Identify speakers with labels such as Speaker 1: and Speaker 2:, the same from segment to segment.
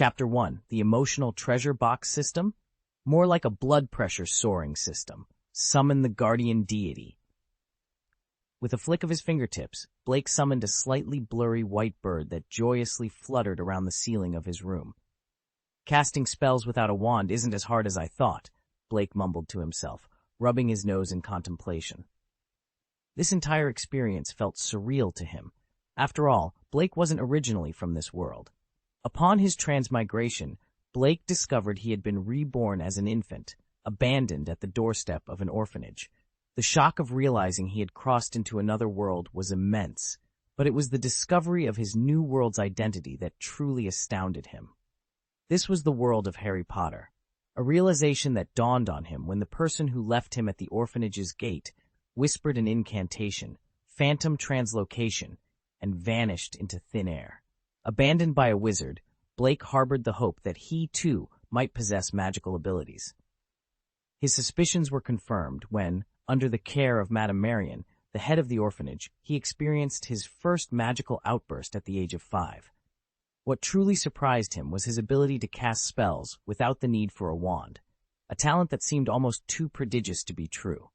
Speaker 1: Chapter 1. The Emotional Treasure Box System? More like a blood pressure soaring system. Summon the guardian deity. With a flick of his fingertips, Blake summoned a slightly blurry white bird that joyously fluttered around the ceiling of his room. Casting spells without a wand isn't as hard as I thought, Blake mumbled to himself, rubbing his nose in contemplation. This entire experience felt surreal to him. After all, Blake wasn't originally from this world. Upon his transmigration, Blake discovered he had been reborn as an infant, abandoned at the doorstep of an orphanage. The shock of realizing he had crossed into another world was immense, but it was the discovery of his new world's identity that truly astounded him. This was the world of Harry Potter, a realization that dawned on him when the person who left him at the orphanage's gate whispered an incantation, phantom translocation, and vanished into thin air. Abandoned by a wizard, Blake harbored the hope that he, too, might possess magical abilities. His suspicions were confirmed when, under the care of Madame Marion, the head of the orphanage, he experienced his first magical outburst at the age of 5. What truly surprised him was his ability to cast spells without the need for a wand, a talent that seemed almost too prodigious to be true.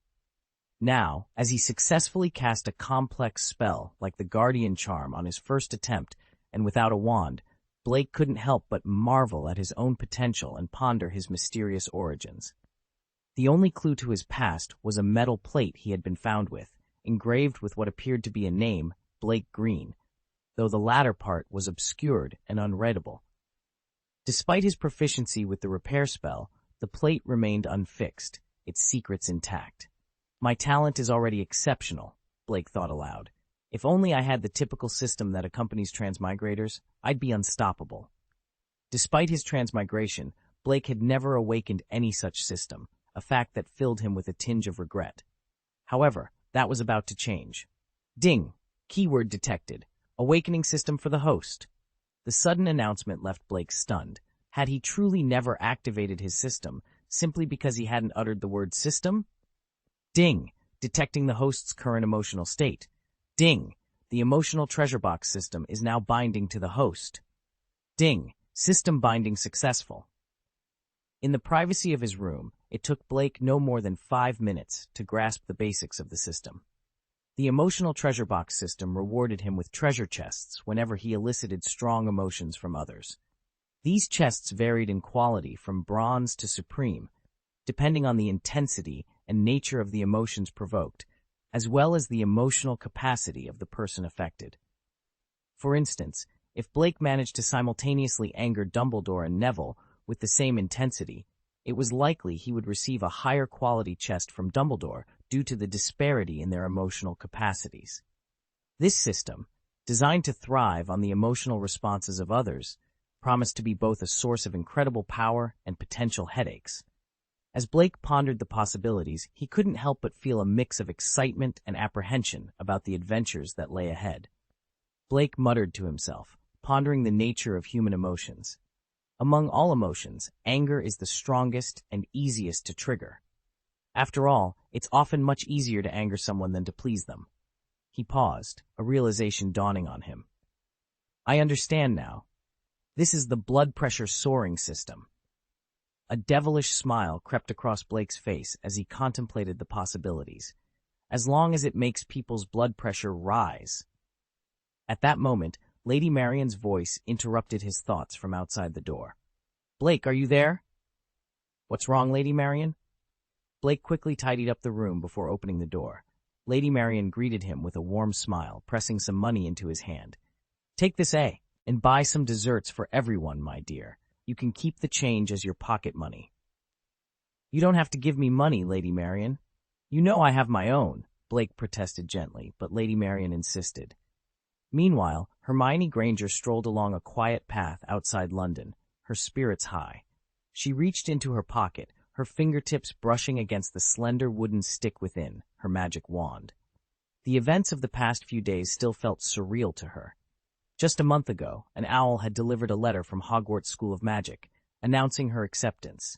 Speaker 1: Now, as he successfully cast a complex spell like the Guardian Charm on his first attempt and without a wand, Blake couldn't help but marvel at his own potential and ponder his mysterious origins. The only clue to his past was a metal plate he had been found with, engraved with what appeared to be a name, Blake Green, though the latter part was obscured and unreadable. Despite his proficiency with the repair spell, the plate remained unfixed, its secrets intact. My talent is already exceptional, Blake thought aloud. If only I had the typical system that accompanies transmigrators, I'd be unstoppable. Despite his transmigration, Blake had never awakened any such system, a fact that filled him with a tinge of regret. However, that was about to change. Ding! Keyword detected. Awakening system for the host. The sudden announcement left Blake stunned. Had he truly never activated his system, simply because he hadn't uttered the word system? Ding! Detecting the host's current emotional state. Ding! The emotional treasure box system is now binding to the host. Ding! System binding successful. In the privacy of his room, it took Blake no more than 5 minutes to grasp the basics of the system. The emotional treasure box system rewarded him with treasure chests whenever he elicited strong emotions from others. These chests varied in quality from bronze to supreme, depending on the intensity and nature of the emotions provoked, as well as the emotional capacity of the person affected. For instance, if Blake managed to simultaneously anger Dumbledore and Neville with the same intensity, it was likely he would receive a higher quality chest from Dumbledore due to the disparity in their emotional capacities. This system, designed to thrive on the emotional responses of others, promised to be both a source of incredible power and potential headaches. As Blake pondered the possibilities, he couldn't help but feel a mix of excitement and apprehension about the adventures that lay ahead. Blake muttered to himself, pondering the nature of human emotions. Among all emotions, anger is the strongest and easiest to trigger. After all, it's often much easier to anger someone than to please them. He paused, a realization dawning on him. I understand now. This is the blood pressure soaring system. A devilish smile crept across Blake's face as he contemplated the possibilities. As long as it makes people's blood pressure rise. At that moment, Lady Marion's voice interrupted his thoughts from outside the door. Blake, are you there? What's wrong, Lady Marion? Blake quickly tidied up the room before opening the door. Lady Marion greeted him with a warm smile, pressing some money into his hand. Take this, and buy some desserts for everyone, my dear. You can keep the change as your pocket money. You don't have to give me money, Lady Marion. You know I have my own, Blake protested gently, but Lady Marion insisted. Meanwhile, Hermione Granger strolled along a quiet path outside London, her spirits high. She reached into her pocket, her fingertips brushing against the slender wooden stick within, her magic wand. The events of the past few days still felt surreal to her. Just a month ago, an owl had delivered a letter from Hogwarts School of Magic, announcing her acceptance.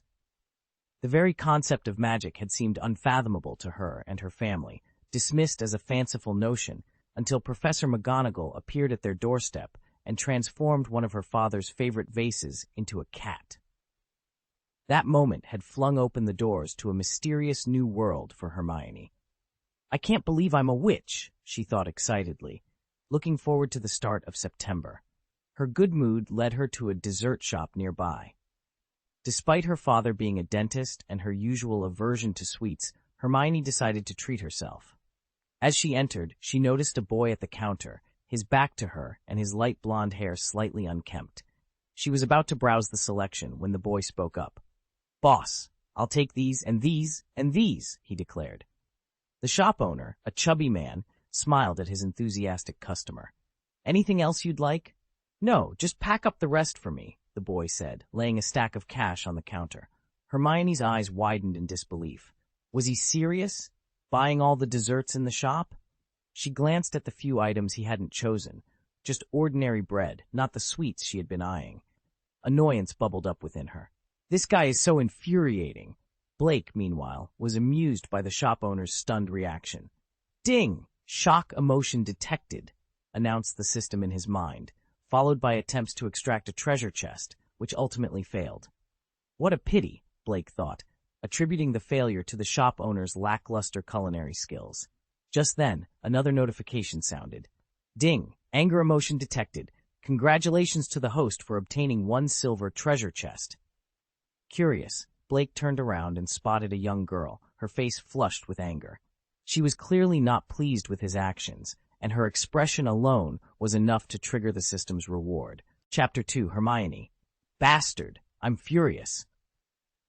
Speaker 1: The very concept of magic had seemed unfathomable to her and her family, dismissed as a fanciful notion, until Professor McGonagall appeared at their doorstep and transformed one of her father's favorite vases into a cat. That moment had flung open the doors to a mysterious new world for Hermione. "I can't believe I'm a witch," she thought excitedly, looking forward to the start of September. Her good mood led her to a dessert shop nearby. Despite her father being a dentist and her usual aversion to sweets, Hermione decided to treat herself. As she entered, she noticed a boy at the counter, his back to her and his light blonde hair slightly unkempt. She was about to browse the selection when the boy spoke up. "Boss, I'll take these and these and these," he declared. The shop owner, a chubby man, smiled at his enthusiastic customer. "Anything else you'd like?" "No, just pack up the rest for me," the boy said, laying a stack of cash on the counter. Hermione's eyes widened in disbelief. Was he serious? Buying all the desserts in the shop? She glanced at the few items he hadn't chosen. Just ordinary bread, not the sweets she had been eyeing. Annoyance bubbled up within her. "This guy is so infuriating." Blake, meanwhile, was amused by the shop owner's stunned reaction. "Ding! Shock emotion detected," announced the system in his mind, followed by attempts to extract a treasure chest, which ultimately failed. What a pity, Blake thought, attributing the failure to the shop owner's lackluster culinary skills. Just then, another notification sounded. "Ding! Anger emotion detected. Congratulations to the host for obtaining 1 silver treasure chest." Curious, Blake turned around and spotted a young girl, her face flushed with anger. She was clearly not pleased with his actions, and her expression alone was enough to trigger the system's reward. Chapter 2, Hermione. "Bastard! I'm furious."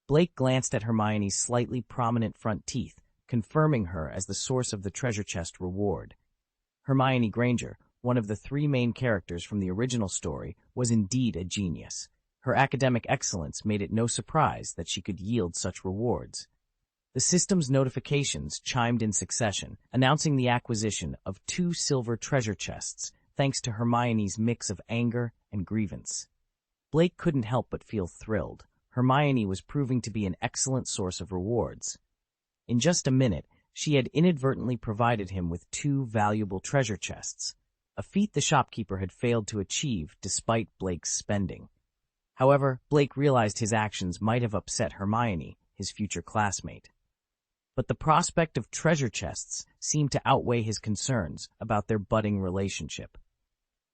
Speaker 1: Blake glanced at Hermione's slightly prominent front teeth, confirming her as the source of the treasure chest reward. Hermione Granger, one of the 3 main characters from the original story, was indeed a genius. Her academic excellence made it no surprise that she could yield such rewards. The system's notifications chimed in succession, announcing the acquisition of 2 silver treasure chests, thanks to Hermione's mix of anger and grievance. Blake couldn't help but feel thrilled. Hermione was proving to be an excellent source of rewards. In just a minute, she had inadvertently provided him with 2 valuable treasure chests, a feat the shopkeeper had failed to achieve despite Blake's spending. However, Blake realized his actions might have upset Hermione, his future classmate. But the prospect of treasure chests seemed to outweigh his concerns about their budding relationship.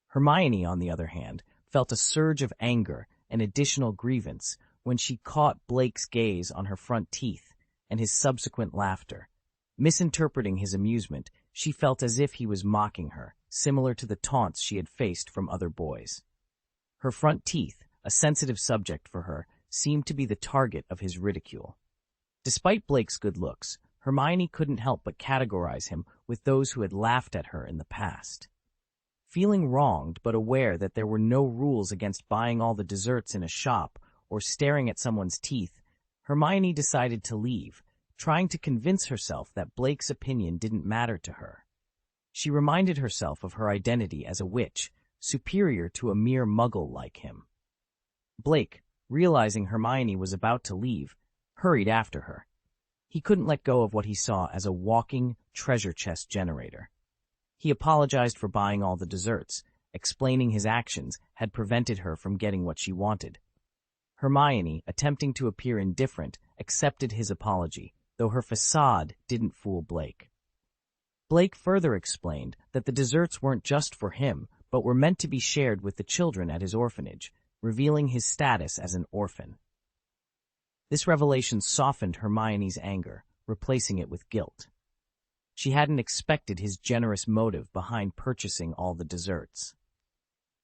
Speaker 1: Hermione, on the other hand, felt a surge of anger and additional grievance when she caught Blake's gaze on her front teeth and his subsequent laughter. Misinterpreting his amusement, she felt as if he was mocking her, similar to the taunts she had faced from other boys. Her front teeth, a sensitive subject for her, seemed to be the target of his ridicule. Despite Blake's good looks, Hermione couldn't help but categorize him with those who had laughed at her in the past. Feeling wronged but aware that there were no rules against buying all the desserts in a shop or staring at someone's teeth, Hermione decided to leave, trying to convince herself that Blake's opinion didn't matter to her. She reminded herself of her identity as a witch, superior to a mere muggle like him. Blake, realizing Hermione was about to leave, hurried after her. He couldn't let go of what he saw as a walking treasure chest generator. He apologized for buying all the desserts, explaining his actions had prevented her from getting what she wanted. Hermione, attempting to appear indifferent, accepted his apology, though her facade didn't fool Blake. Blake further explained that the desserts weren't just for him, but were meant to be shared with the children at his orphanage, revealing his status as an orphan. This revelation softened Hermione's anger, replacing it with guilt. She hadn't expected his generous motive behind purchasing all the desserts.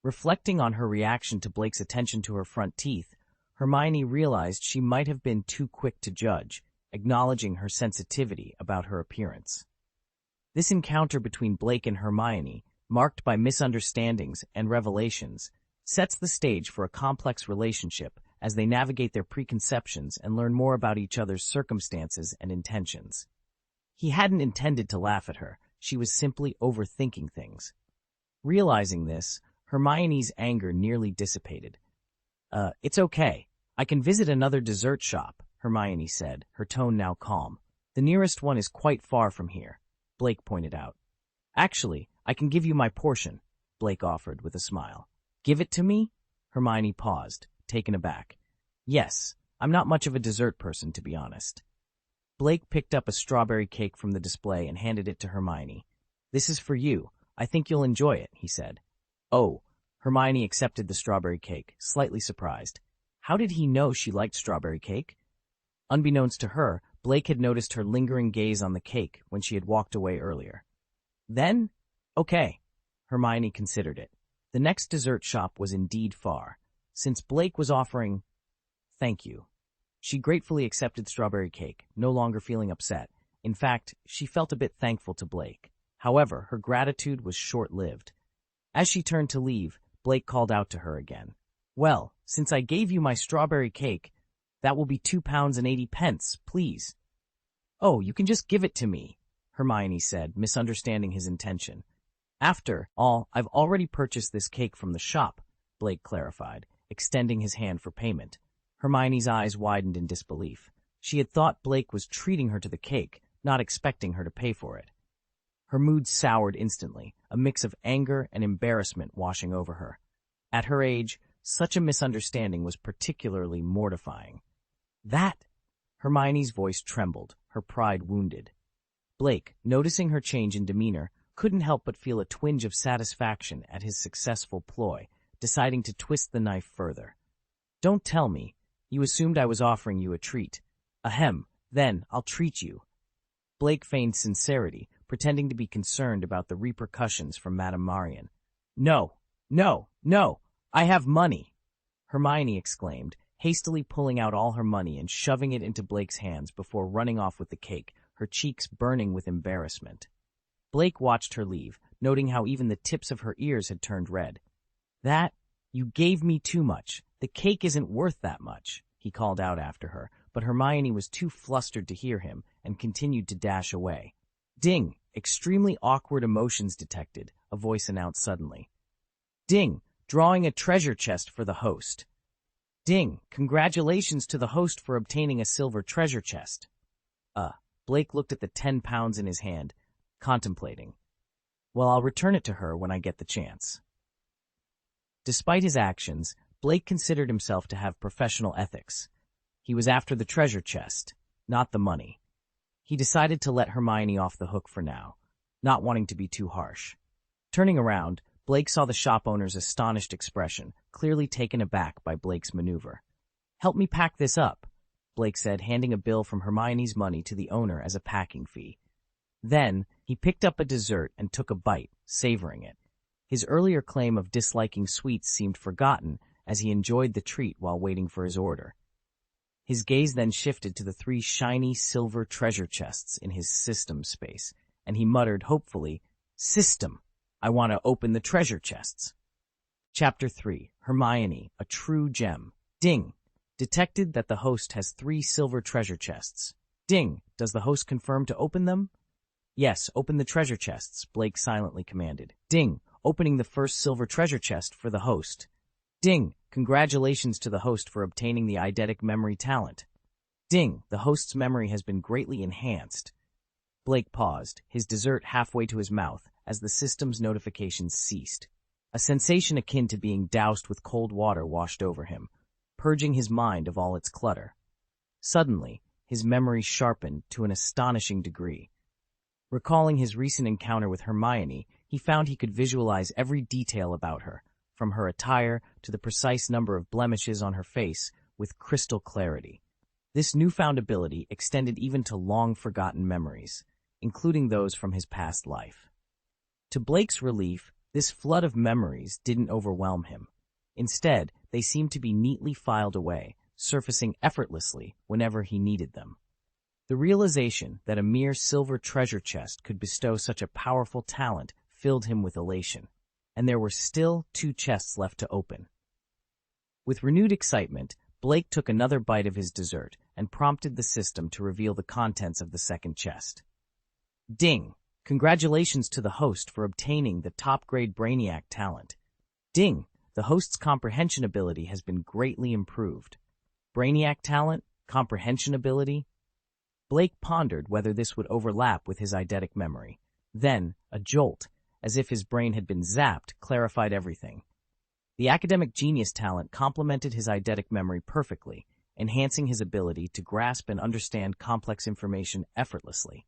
Speaker 1: Reflecting on her reaction to Blake's attention to her front teeth, Hermione realized she might have been too quick to judge, acknowledging her sensitivity about her appearance. This encounter between Blake and Hermione, marked by misunderstandings and revelations, sets the stage for a complex relationship as they navigate their preconceptions and learn more about each other's circumstances and intentions. He hadn't intended to laugh at her, she was simply overthinking things. Realizing this, Hermione's anger nearly dissipated. It's okay. I can visit another dessert shop," Hermione said, her tone now calm. "The nearest one is quite far from here," Blake pointed out. "Actually, I can give you my portion," Blake offered with a smile. Give it to me? Hermione paused, taken aback. Yes, I'm not much of a dessert person, to be honest. Blake picked up a strawberry cake from the display and handed it to Hermione. This is for you. I think you'll enjoy it, he said. Oh, Hermione accepted the strawberry cake, slightly surprised. How did he know she liked strawberry cake? Unbeknownst to her, Blake had noticed her lingering gaze on the cake when she had walked away earlier. Then, okay. Hermione considered it. The next dessert shop was indeed far. Since Blake was offering, thank you. She gratefully accepted strawberry cake, no longer feeling upset. In fact, she felt a bit thankful to Blake. However, her gratitude was short-lived. As she turned to leave, Blake called out to her again. Well, since I gave you my strawberry cake, that will be £2.80, please. Oh, you can just give it to me, Hermione said, misunderstanding his intention. After all, I've already purchased this cake from the shop, Blake clarified, extending his hand for payment. Hermione's eyes widened in disbelief. She had thought Blake was treating her to the cake, not expecting her to pay for it. Her mood soured instantly, a mix of anger and embarrassment washing over her. At her age, such a misunderstanding was particularly mortifying. That? Hermione's voice trembled, her pride wounded. Blake, noticing her change in demeanor, couldn't help but feel a twinge of satisfaction at his successful ploy, deciding to twist the knife further. Don't tell me. You assumed I was offering you a treat. Ahem, then I'll treat you. Blake feigned sincerity, pretending to be concerned about the repercussions from Madame Marian. No, no, no, I have money, Hermione exclaimed, hastily pulling out all her money and shoving it into Blake's hands before running off with the cake, her cheeks burning with embarrassment. Blake watched her leave, noting how even the tips of her ears had turned red. You gave me too much. The cake isn't worth that much, he called out after her, but Hermione was too flustered to hear him and continued to dash away. Ding! Extremely awkward emotions detected, a voice announced suddenly. Ding! Drawing a treasure chest for the host. Ding! Congratulations to the host for obtaining a silver treasure chest. Blake looked at the £10 in his hand, contemplating. Well, I'll return it to her when I get the chance. Despite his actions, Blake considered himself to have professional ethics. He was after the treasure chest, not the money. He decided to let Hermione off the hook for now, not wanting to be too harsh. Turning around, Blake saw the shop owner's astonished expression, clearly taken aback by Blake's maneuver. Help me pack this up, Blake said, handing a bill from Hermione's money to the owner as a packing fee. Then, he picked up a dessert and took a bite, savoring it. His earlier claim of disliking sweets seemed forgotten as he enjoyed the treat while waiting for his order. His gaze then shifted to the 3 shiny silver treasure chests in his system space, and he muttered hopefully, System! I want to open the treasure chests. Chapter 3. Hermione, a true gem. Ding! Detected that the host has 3 silver treasure chests. Ding! Does the host confirm to open them? Yes, open the treasure chests, Blake silently commanded. Ding! Opening the first silver treasure chest for the host. Ding! Congratulations to the host for obtaining the eidetic memory talent. Ding! The host's memory has been greatly enhanced. Blake paused, his dessert halfway to his mouth, as the system's notifications ceased. A sensation akin to being doused with cold water washed over him, purging his mind of all its clutter. Suddenly, his memory sharpened to an astonishing degree. Recalling his recent encounter with Hermione, he found he could visualize every detail about her, from her attire to the precise number of blemishes on her face, with crystal clarity. This newfound ability extended even to long-forgotten memories, including those from his past life. To Blake's relief, this flood of memories didn't overwhelm him. Instead, they seemed to be neatly filed away, surfacing effortlessly whenever he needed them. The realization that a mere silver treasure chest could bestow such a powerful talent filled him with elation, and there were still 2 chests left to open. With renewed excitement, Blake took another bite of his dessert and prompted the system to reveal the contents of the second chest. Ding! Congratulations to the host for obtaining the top-grade Brainiac talent. Ding! The host's comprehension ability has been greatly improved. Brainiac talent? Comprehension ability? Blake pondered whether this would overlap with his eidetic memory. Then, a jolt, as if his brain had been zapped, clarified everything. The academic genius talent complemented his eidetic memory perfectly, enhancing his ability to grasp and understand complex information effortlessly.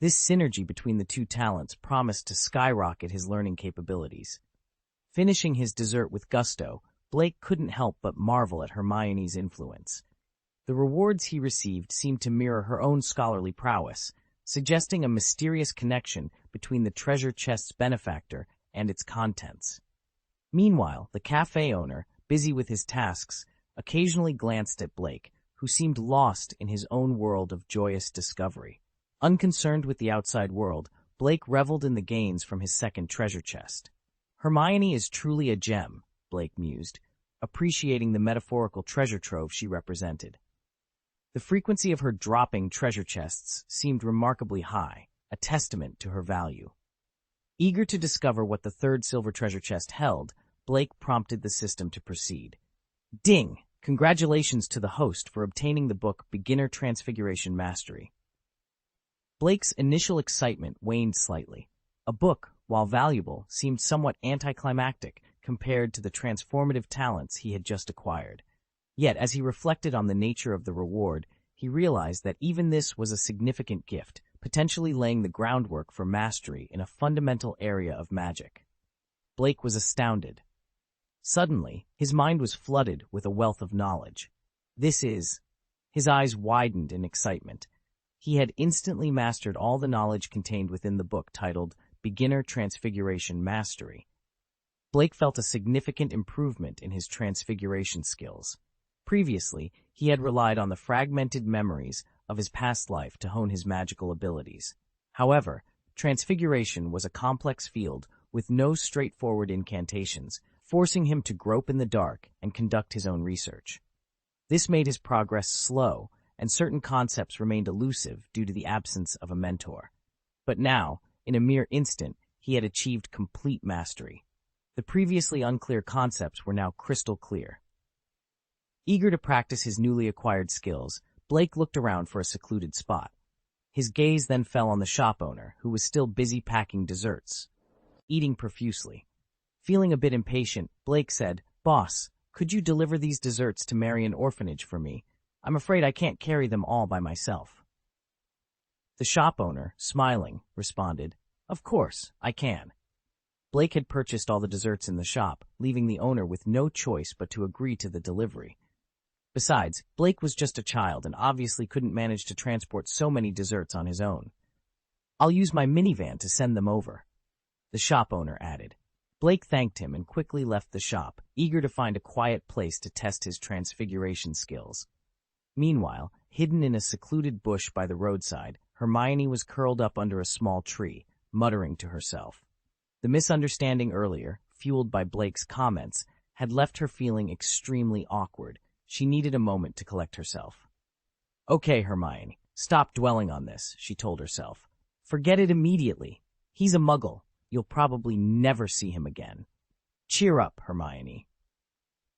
Speaker 1: This synergy between the two talents promised to skyrocket his learning capabilities. Finishing his dessert with gusto, Blake couldn't help but marvel at Hermione's influence. The rewards he received seemed to mirror her own scholarly prowess, suggesting a mysterious connection between the treasure chest's benefactor and its contents. Meanwhile, the cafe owner, busy with his tasks, occasionally glanced at Blake, who seemed lost in his own world of joyous discovery. Unconcerned with the outside world, Blake reveled in the gains from his second treasure chest. Hermione is truly a gem, Blake mused, appreciating the metaphorical treasure trove she represented. The frequency of her dropping treasure chests seemed remarkably high, a testament to her value. Eager to discover what the third silver treasure chest held, Blake prompted the system to proceed. Ding! Congratulations to the host for obtaining the book Beginner Transfiguration Mastery. Blake's initial excitement waned slightly. A book, while valuable, seemed somewhat anticlimactic compared to the transformative talents he had just acquired. Yet, as he reflected on the nature of the reward, he realized that even this was a significant gift, potentially laying the groundwork for mastery in a fundamental area of magic. Blake was astounded. Suddenly, his mind was flooded with a wealth of knowledge. His eyes widened in excitement. He had instantly mastered all the knowledge contained within the book titled Beginner Transfiguration Mastery. Blake felt a significant improvement in his transfiguration skills. Previously, he had relied on the fragmented memories of his past life to hone his magical abilities. However, transfiguration was a complex field with no straightforward incantations, forcing him to grope in the dark and conduct his own research. This made his progress slow, and certain concepts remained elusive due to the absence of a mentor. But now, in a mere instant, he had achieved complete mastery. The previously unclear concepts were now crystal clear. Eager to practice his newly acquired skills, Blake looked around for a secluded spot. His gaze then fell on the shop owner, who was still busy packing desserts, eating profusely. Feeling a bit impatient, Blake said, "Boss, could you deliver these desserts to Marion Orphanage for me? I'm afraid I can't carry them all by myself." The shop owner, smiling, responded, "Of course, I can." Blake had purchased all the desserts in the shop, leaving the owner with no choice but to agree to the delivery. Besides, Blake was just a child and obviously couldn't manage to transport so many desserts on his own. "I'll use my minivan to send them over," the shop owner added. Blake thanked him and quickly left the shop, eager to find a quiet place to test his transfiguration skills. Meanwhile, hidden in a secluded bush by the roadside, Hermione was curled up under a small tree, muttering to herself. The misunderstanding earlier, fueled by Blake's comments, had left her feeling extremely awkward. She needed a moment to collect herself. "Okay, Hermione, stop dwelling on this," she told herself. "Forget it immediately. He's a muggle. You'll probably never see him again. Cheer up, Hermione."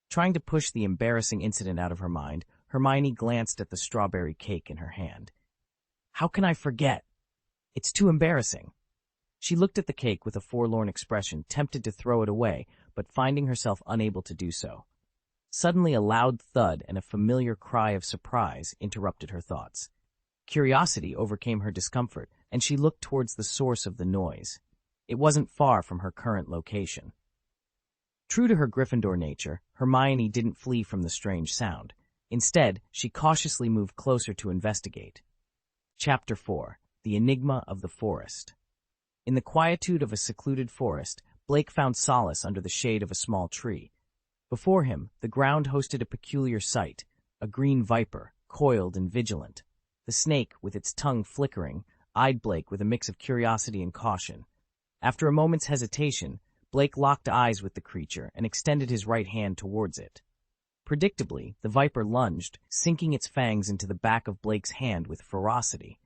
Speaker 1: Trying to push the embarrassing incident out of her mind, Hermione glanced at the strawberry cake in her hand. "How can I forget? It's too embarrassing." She looked at the cake with a forlorn expression, tempted to throw it away, but finding herself unable to do so. Suddenly a loud thud and a familiar cry of surprise interrupted her thoughts. Curiosity overcame her discomfort, and she looked towards the source of the noise. It wasn't far from her current location. True to her Gryffindor nature, Hermione didn't flee from the strange sound. Instead, she cautiously moved closer to investigate. Chapter 4. The Enigma of the Forest. In the quietude of a secluded forest, Blake found solace under the shade of a small tree. Before him, the ground hosted a peculiar sight, a green viper, coiled and vigilant. The snake, with its tongue flickering, eyed Blake with a mix of curiosity and caution. After a moment's hesitation, Blake locked eyes with the creature and extended his right hand towards it. Predictably, the viper lunged, sinking its fangs into the back of Blake's hand with ferocity.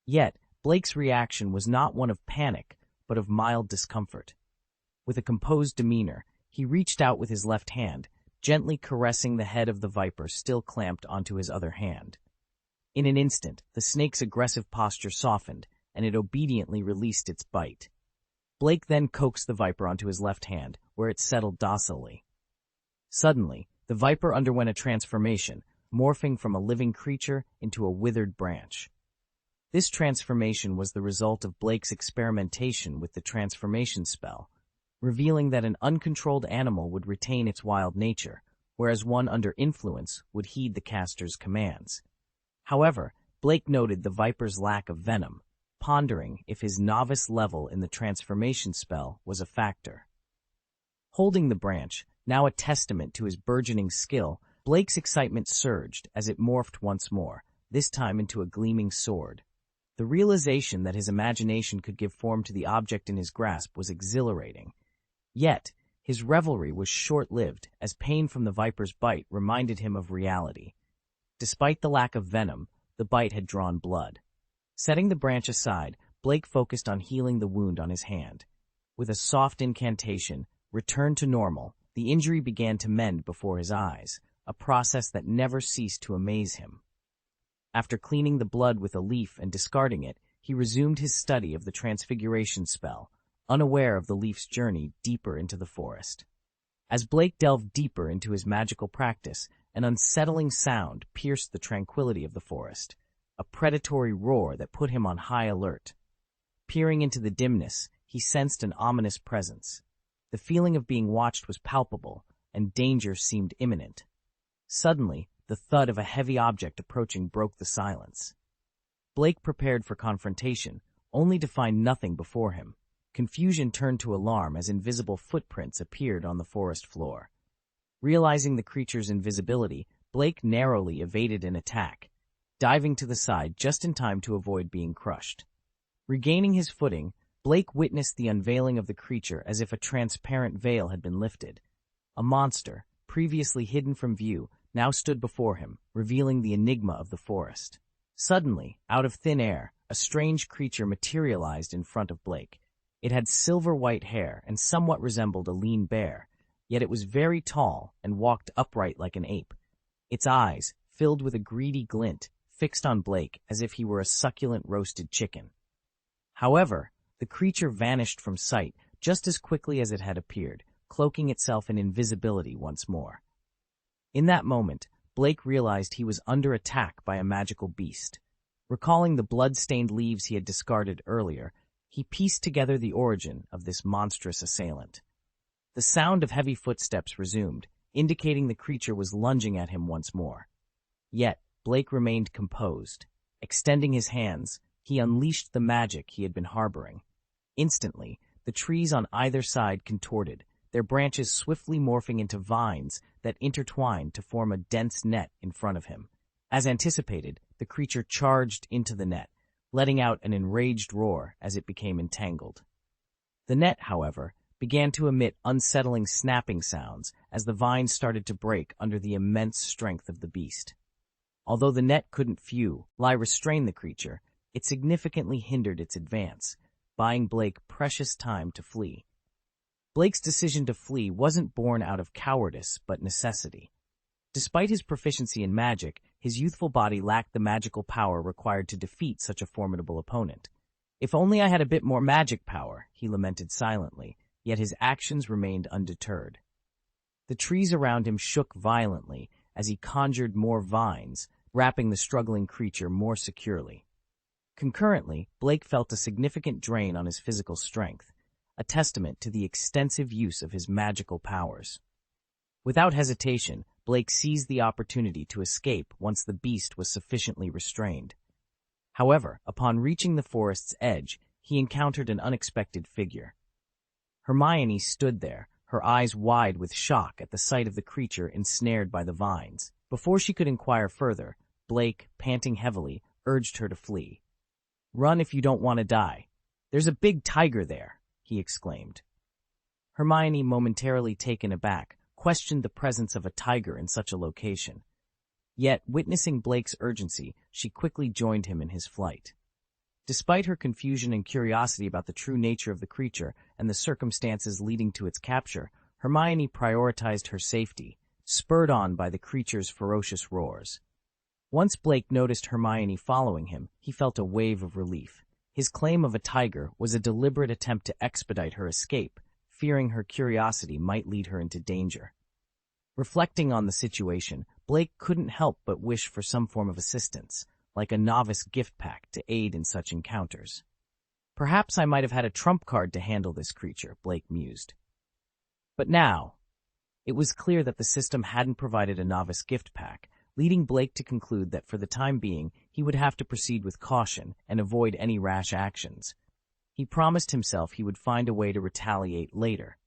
Speaker 1: Yet, Blake's reaction was not one of panic, but of mild discomfort. With a composed demeanor, he reached out with his left hand, gently caressing the head of the viper still clamped onto his other hand. In an instant, the snake's aggressive posture softened, and it obediently released its bite. Blake then coaxed the viper onto his left hand, where it settled docilely. Suddenly, the viper underwent a transformation, morphing from a living creature into a withered branch. This transformation was the result of Blake's experimentation with the transformation spell, revealing that an uncontrolled animal would retain its wild nature, whereas one under influence would heed the caster's commands. However, Blake noted the viper's lack of venom, pondering if his novice level in the transformation spell was a factor. Holding the branch, now a testament to his burgeoning skill, Blake's excitement surged as it morphed once more, this time into a gleaming sword. The realization that his imagination could give form to the object in his grasp was exhilarating. Yet, his revelry was short-lived, as pain from the viper's bite reminded him of reality. Despite the lack of venom, the bite had drawn blood. Setting the branch aside, Blake focused on healing the wound on his hand. With a soft incantation, "Return to normal," the injury began to mend before his eyes, a process that never ceased to amaze him. After cleaning the blood with a leaf and discarding it, he resumed his study of the transfiguration spell, unaware of the leaf's journey deeper into the forest. As Blake delved deeper into his magical practice, an unsettling sound pierced the tranquility of the forest, a predatory roar that put him on high alert. Peering into the dimness, he sensed an ominous presence. The feeling of being watched was palpable, and danger seemed imminent. Suddenly, the thud of a heavy object approaching broke the silence. Blake prepared for confrontation, only to find nothing before him. Confusion turned to alarm as invisible footprints appeared on the forest floor. Realizing the creature's invisibility, Blake narrowly evaded an attack, diving to the side just in time to avoid being crushed. Regaining his footing, Blake witnessed the unveiling of the creature as if a transparent veil had been lifted. A monster, previously hidden from view, now stood before him, revealing the enigma of the forest. Suddenly, out of thin air, a strange creature materialized in front of Blake. It had silver-white hair and somewhat resembled a lean bear, yet it was very tall and walked upright like an ape. Its eyes, filled with a greedy glint, fixed on Blake as if he were a succulent roasted chicken. However, the creature vanished from sight just as quickly as it had appeared, cloaking itself in invisibility once more. In that moment, Blake realized he was under attack by a magical beast. Recalling the blood-stained leaves he had discarded earlier, he pieced together the origin of this monstrous assailant. The sound of heavy footsteps resumed, indicating the creature was lunging at him once more. Yet, Blake remained composed. Extending his hands, he unleashed the magic he had been harboring. Instantly, the trees on either side contorted, their branches swiftly morphing into vines that intertwined to form a dense net in front of him. As anticipated, the creature charged into the net, letting out an enraged roar as it became entangled. The net, however, began to emit unsettling snapping sounds as the vines started to break under the immense strength of the beast. Although the net couldn't restrain the creature, it significantly hindered its advance, buying Blake precious time to flee. Blake's decision to flee wasn't born out of cowardice but necessity. Despite his proficiency in magic, his youthful body lacked the magical power required to defeat such a formidable opponent. "If only I had a bit more magic power," he lamented silently, yet his actions remained undeterred. The trees around him shook violently as he conjured more vines, wrapping the struggling creature more securely. Concurrently, Blake felt a significant drain on his physical strength, a testament to the extensive use of his magical powers. Without hesitation, Blake seized the opportunity to escape once the beast was sufficiently restrained. However, upon reaching the forest's edge, he encountered an unexpected figure. Hermione stood there, her eyes wide with shock at the sight of the creature ensnared by the vines. Before she could inquire further, Blake, panting heavily, urged her to flee. "Run if you don't want to die. There's a big tiger there," he exclaimed. Hermione, momentarily taken aback, questioned the presence of a tiger in such a location. Yet, witnessing Blake's urgency, she quickly joined him in his flight. Despite her confusion and curiosity about the true nature of the creature and the circumstances leading to its capture, Hermione prioritized her safety, spurred on by the creature's ferocious roars. Once Blake noticed Hermione following him, he felt a wave of relief. His claim of a tiger was a deliberate attempt to expedite her escape, fearing her curiosity might lead her into danger. Reflecting on the situation, Blake couldn't help but wish for some form of assistance, like a novice gift pack to aid in such encounters. Perhaps I might have had a trump card to handle this creature, Blake mused. But now, it was clear that the system hadn't provided a novice gift pack, leading Blake to conclude that for the time being, he would have to proceed with caution and avoid any rash actions. He promised himself he would find a way to retaliate later.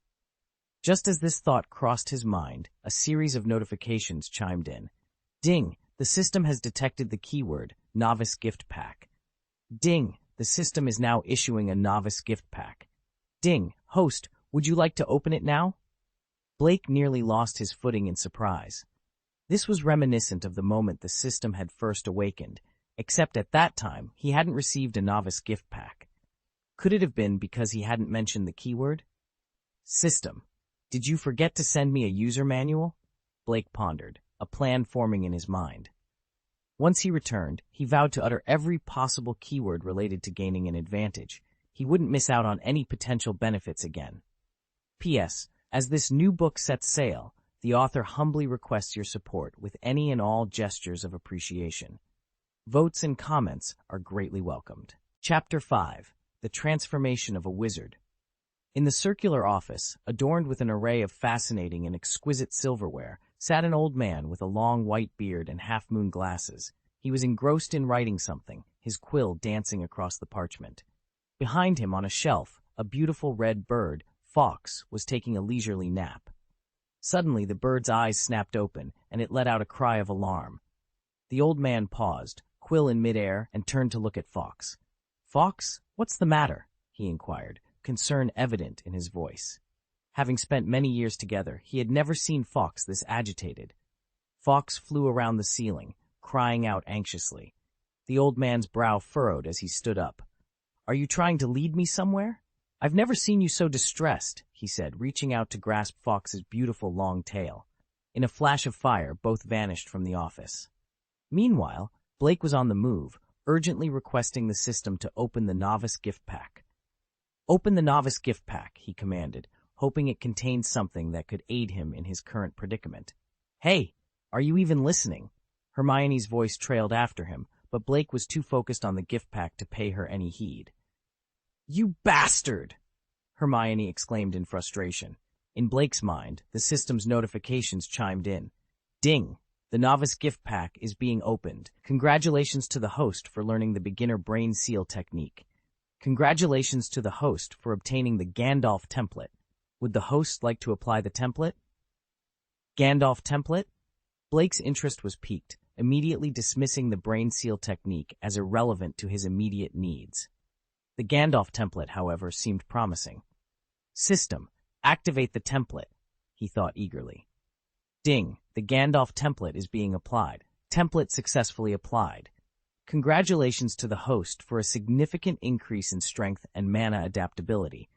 Speaker 1: Just as this thought crossed his mind, a series of notifications chimed in. Ding! The system has detected the keyword, novice gift pack. Ding! The system is now issuing a novice gift pack. Ding! Host, would you like to open it now? Blake nearly lost his footing in surprise. This was reminiscent of the moment the system had first awakened, except at that time he hadn't received a novice gift pack. Could it have been because he hadn't mentioned the keyword? System, did you forget to send me a user manual? Blake pondered, a plan forming in his mind. Once he returned, he vowed to utter every possible keyword related to gaining an advantage. He wouldn't miss out on any potential benefits again. P.S. As this new book sets sail, the author humbly requests your support with any and all gestures of appreciation. Votes and comments are greatly welcomed. Chapter 5. The Transformation of a Wizard. In the circular office, adorned with an array of fascinating and exquisite silverware, sat an old man with a long white beard and half-moon glasses. He was engrossed in writing something, his quill dancing across the parchment. Behind him on a shelf, a beautiful red bird, Fox, was taking a leisurely nap. Suddenly the bird's eyes snapped open, and it let out a cry of alarm. The old man paused, quill in midair, and turned to look at Fox. "Fox, what's the matter?" he inquired, concern evident in his voice. Having spent many years together, he had never seen Fox this agitated. Fox flew around the ceiling, crying out anxiously. The old man's brow furrowed as he stood up. "Are you trying to lead me somewhere? I've never seen you so distressed," he said, reaching out to grasp Fox's beautiful long tail. In a flash of fire, both vanished from the office. Meanwhile, Blake was on the move, urgently requesting the system to open the novice gift pack. "Open the novice gift pack," he commanded, hoping it contained something that could aid him in his current predicament. "Hey, are you even listening?" Hermione's voice trailed after him, but Blake was too focused on the gift pack to pay her any heed. "You bastard!" Hermione exclaimed in frustration. In Blake's mind, the system's notifications chimed in. Ding! The novice gift pack is being opened. Congratulations to the host for learning the beginner brain seal technique. Congratulations to the host for obtaining the Gandalf template. Would the host like to apply the template? Gandalf template? Blake's interest was piqued, immediately dismissing the brain seal technique as irrelevant to his immediate needs. The Gandalf template, however, seemed promising. System, activate the template, he thought eagerly. Ding, the Gandalf template is being applied. Template successfully applied. Congratulations to the host for a significant increase in strength and mana adaptability.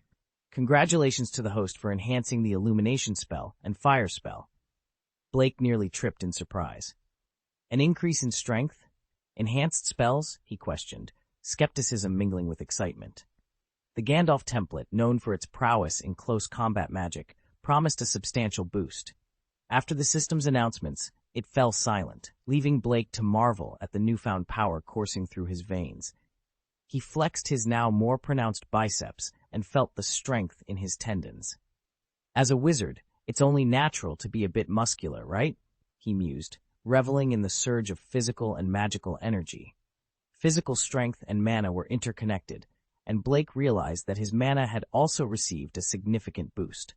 Speaker 1: Congratulations to the host for enhancing the illumination spell and fire spell. Blake nearly tripped in surprise. An increase in strength? Enhanced spells? He questioned, skepticism mingling with excitement. The Gandalf template, known for its prowess in close combat magic, promised a substantial boost. After the system's announcements, it fell silent, leaving Blake to marvel at the newfound power coursing through his veins. He flexed his now more pronounced biceps and felt the strength in his tendons. As a wizard, it's only natural to be a bit muscular, right? He mused, reveling in the surge of physical and magical energy. Physical strength and mana were interconnected, and Blake realized that his mana had also received a significant boost.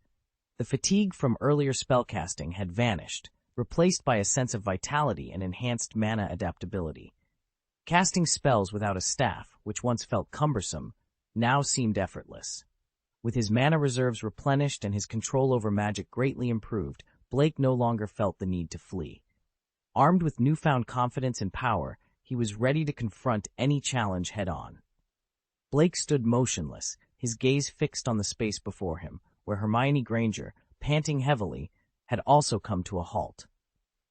Speaker 1: The fatigue from earlier spellcasting had vanished, replaced by a sense of vitality and enhanced mana adaptability. Casting spells without a staff, which once felt cumbersome, now seemed effortless. With his mana reserves replenished and his control over magic greatly improved, Blake no longer felt the need to flee. Armed with newfound confidence and power, he was ready to confront any challenge head-on. Blake stood motionless, his gaze fixed on the space before him, where Hermione Granger, panting heavily, had also come to a halt.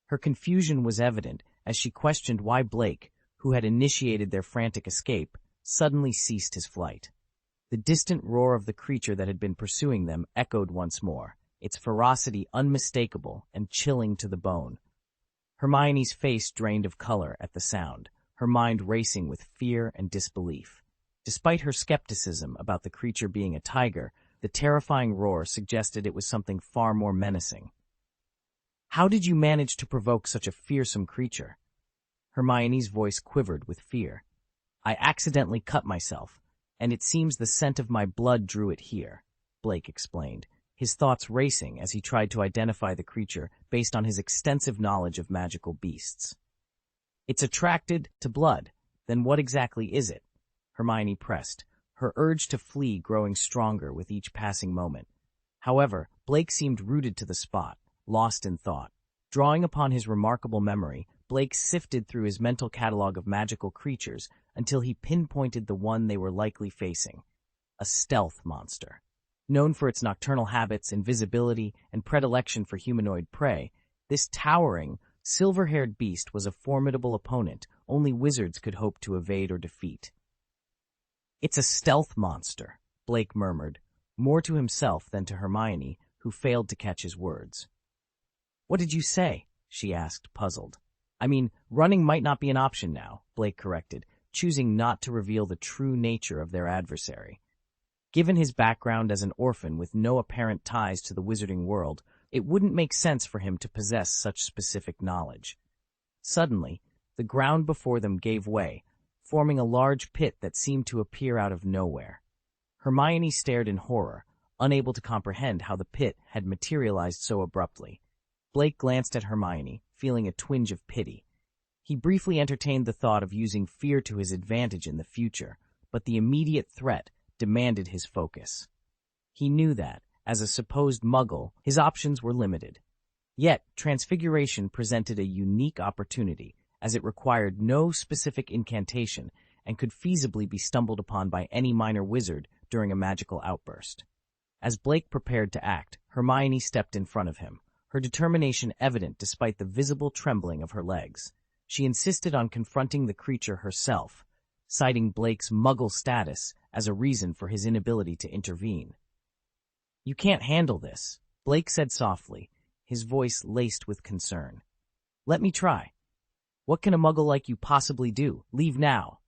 Speaker 1: Her confusion was evident as she questioned why Blake, who had initiated their frantic escape, suddenly ceased his flight. The distant roar of the creature that had been pursuing them echoed once more, its ferocity unmistakable and chilling to the bone. Hermione's face drained of color at the sound, her mind racing with fear and disbelief. Despite her skepticism about the creature being a tiger, the terrifying roar suggested it was something far more menacing. "How did you manage to provoke such a fearsome creature?" Hermione's voice quivered with fear. "I accidentally cut myself, and it seems the scent of my blood drew it here," Blake explained, his thoughts racing as he tried to identify the creature based on his extensive knowledge of magical beasts. "It's attracted to blood. Then what exactly is it?" Hermione pressed, her urge to flee growing stronger with each passing moment. However, Blake seemed rooted to the spot, lost in thought. Drawing upon his remarkable memory, Blake sifted through his mental catalog of magical creatures until he pinpointed the one they were likely facing: a stealth monster. Known for its nocturnal habits, invisibility, and predilection for humanoid prey, this towering, silver-haired beast was a formidable opponent only wizards could hope to evade or defeat. "It's a stealth monster," Blake murmured, more to himself than to Hermione, who failed to catch his words. "What did you say?" she asked, puzzled. "I mean, running might not be an option now," Blake corrected, choosing not to reveal the true nature of their adversary. Given his background as an orphan with no apparent ties to the wizarding world, it wouldn't make sense for him to possess such specific knowledge. Suddenly, the ground before them gave way, forming a large pit that seemed to appear out of nowhere. Hermione stared in horror, unable to comprehend how the pit had materialized so abruptly. Blake glanced at Hermione, feeling a twinge of pity. He briefly entertained the thought of using fear to his advantage in the future, but the immediate threat demanded his focus. He knew that, as a supposed muggle, his options were limited. Yet, Transfiguration presented a unique opportunity, as it required no specific incantation and could feasibly be stumbled upon by any minor wizard during a magical outburst. As Blake prepared to act, Hermione stepped in front of him, her determination evident despite the visible trembling of her legs. She insisted on confronting the creature herself, citing Blake's muggle status as a reason for his inability to intervene. "You can't handle this," Blake said softly, his voice laced with concern. "Let me try." "What can a muggle like you possibly do? Leave now,"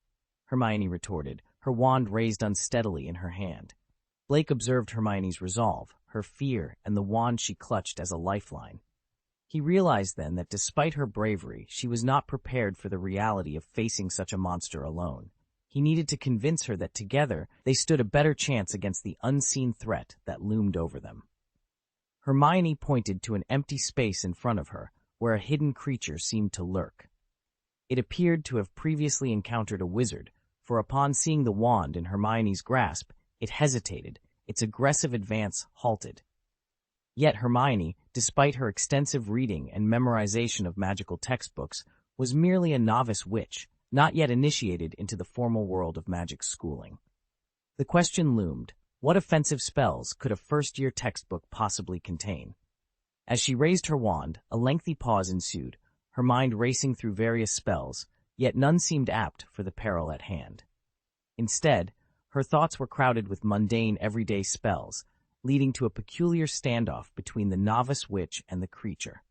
Speaker 1: Hermione retorted, her wand raised unsteadily in her hand. Blake observed Hermione's resolve, her fear, and the wand she clutched as a lifeline. He realized then that despite her bravery, she was not prepared for the reality of facing such a monster alone. He needed to convince her that together they stood a better chance against the unseen threat that loomed over them. Hermione pointed to an empty space in front of her, where a hidden creature seemed to lurk. It appeared to have previously encountered a wizard, for upon seeing the wand in Hermione's grasp, it hesitated, its aggressive advance halted. Yet Hermione, despite her extensive reading and memorization of magical textbooks, was merely a novice witch, not yet initiated into the formal world of magic schooling. The question loomed: what offensive spells could a first-year textbook possibly contain? As she raised her wand, a lengthy pause ensued, her mind racing through various spells, yet none seemed apt for the peril at hand. Instead, her thoughts were crowded with mundane, everyday spells, leading to a peculiar standoff between the novice witch and the creature.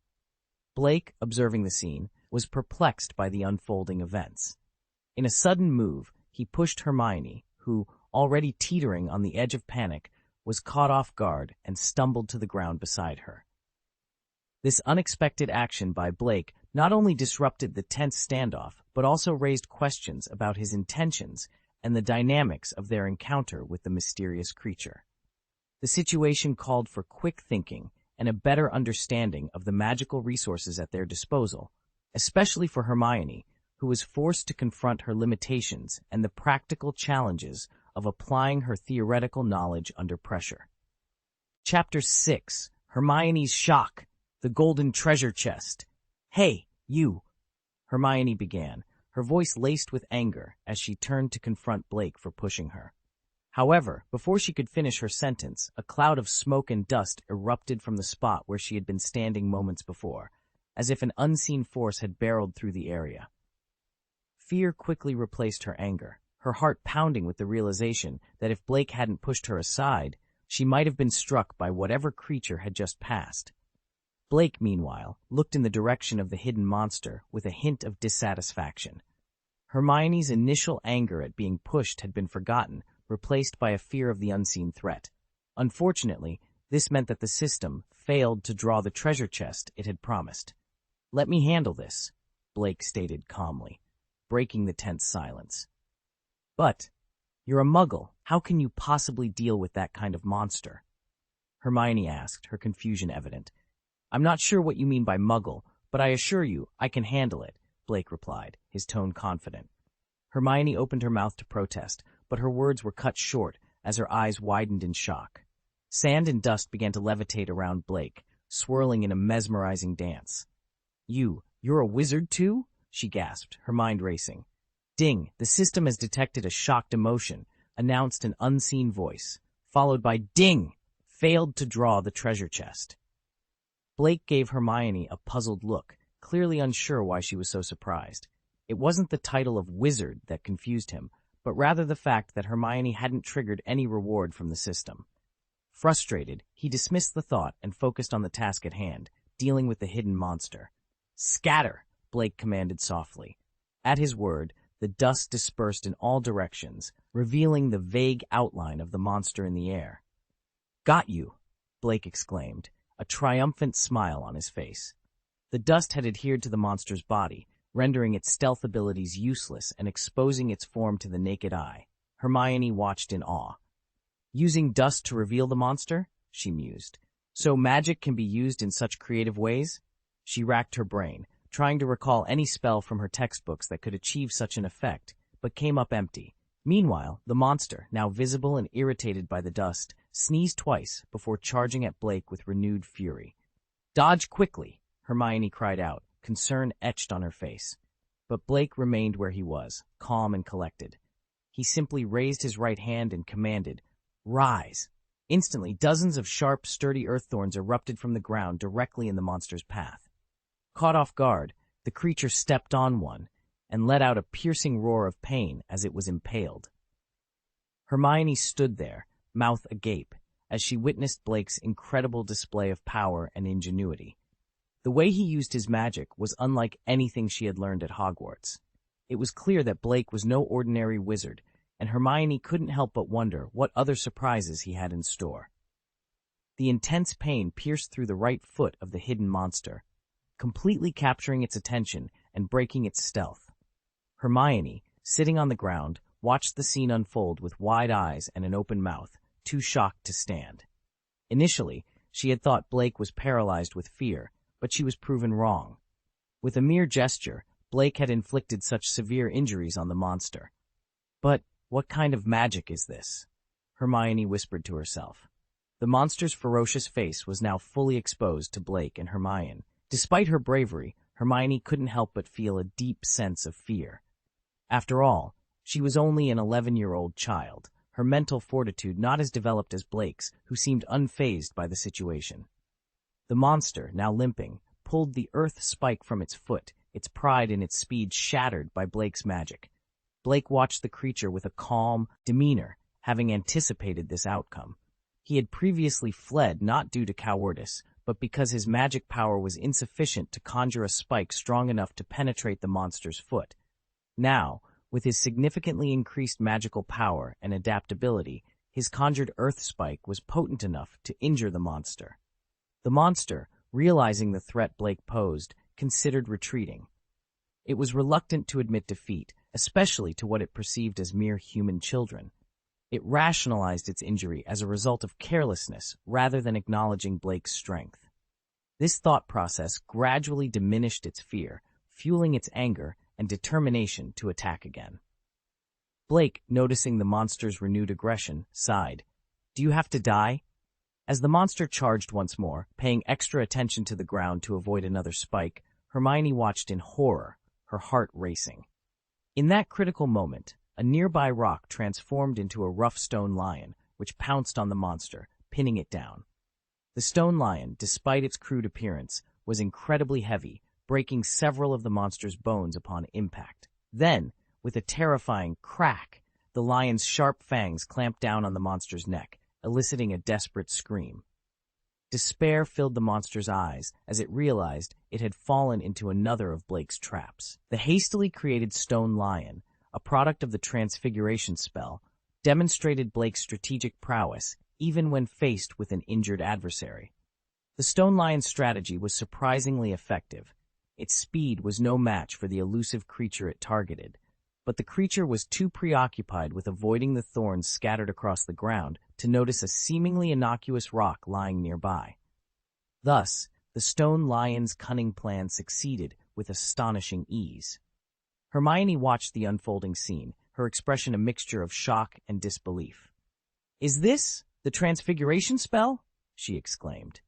Speaker 1: Blake, observing the scene, was perplexed by the unfolding events. In a sudden move, he pushed Hermione, who, already teetering on the edge of panic, was caught off guard and stumbled to the ground beside her. This unexpected action by Blake not only disrupted the tense standoff, but also raised questions about his intentions and the dynamics of their encounter with the mysterious creature. The situation called for quick thinking and a better understanding of the magical resources at their disposal, especially for Hermione, who was forced to confront her limitations and the practical challenges of applying her theoretical knowledge under pressure. Chapter 6: Hermione's Shock, the Golden Treasure Chest. "Hey, you," Hermione began, her voice laced with anger as she turned to confront Blake for pushing her. However, before she could finish her sentence, a cloud of smoke and dust erupted from the spot where she had been standing moments before, as if an unseen force had barreled through the area. Fear quickly replaced her anger, her heart pounding with the realization that if Blake hadn't pushed her aside, she might have been struck by whatever creature had just passed. Blake, meanwhile, looked in the direction of the hidden monster with a hint of dissatisfaction. Hermione's initial anger at being pushed had been forgotten, replaced by a fear of the unseen threat. Unfortunately, this meant that the system failed to draw the treasure chest it had promised. "Let me handle this," Blake stated calmly, breaking the tense silence. "But you're a muggle. How can you possibly deal with that kind of monster?" Hermione asked, her confusion evident. "I'm not sure what you mean by muggle, but I assure you I can handle it," Blake replied, his tone confident. Hermione opened her mouth to protest, but her words were cut short as her eyes widened in shock. Sand and dust began to levitate around Blake, swirling in a mesmerizing dance. You're a wizard too?" she gasped, her mind racing. "Ding, the system has detected a shocked emotion," announced an unseen voice, followed by "Ding! Failed to draw the treasure chest." Blake gave Hermione a puzzled look, clearly unsure why she was so surprised. It wasn't the title of wizard that confused him, but rather the fact that Hermione hadn't triggered any reward from the system. Frustrated, he dismissed the thought and focused on the task at hand, dealing with the hidden monster. "Scatter!" Blake commanded softly. At his word, the dust dispersed in all directions, revealing the vague outline of the monster in the air. "Got you!" Blake exclaimed, a triumphant smile on his face. The dust had adhered to the monster's body, rendering its stealth abilities useless and exposing its form to the naked eye. Hermione watched in awe. "Using dust to reveal the monster?" she mused. "So magic can be used in such creative ways?" She racked her brain, trying to recall any spell from her textbooks that could achieve such an effect, but came up empty. Meanwhile, the monster, now visible and irritated by the dust, sneezed twice before charging at Blake with renewed fury. "Dodge quickly!" Hermione cried out, concern etched on her face. But Blake remained where he was, calm and collected. He simply raised his right hand and commanded, "Rise!" Instantly, dozens of sharp, sturdy earth thorns erupted from the ground directly in the monster's path. Caught off guard, the creature stepped on one and let out a piercing roar of pain as it was impaled. Hermione stood there, mouth agape, as she witnessed Blake's incredible display of power and ingenuity. The way he used his magic was unlike anything she had learned at Hogwarts. It was clear that Blake was no ordinary wizard, and Hermione couldn't help but wonder what other surprises he had in store. The intense pain pierced through the right foot of the hidden monster, completely capturing its attention and breaking its stealth. Hermione, sitting on the ground, watched the scene unfold with wide eyes and an open mouth, too shocked to stand. Initially, she had thought Blake was paralyzed with fear, but she was proven wrong. With a mere gesture, Blake had inflicted such severe injuries on the monster. "But what kind of magic is this?" Hermione whispered to herself. The monster's ferocious face was now fully exposed to Blake and Hermione. Despite her bravery, Hermione couldn't help but feel a deep sense of fear. After all, she was only an 11-year-old child, her mental fortitude not as developed as Blake's, who seemed unfazed by the situation. The monster, now limping, pulled the earth spike from its foot, its pride and its speed shattered by Blake's magic. Blake watched the creature with a calm demeanor, having anticipated this outcome. He had previously fled not due to cowardice, but because his magic power was insufficient to conjure a spike strong enough to penetrate the monster's foot. Now, with his significantly increased magical power and adaptability, his conjured earth spike was potent enough to injure the monster. The monster, realizing the threat Blake posed, considered retreating. It was reluctant to admit defeat, especially to what it perceived as mere human children. It rationalized its injury as a result of carelessness rather than acknowledging Blake's strength. This thought process gradually diminished its fear, fueling its anger and determination to attack again. Blake, noticing the monster's renewed aggression, sighed. "Do you have to die?" As the monster charged once more, paying extra attention to the ground to avoid another spike, Hermione watched in horror, her heart racing. In that critical moment, a nearby rock transformed into a rough stone lion, which pounced on the monster, pinning it down. The stone lion, despite its crude appearance, was incredibly heavy, breaking several of the monster's bones upon impact. Then, with a terrifying crack, the lion's sharp fangs clamped down on the monster's neck, eliciting a desperate scream. Despair filled the monster's eyes as it realized it had fallen into another of Blake's traps. The hastily created stone lion, a product of the transfiguration spell, demonstrated Blake's strategic prowess even when faced with an injured adversary. The stone lion's strategy was surprisingly effective. Its speed was no match for the elusive creature it targeted, but the creature was too preoccupied with avoiding the thorns scattered across the ground to notice a seemingly innocuous rock lying nearby. Thus, the stone lion's cunning plan succeeded with astonishing ease. Hermione watched the unfolding scene, her expression a mixture of shock and disbelief. "Is this the transfiguration spell?" she exclaimed.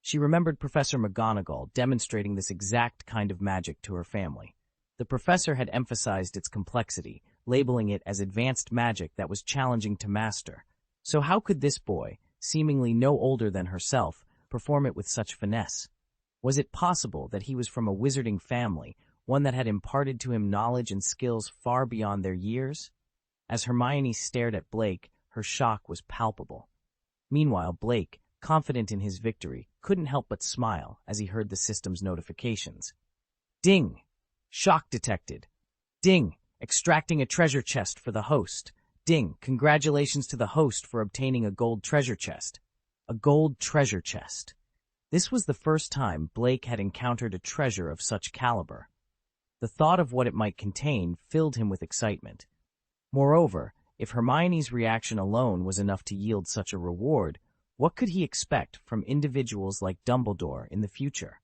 Speaker 1: She remembered Professor McGonagall demonstrating this exact kind of magic to her family. The professor had emphasized its complexity, labeling it as advanced magic that was challenging to master. So how could this boy, seemingly no older than herself, perform it with such finesse? Was it possible that he was from a wizarding family, one that had imparted to him knowledge and skills far beyond their years? As Hermione stared at Blake, her shock was palpable. Meanwhile, Blake, confident in his victory, couldn't help but smile as he heard the system's notifications. Ding! Shock detected. Ding! Extracting a treasure chest for the host. Ding! Congratulations to the host for obtaining a gold treasure chest. A gold treasure chest. This was the first time Blake had encountered a treasure of such caliber. The thought of what it might contain filled him with excitement. Moreover, if Hermione's reaction alone was enough to yield such a reward, what could he expect from individuals like Dumbledore in the future?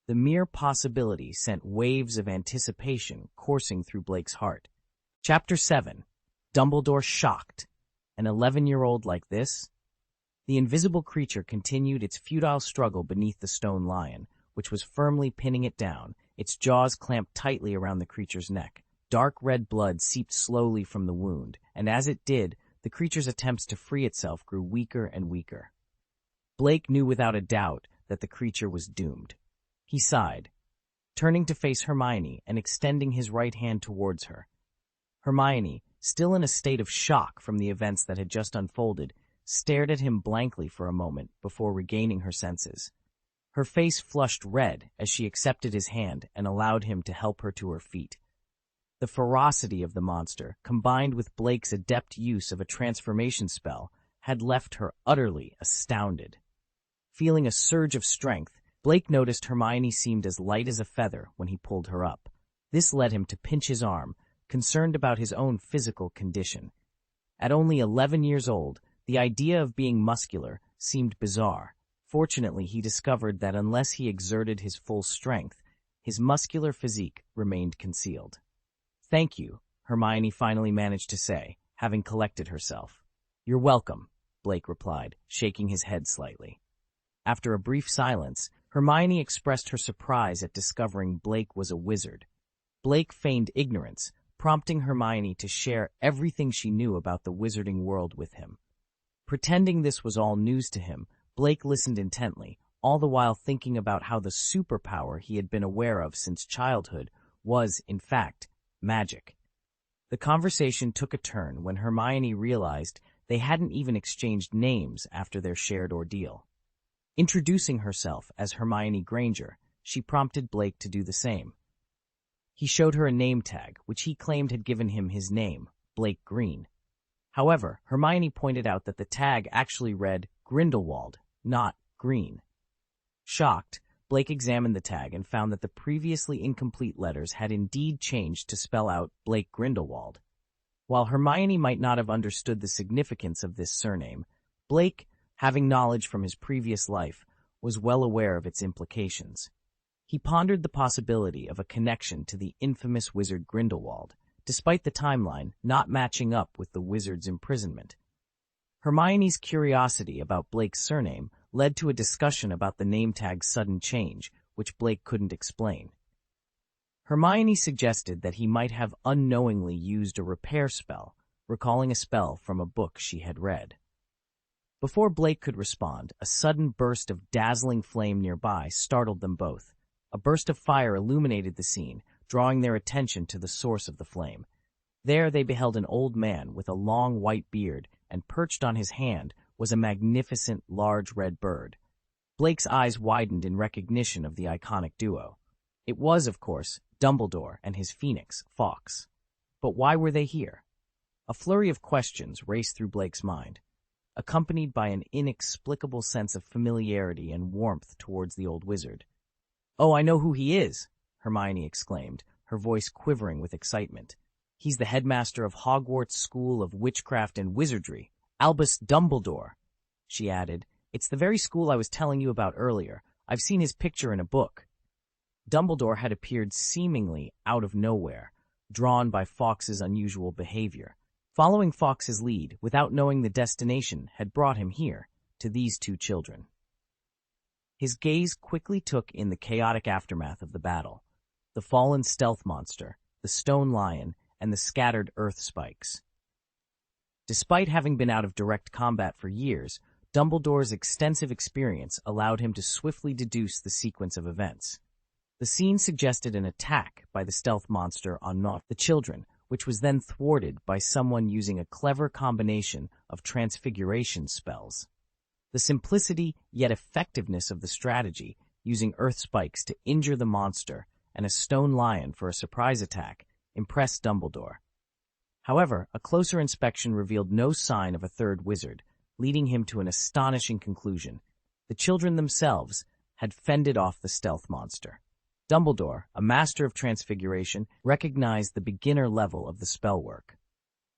Speaker 1: The mere possibility sent waves of anticipation coursing through Blake's heart. Chapter 7. Dumbledore shocked. An 11-year-old like this? The invisible creature continued its futile struggle beneath the stone lion, which was firmly pinning it down, its jaws clamped tightly around the creature's neck. Dark red blood seeped slowly from the wound, and as it did, the creature's attempts to free itself grew weaker and weaker. Blake knew without a doubt that the creature was doomed. He sighed, turning to face Hermione and extending his right hand towards her. Hermione, still in a state of shock from the events that had just unfolded, stared at him blankly for a moment before regaining her senses. Her face flushed red as she accepted his hand and allowed him to help her to her feet. The ferocity of the monster, combined with Blake's adept use of a transformation spell, had left her utterly astounded. Feeling a surge of strength, Blake noticed Hermione seemed as light as a feather when he pulled her up. This led him to pinch his arm, concerned about his own physical condition. At only 11 years old, the idea of being muscular seemed bizarre. Fortunately, he discovered that unless he exerted his full strength, his muscular physique remained concealed. "Thank you," Hermione finally managed to say, having collected herself. "You're welcome," Blake replied, shaking his head slightly. After a brief silence, Hermione expressed her surprise at discovering Blake was a wizard. Blake feigned ignorance, prompting Hermione to share everything she knew about the wizarding world with him. Pretending this was all news to him, Blake listened intently, all the while thinking about how the superpower he had been aware of since childhood was, in fact, magic. The conversation took a turn when Hermione realized they hadn't even exchanged names after their shared ordeal. Introducing herself as Hermione Granger, she prompted Blake to do the same. He showed her a name tag, which he claimed had given him his name, Blake Green. However, Hermione pointed out that the tag actually read Grindelwald, not Green. Shocked, Blake examined the tag and found that the previously incomplete letters had indeed changed to spell out Blake Grindelwald. While Hermione might not have understood the significance of this surname, Blake, having knowledge from his previous life, was well aware of its implications. He pondered the possibility of a connection to the infamous wizard Grindelwald, despite the timeline not matching up with the wizard's imprisonment. Hermione's curiosity about Blake's surname led to a discussion about the name tag's sudden change, which Blake couldn't explain. Hermione suggested that he might have unknowingly used a repair spell, recalling a spell from a book she had read. Before Blake could respond, a sudden burst of dazzling flame nearby startled them both. A burst of fire illuminated the scene, drawing their attention to the source of the flame. There they beheld an old man with a long white beard, and perched on his hand was a magnificent, large red bird. Blake's eyes widened in recognition of the iconic duo. It was, of course, Dumbledore and his phoenix, Fawkes. But why were they here? A flurry of questions raced through Blake's mind, accompanied by an inexplicable sense of familiarity and warmth towards the old wizard. "Oh, I know who he is!" Hermione exclaimed, her voice quivering with excitement. "He's the headmaster of Hogwarts School of Witchcraft and Wizardry, Albus Dumbledore," she added. "It's the very school I was telling you about earlier. I've seen his picture in a book." Dumbledore had appeared seemingly out of nowhere, drawn by Fawkes's unusual behavior. Following Fawkes's lead, without knowing the destination, had brought him here, to these two children. His gaze quickly took in the chaotic aftermath of the battle, the fallen stealth monster, the stone lion, and the scattered earth spikes. Despite having been out of direct combat for years, Dumbledore's extensive experience allowed him to swiftly deduce the sequence of events. The scene suggested an attack by the stealth monster on not the children, which was then thwarted by someone using a clever combination of transfiguration spells. The simplicity yet effectiveness of the strategy, using earth spikes to injure the monster and a stone lion for a surprise attack, impressed Dumbledore. However, a closer inspection revealed no sign of a third wizard, leading him to an astonishing conclusion. The children themselves had fended off the stealth monster. Dumbledore, a master of transfiguration, recognized the beginner level of the spellwork.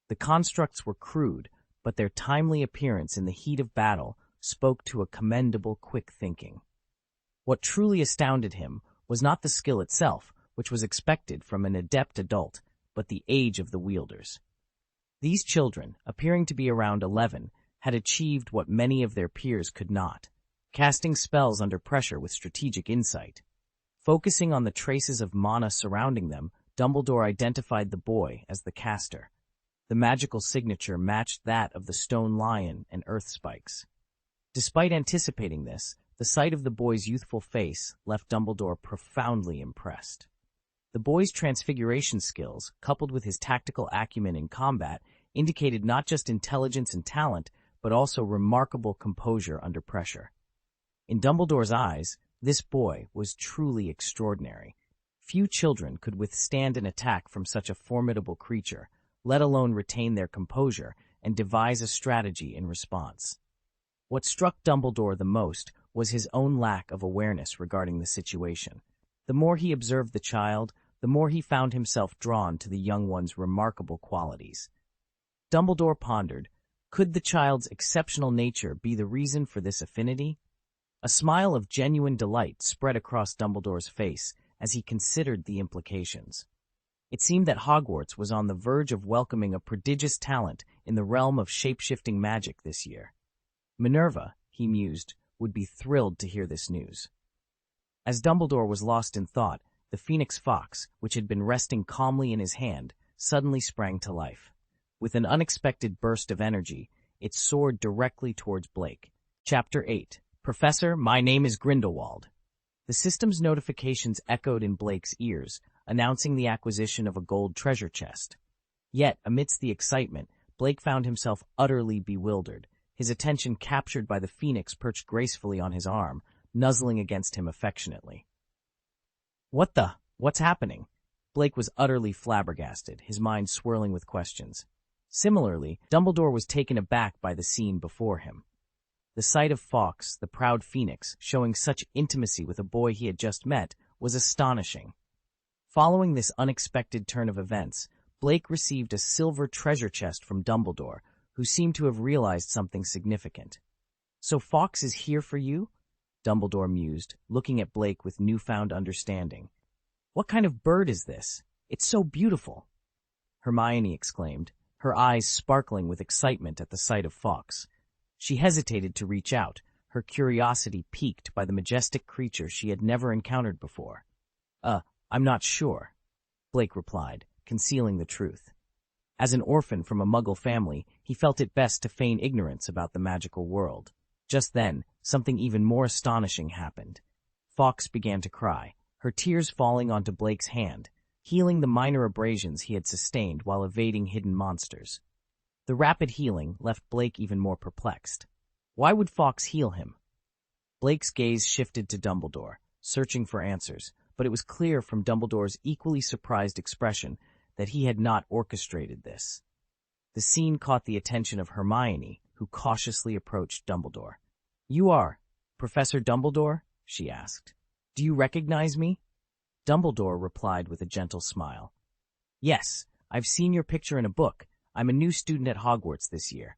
Speaker 1: The constructs were crude, but their timely appearance in the heat of battle spoke to a commendable quick thinking. What truly astounded him was not the skill itself, which was expected from an adept adult, but the age of the wielders. These children, appearing to be around 11, had achieved what many of their peers could not, casting spells under pressure with strategic insight. Focusing on the traces of mana surrounding them, Dumbledore identified the boy as the caster. The magical signature matched that of the stone lion and earth spikes. Despite anticipating this, the sight of the boy's youthful face left Dumbledore profoundly impressed. The boy's transfiguration skills, coupled with his tactical acumen in combat, indicated not just intelligence and talent, but also remarkable composure under pressure. In Dumbledore's eyes, this boy was truly extraordinary. Few children could withstand an attack from such a formidable creature, let alone retain their composure and devise a strategy in response. What struck Dumbledore the most was his own lack of awareness regarding the situation. The more he observed the child, the more he found himself drawn to the young one's remarkable qualities. Dumbledore pondered, could the child's exceptional nature be the reason for this affinity? A smile of genuine delight spread across Dumbledore's face as he considered the implications. It seemed that Hogwarts was on the verge of welcoming a prodigious talent in the realm of shape-shifting magic this year. Minerva, he mused, would be thrilled to hear this news. As Dumbledore was lost in thought, the Phoenix Fox, which had been resting calmly in his hand, suddenly sprang to life. With an unexpected burst of energy, it soared directly towards Blake. Chapter 8. Professor, my name is Grindelwald. The system's notifications echoed in Blake's ears, announcing the acquisition of a gold treasure chest. Yet, amidst the excitement, Blake found himself utterly bewildered, his attention captured by the phoenix perched gracefully on his arm, nuzzling against him affectionately. What's happening? Blake was utterly flabbergasted, his mind swirling with questions. Similarly, Dumbledore was taken aback by the scene before him. The sight of Fawkes, the proud phoenix, showing such intimacy with a boy he had just met, was astonishing. Following this unexpected turn of events, Blake received a silver treasure chest from Dumbledore, who seemed to have realized something significant. "So Fawkes is here for you?" Dumbledore mused, looking at Blake with newfound understanding. "What kind of bird is this? It's so beautiful!" Hermione exclaimed, her eyes sparkling with excitement at the sight of Fawkes. She hesitated to reach out, her curiosity piqued by the majestic creature she had never encountered before. I'm not sure," Blake replied, concealing the truth. As an orphan from a Muggle family, he felt it best to feign ignorance about the magical world. Just then, something even more astonishing happened. Fawkes began to cry, her tears falling onto Blake's hand, healing the minor abrasions he had sustained while evading hidden monsters. The rapid healing left Blake even more perplexed. Why would Fawkes heal him? Blake's gaze shifted to Dumbledore, searching for answers, but it was clear from Dumbledore's equally surprised expression that he had not orchestrated this. The scene caught the attention of Hermione, who cautiously approached Dumbledore. "You are Professor Dumbledore?" she asked. "Do you recognize me?" Dumbledore replied with a gentle smile. "Yes, I've seen your picture in a book. I'm a new student at Hogwarts this year.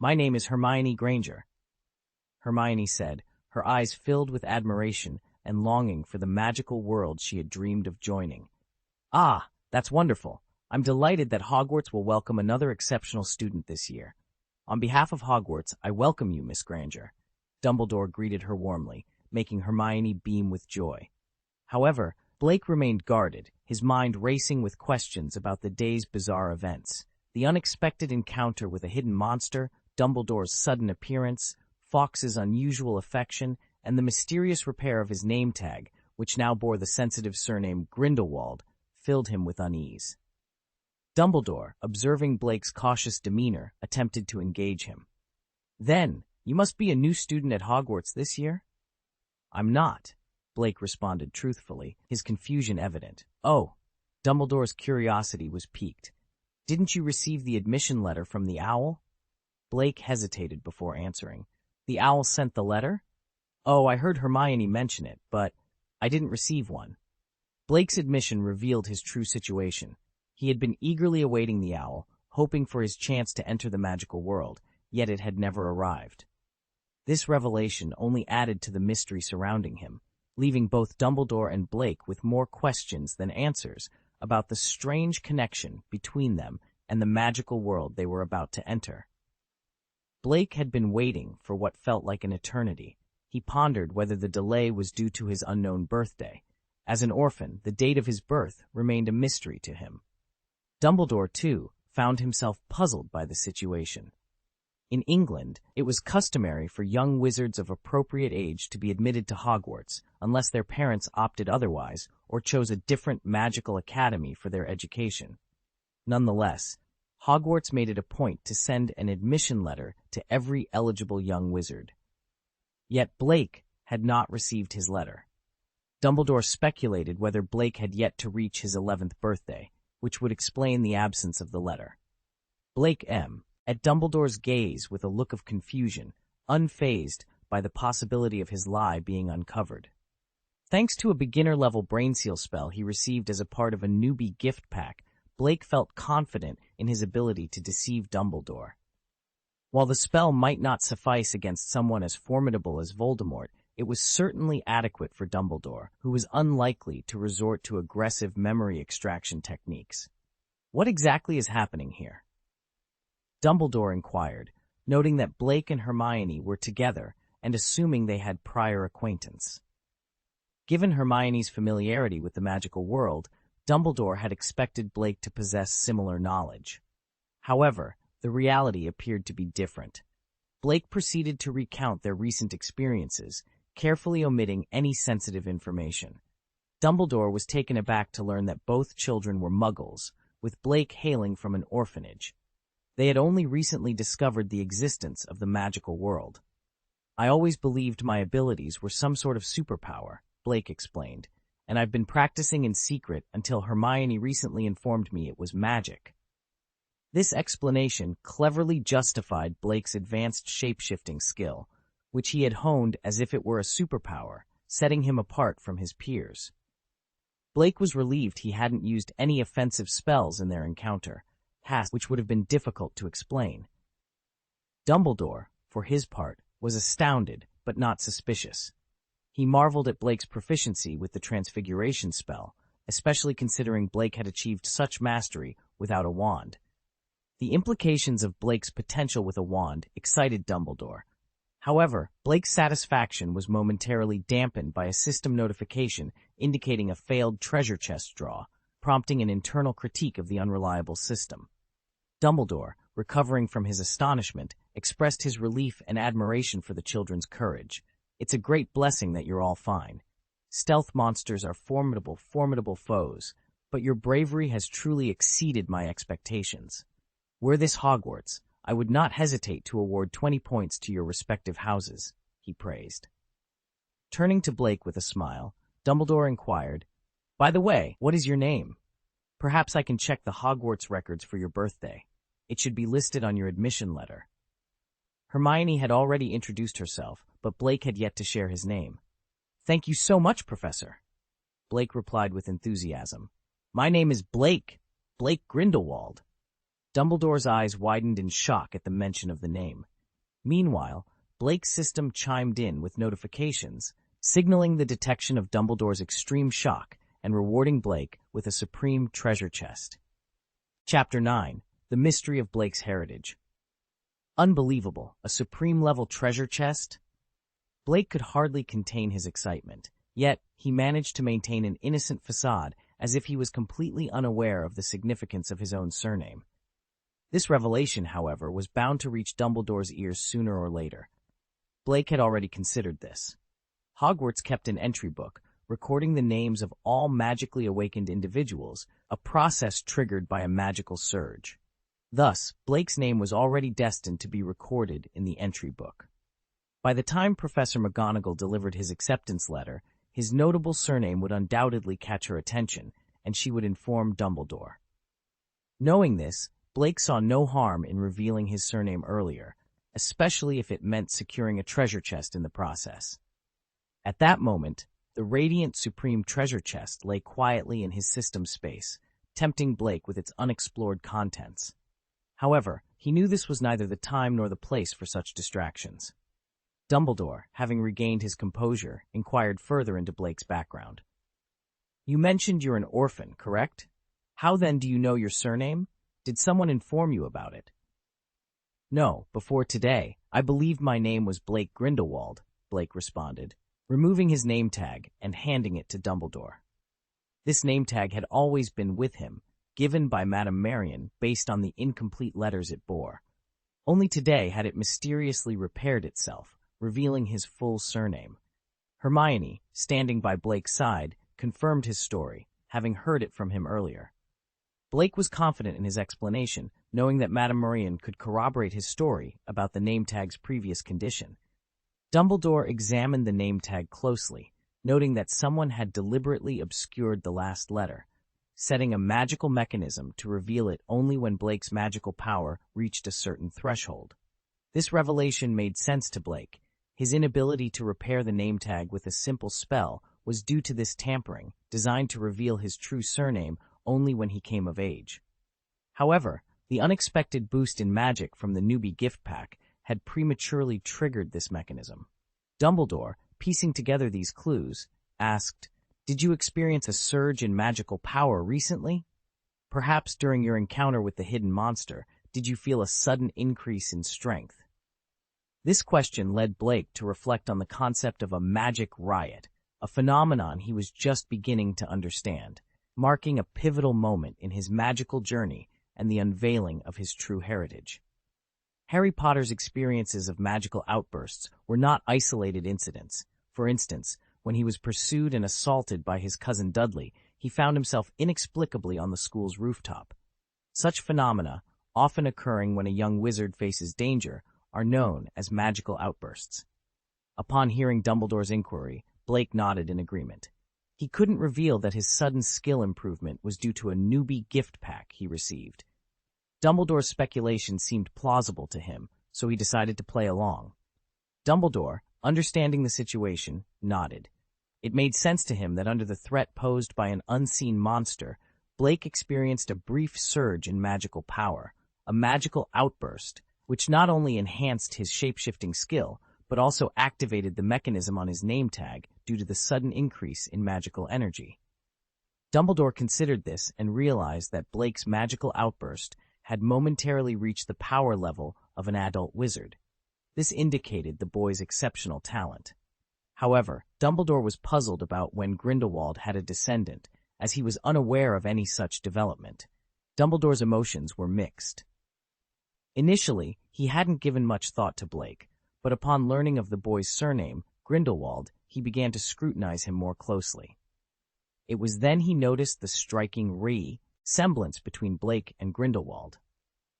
Speaker 1: My name is Hermione Granger." Hermione said, her eyes filled with admiration and longing for the magical world she had dreamed of joining. "Ah, that's wonderful. I'm delighted that Hogwarts will welcome another exceptional student this year. On behalf of Hogwarts, I welcome you, Miss Granger." Dumbledore greeted her warmly, making Hermione beam with joy. However, Blake remained guarded, his mind racing with questions about the day's bizarre events. The unexpected encounter with a hidden monster, Dumbledore's sudden appearance, Fawkes's unusual affection, and the mysterious repair of his name tag, which now bore the sensitive surname Grindelwald, filled him with unease. Dumbledore, observing Blake's cautious demeanor, attempted to engage him. "Then, you must be a new student at Hogwarts this year?" "I'm not," Blake responded truthfully, his confusion evident. "Oh." Dumbledore's curiosity was piqued. "Didn't you receive the admission letter from the owl?" Blake hesitated before answering. "The owl sent the letter?" "Oh, I heard Hermione mention it, but I didn't receive one." Blake's admission revealed his true situation. He had been eagerly awaiting the owl, hoping for his chance to enter the magical world, yet it had never arrived. This revelation only added to the mystery surrounding him, leaving both Dumbledore and Blake with more questions than answers about the strange connection between them and the magical world they were about to enter. Blake had been waiting for what felt like an eternity. He pondered whether the delay was due to his unknown birthday. As an orphan, the date of his birth remained a mystery to him. Dumbledore, too, found himself puzzled by the situation. In England, it was customary for young wizards of appropriate age to be admitted to Hogwarts unless their parents opted otherwise or chose a different magical academy for their education. Nonetheless, Hogwarts made it a point to send an admission letter to every eligible young wizard. Yet Blake had not received his letter. Dumbledore speculated whether Blake had yet to reach his 11th birthday, which would explain the absence of the letter. Blake at Dumbledore's gaze with a look of confusion, unfazed by the possibility of his lie being uncovered. Thanks to a beginner-level brainseal spell he received as a part of a newbie gift pack, Blake felt confident in his ability to deceive Dumbledore. While the spell might not suffice against someone as formidable as Voldemort, it was certainly adequate for Dumbledore, who was unlikely to resort to aggressive memory extraction techniques. "What exactly is happening here?" Dumbledore inquired, noting that Blake and Hermione were together and assuming they had prior acquaintance. Given Hermione's familiarity with the magical world, Dumbledore had expected Blake to possess similar knowledge. However, the reality appeared to be different. Blake proceeded to recount their recent experiences, carefully omitting any sensitive information. Dumbledore was taken aback to learn that both children were Muggles, with Blake hailing from an orphanage. They had only recently discovered the existence of the magical world. "I always believed my abilities were some sort of superpower," Blake explained, "and I've been practicing in secret until Hermione recently informed me it was magic." This explanation cleverly justified Blake's advanced shape-shifting skill, which he had honed as if it were a superpower, setting him apart from his peers. Blake was relieved he hadn't used any offensive spells in their encounter, which would have been difficult to explain. Dumbledore, for his part, was astounded but not suspicious. He marveled at Blake's proficiency with the transfiguration spell, especially considering Blake had achieved such mastery without a wand. The implications of Blake's potential with a wand excited Dumbledore. However, Blake's satisfaction was momentarily dampened by a system notification indicating a failed treasure chest draw, prompting an internal critique of the unreliable system. Dumbledore, recovering from his astonishment, expressed his relief and admiration for the children's courage. "It's a great blessing that you're all fine. Stealth monsters are formidable foes, but your bravery has truly exceeded my expectations. Were this Hogwarts, I would not hesitate to award 20 points to your respective houses, he praised. Turning to Blake with a smile, Dumbledore inquired, By the way, what is your name? Perhaps I can check the Hogwarts records for your birthday. It should be listed on your admission letter. Hermione had already introduced herself, but Blake had yet to share his name. Thank you so much, Professor. Blake replied with enthusiasm. My name is Blake Grindelwald. Dumbledore's eyes widened in shock at the mention of the name. Meanwhile, Blake's system chimed in with notifications, signaling the detection of Dumbledore's extreme shock and rewarding Blake with a supreme treasure chest. Chapter 9. The Mystery of Blake's Heritage. Unbelievable, a supreme-level treasure chest? Blake could hardly contain his excitement, yet he managed to maintain an innocent facade as if he was completely unaware of the significance of his own surname. This revelation, however, was bound to reach Dumbledore's ears sooner or later. Blake had already considered this. Hogwarts kept an entry book, recording the names of all magically awakened individuals, a process triggered by a magical surge. Thus, Blake's name was already destined to be recorded in the entry book. By the time Professor McGonagall delivered his acceptance letter, his notable surname would undoubtedly catch her attention, and she would inform Dumbledore. Knowing this, Blake saw no harm in revealing his surname earlier, especially if it meant securing a treasure chest in the process. At that moment, the radiant supreme treasure chest lay quietly in his system space, tempting Blake with its unexplored contents. However, he knew this was neither the time nor the place for such distractions. Dumbledore, having regained his composure, inquired further into Blake's background. You mentioned you're an orphan, correct? How then do you know your surname? Did someone inform you about it? No, before today, I believed my name was Blake Grindelwald, Blake responded, removing his name tag and handing it to Dumbledore. This name tag had always been with him, given by Madame Marion based on the incomplete letters it bore. Only today had it mysteriously repaired itself, revealing his full surname. Hermione, standing by Blake's side, confirmed his story, having heard it from him earlier. Blake was confident in his explanation, knowing that Madame Marion could corroborate his story about the name tag's previous condition. Dumbledore examined the name tag closely, noting that someone had deliberately obscured the last letter, setting a magical mechanism to reveal it only when Blake's magical power reached a certain threshold. This revelation made sense to Blake. His inability to repair the name tag with a simple spell was due to this tampering, designed to reveal his true surname only when he came of age. However, the unexpected boost in magic from the newbie gift pack had prematurely triggered this mechanism. Dumbledore, piecing together these clues, asked, Did you experience a surge in magical power recently? Perhaps during your encounter with the hidden monster, did you feel a sudden increase in strength? This question led Blake to reflect on the concept of a magic riot, a phenomenon he was just beginning to understand, marking a pivotal moment in his magical journey and the unveiling of his true heritage. Harry Potter's experiences of magical outbursts were not isolated incidents. For instance, when he was pursued and assaulted by his cousin Dudley, he found himself inexplicably on the school's rooftop. Such phenomena, often occurring when a young wizard faces danger, are known as magical outbursts. Upon hearing Dumbledore's inquiry, Blake nodded in agreement. He couldn't reveal that his sudden skill improvement was due to a newbie gift pack he received. Dumbledore's speculation seemed plausible to him, so he decided to play along. Dumbledore, understanding the situation, nodded. It made sense to him that under the threat posed by an unseen monster, Blake experienced a brief surge in magical power, a magical outburst, which not only enhanced his shape-shifting skill, but also activated the mechanism on his name tag due to the sudden increase in magical energy. Dumbledore considered this and realized that Blake's magical outburst had momentarily reached the power level of an adult wizard. This indicated the boy's exceptional talent. However, Dumbledore was puzzled about when Grindelwald had a descendant, as he was unaware of any such development. Dumbledore's emotions were mixed. Initially, he hadn't given much thought to Blake, but upon learning of the boy's surname, Grindelwald, he began to scrutinize him more closely. It was then he noticed the striking resemblance between Blake and Grindelwald.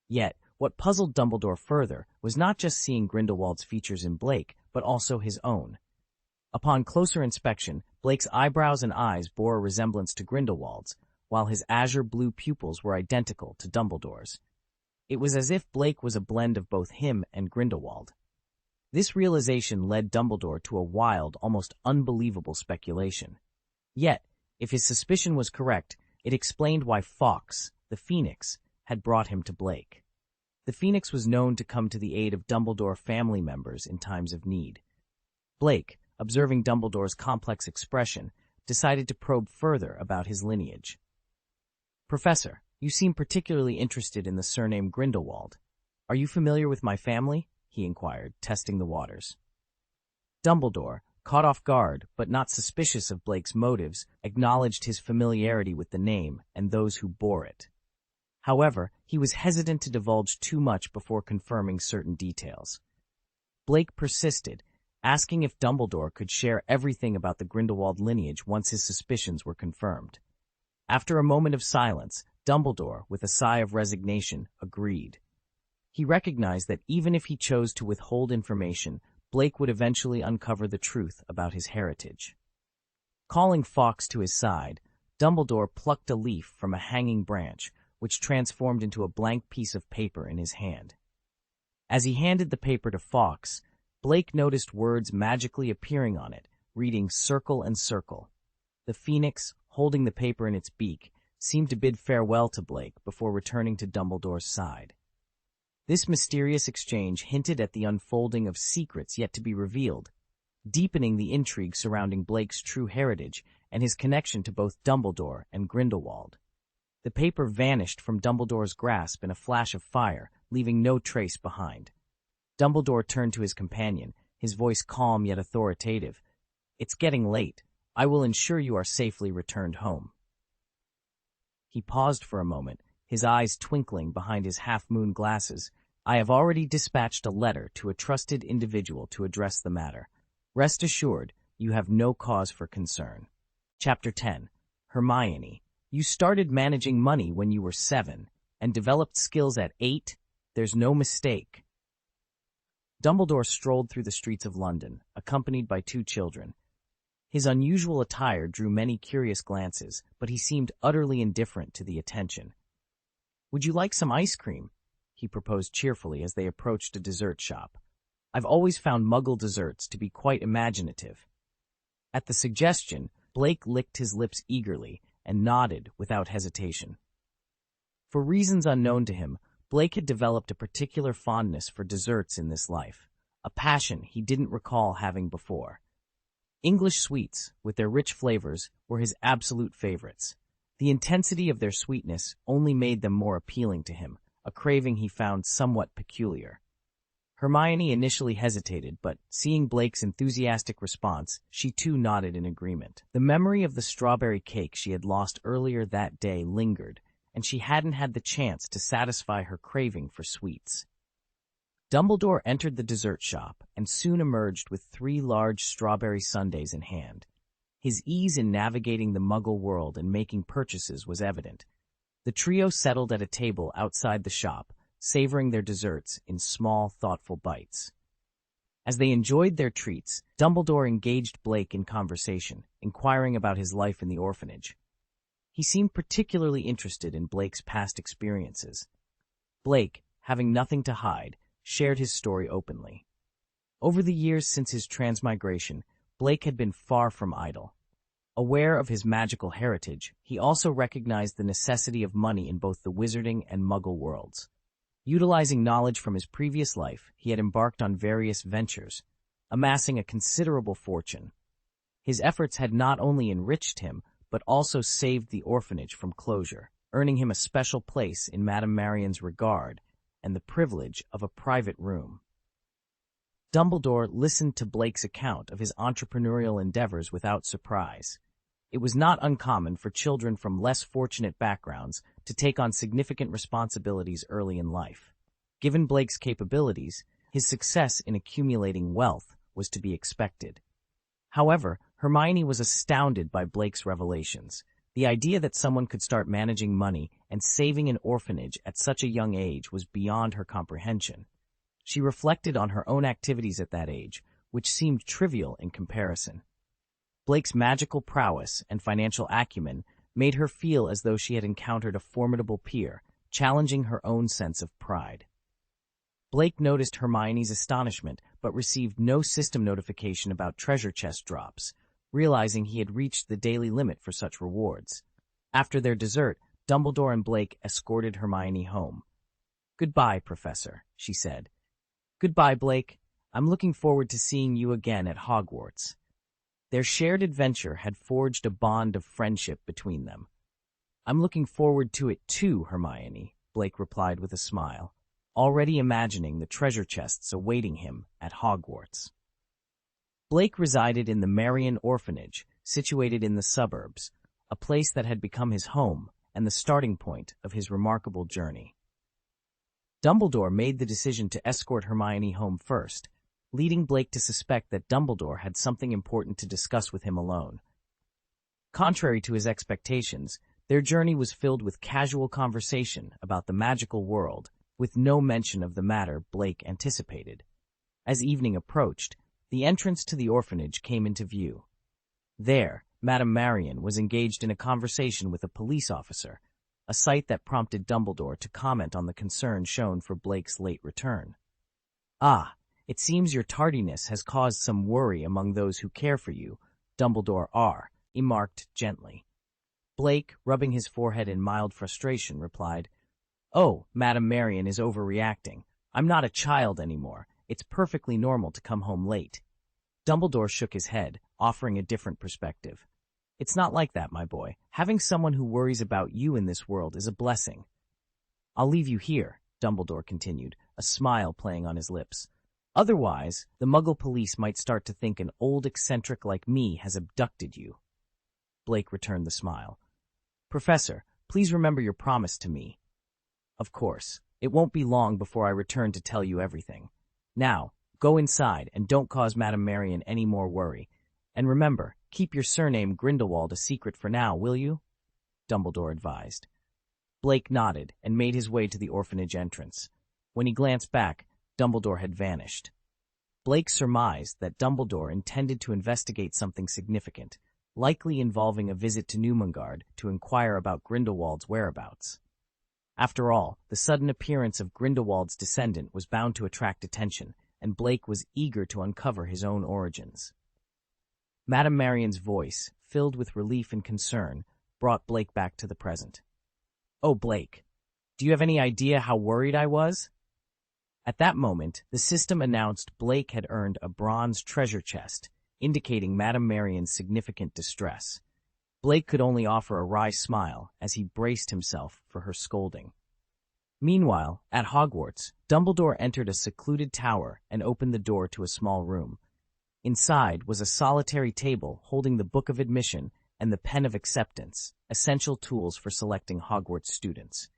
Speaker 1: Yet, What puzzled Dumbledore further was not just seeing Grindelwald's features in Blake, but also his own. Upon closer inspection, Blake's eyebrows and eyes bore a resemblance to Grindelwald's, while his azure-blue pupils were identical to Dumbledore's. It was as if Blake was a blend of both him and Grindelwald. This realization led Dumbledore to a wild, almost unbelievable speculation. Yet, if his suspicion was correct, it explained why Fawkes, the Phoenix, had brought him to Blake. The Phoenix was known to come to the aid of Dumbledore family members in times of need. Blake, observing Dumbledore's complex expression, decided to probe further about his lineage. "Professor, you seem particularly interested in the surname Grindelwald. Are you familiar with my family?" he inquired, testing the waters. Dumbledore, caught off guard but not suspicious of Blake's motives, acknowledged his familiarity with the name and those who bore it. However, he was hesitant to divulge too much before confirming certain details. Blake persisted, asking if Dumbledore could share everything about the Grindelwald lineage once his suspicions were confirmed. After a moment of silence, Dumbledore, with a sigh of resignation, agreed. He recognized that even if he chose to withhold information, Blake would eventually uncover the truth about his heritage. Calling Fawkes to his side, Dumbledore plucked a leaf from a hanging branch, which transformed into a blank piece of paper in his hand. As he handed the paper to Fawkes, Blake noticed words magically appearing on it, reading "Circle and Circle." The Phoenix, holding the paper in its beak, seemed to bid farewell to Blake before returning to Dumbledore's side. This mysterious exchange hinted at the unfolding of secrets yet to be revealed, deepening the intrigue surrounding Blake's true heritage and his connection to both Dumbledore and Grindelwald. The paper vanished from Dumbledore's grasp in a flash of fire, leaving no trace behind. Dumbledore turned to his companion, his voice calm yet authoritative. "It's getting late. I will ensure you are safely returned home." He paused for a moment, his eyes twinkling behind his half-moon glasses. "I have already dispatched a letter to a trusted individual to address the matter. Rest assured, you have no cause for concern." Chapter 10. Hermione. You started managing money when you were 7, and developed skills at 8? There's no mistake. Dumbledore strolled through the streets of London, accompanied by 2 children. His unusual attire drew many curious glances, but he seemed utterly indifferent to the attention. "Would you like some ice cream?" he proposed cheerfully as they approached a dessert shop. "I've always found Muggle desserts to be quite imaginative." At the suggestion, Blake licked his lips eagerly and nodded without hesitation. For reasons unknown to him, Blake had developed a particular fondness for desserts in this life, a passion he didn't recall having before. English sweets, with their rich flavors, were his absolute favorites. The intensity of their sweetness only made them more appealing to him, a craving he found somewhat peculiar. Hermione initially hesitated, but seeing Blake's enthusiastic response, she too nodded in agreement. The memory of the strawberry cake she had lost earlier that day lingered, and she hadn't had the chance to satisfy her craving for sweets. Dumbledore entered the dessert shop and soon emerged with 3 large strawberry sundaes in hand. His ease in navigating the Muggle world and making purchases was evident. The trio settled at a table outside the shop, savoring their desserts in small, thoughtful bites. As they enjoyed their treats, Dumbledore engaged Blake in conversation, inquiring about his life in the orphanage. He seemed particularly interested in Blake's past experiences. Blake, having nothing to hide, shared his story openly. Over the years since his transmigration, Blake had been far from idle. Aware of his magical heritage, he also recognized the necessity of money in both the wizarding and Muggle worlds. Utilizing knowledge from his previous life, he had embarked on various ventures, amassing a considerable fortune. His efforts had not only enriched him, but also saved the orphanage from closure, earning him a special place in Madame Marion's regard and the privilege of a private room. Dumbledore listened to Blake's account of his entrepreneurial endeavors without surprise. It was not uncommon for children from less fortunate backgrounds to take on significant responsibilities early in life. Given Blake's capabilities, his success in accumulating wealth was to be expected. However, Hermione was astounded by Blake's revelations. The The idea that someone could start managing money and saving an orphanage at such a young age was beyond her comprehension. She reflected on her own activities at that age, which seemed trivial in comparison. Blake's magical prowess and financial acumen made her feel as though she had encountered a formidable peer, challenging her own sense of pride. Blake noticed Hermione's astonishment, but received no system notification about treasure chest drops, realizing he had reached the daily limit for such rewards. After their dessert, Dumbledore and Blake escorted Hermione home. "Goodbye, Professor," she said. "Goodbye, Blake. I'm looking forward to seeing you again at Hogwarts." Their shared adventure had forged a bond of friendship between them. "I'm looking forward to it too, Hermione," Blake replied with a smile, already imagining the treasure chests awaiting him at Hogwarts. Blake resided in the Marian Orphanage, situated in the suburbs, a place that had become his home and the starting point of his remarkable journey. Dumbledore made the decision to escort Hermione home first, leading Blake to suspect that Dumbledore had something important to discuss with him alone. Contrary to his expectations, their journey was filled with casual conversation about the magical world, with no mention of the matter Blake anticipated. As evening approached, the entrance to the orphanage came into view. There, Madame Marian was engaged in a conversation with a police officer, a sight that prompted Dumbledore to comment on the concern shown for Blake's late return. "Ah, it seems your tardiness has caused some worry among those who care for you, Dumbledore R., he remarked gently. Blake, rubbing his forehead in mild frustration, replied, "Oh, Madame Marian is overreacting. I'm not a child anymore. It's perfectly normal to come home late." Dumbledore shook his head, offering a different perspective. "It's not like that, my boy. Having someone who worries about you in this world is a blessing." "I'll leave you here," Dumbledore continued, a smile playing on his lips. "Otherwise, the Muggle police might start to think an old eccentric like me has abducted you." Blake returned the smile. "Professor, please remember your promise to me." "Of course. It won't be long before I return to tell you everything. Now, go inside and don't cause Madame Marian any more worry. And remember, keep your surname Grindelwald a secret for now, will you?" Dumbledore advised. Blake nodded and made his way to the orphanage entrance. When he glanced back, Dumbledore had vanished. Blake surmised that Dumbledore intended to investigate something significant, likely involving a visit to Numengard to inquire about Grindelwald's whereabouts. After all, the sudden appearance of Grindelwald's descendant was bound to attract attention, and Blake was eager to uncover his own origins. Madame Marian's voice, filled with relief and concern, brought Blake back to the present. "Oh, Blake, do you have any idea how worried I was?" At that moment, the system announced Blake had earned a bronze treasure chest, indicating Madame Marian's significant distress. Blake could only offer a wry smile as he braced himself for her scolding. Meanwhile, at Hogwarts, Dumbledore entered a secluded tower and opened the door to a small room. Inside was a solitary table holding the Book of Admission and the Pen of Acceptance, essential tools for selecting Hogwarts students.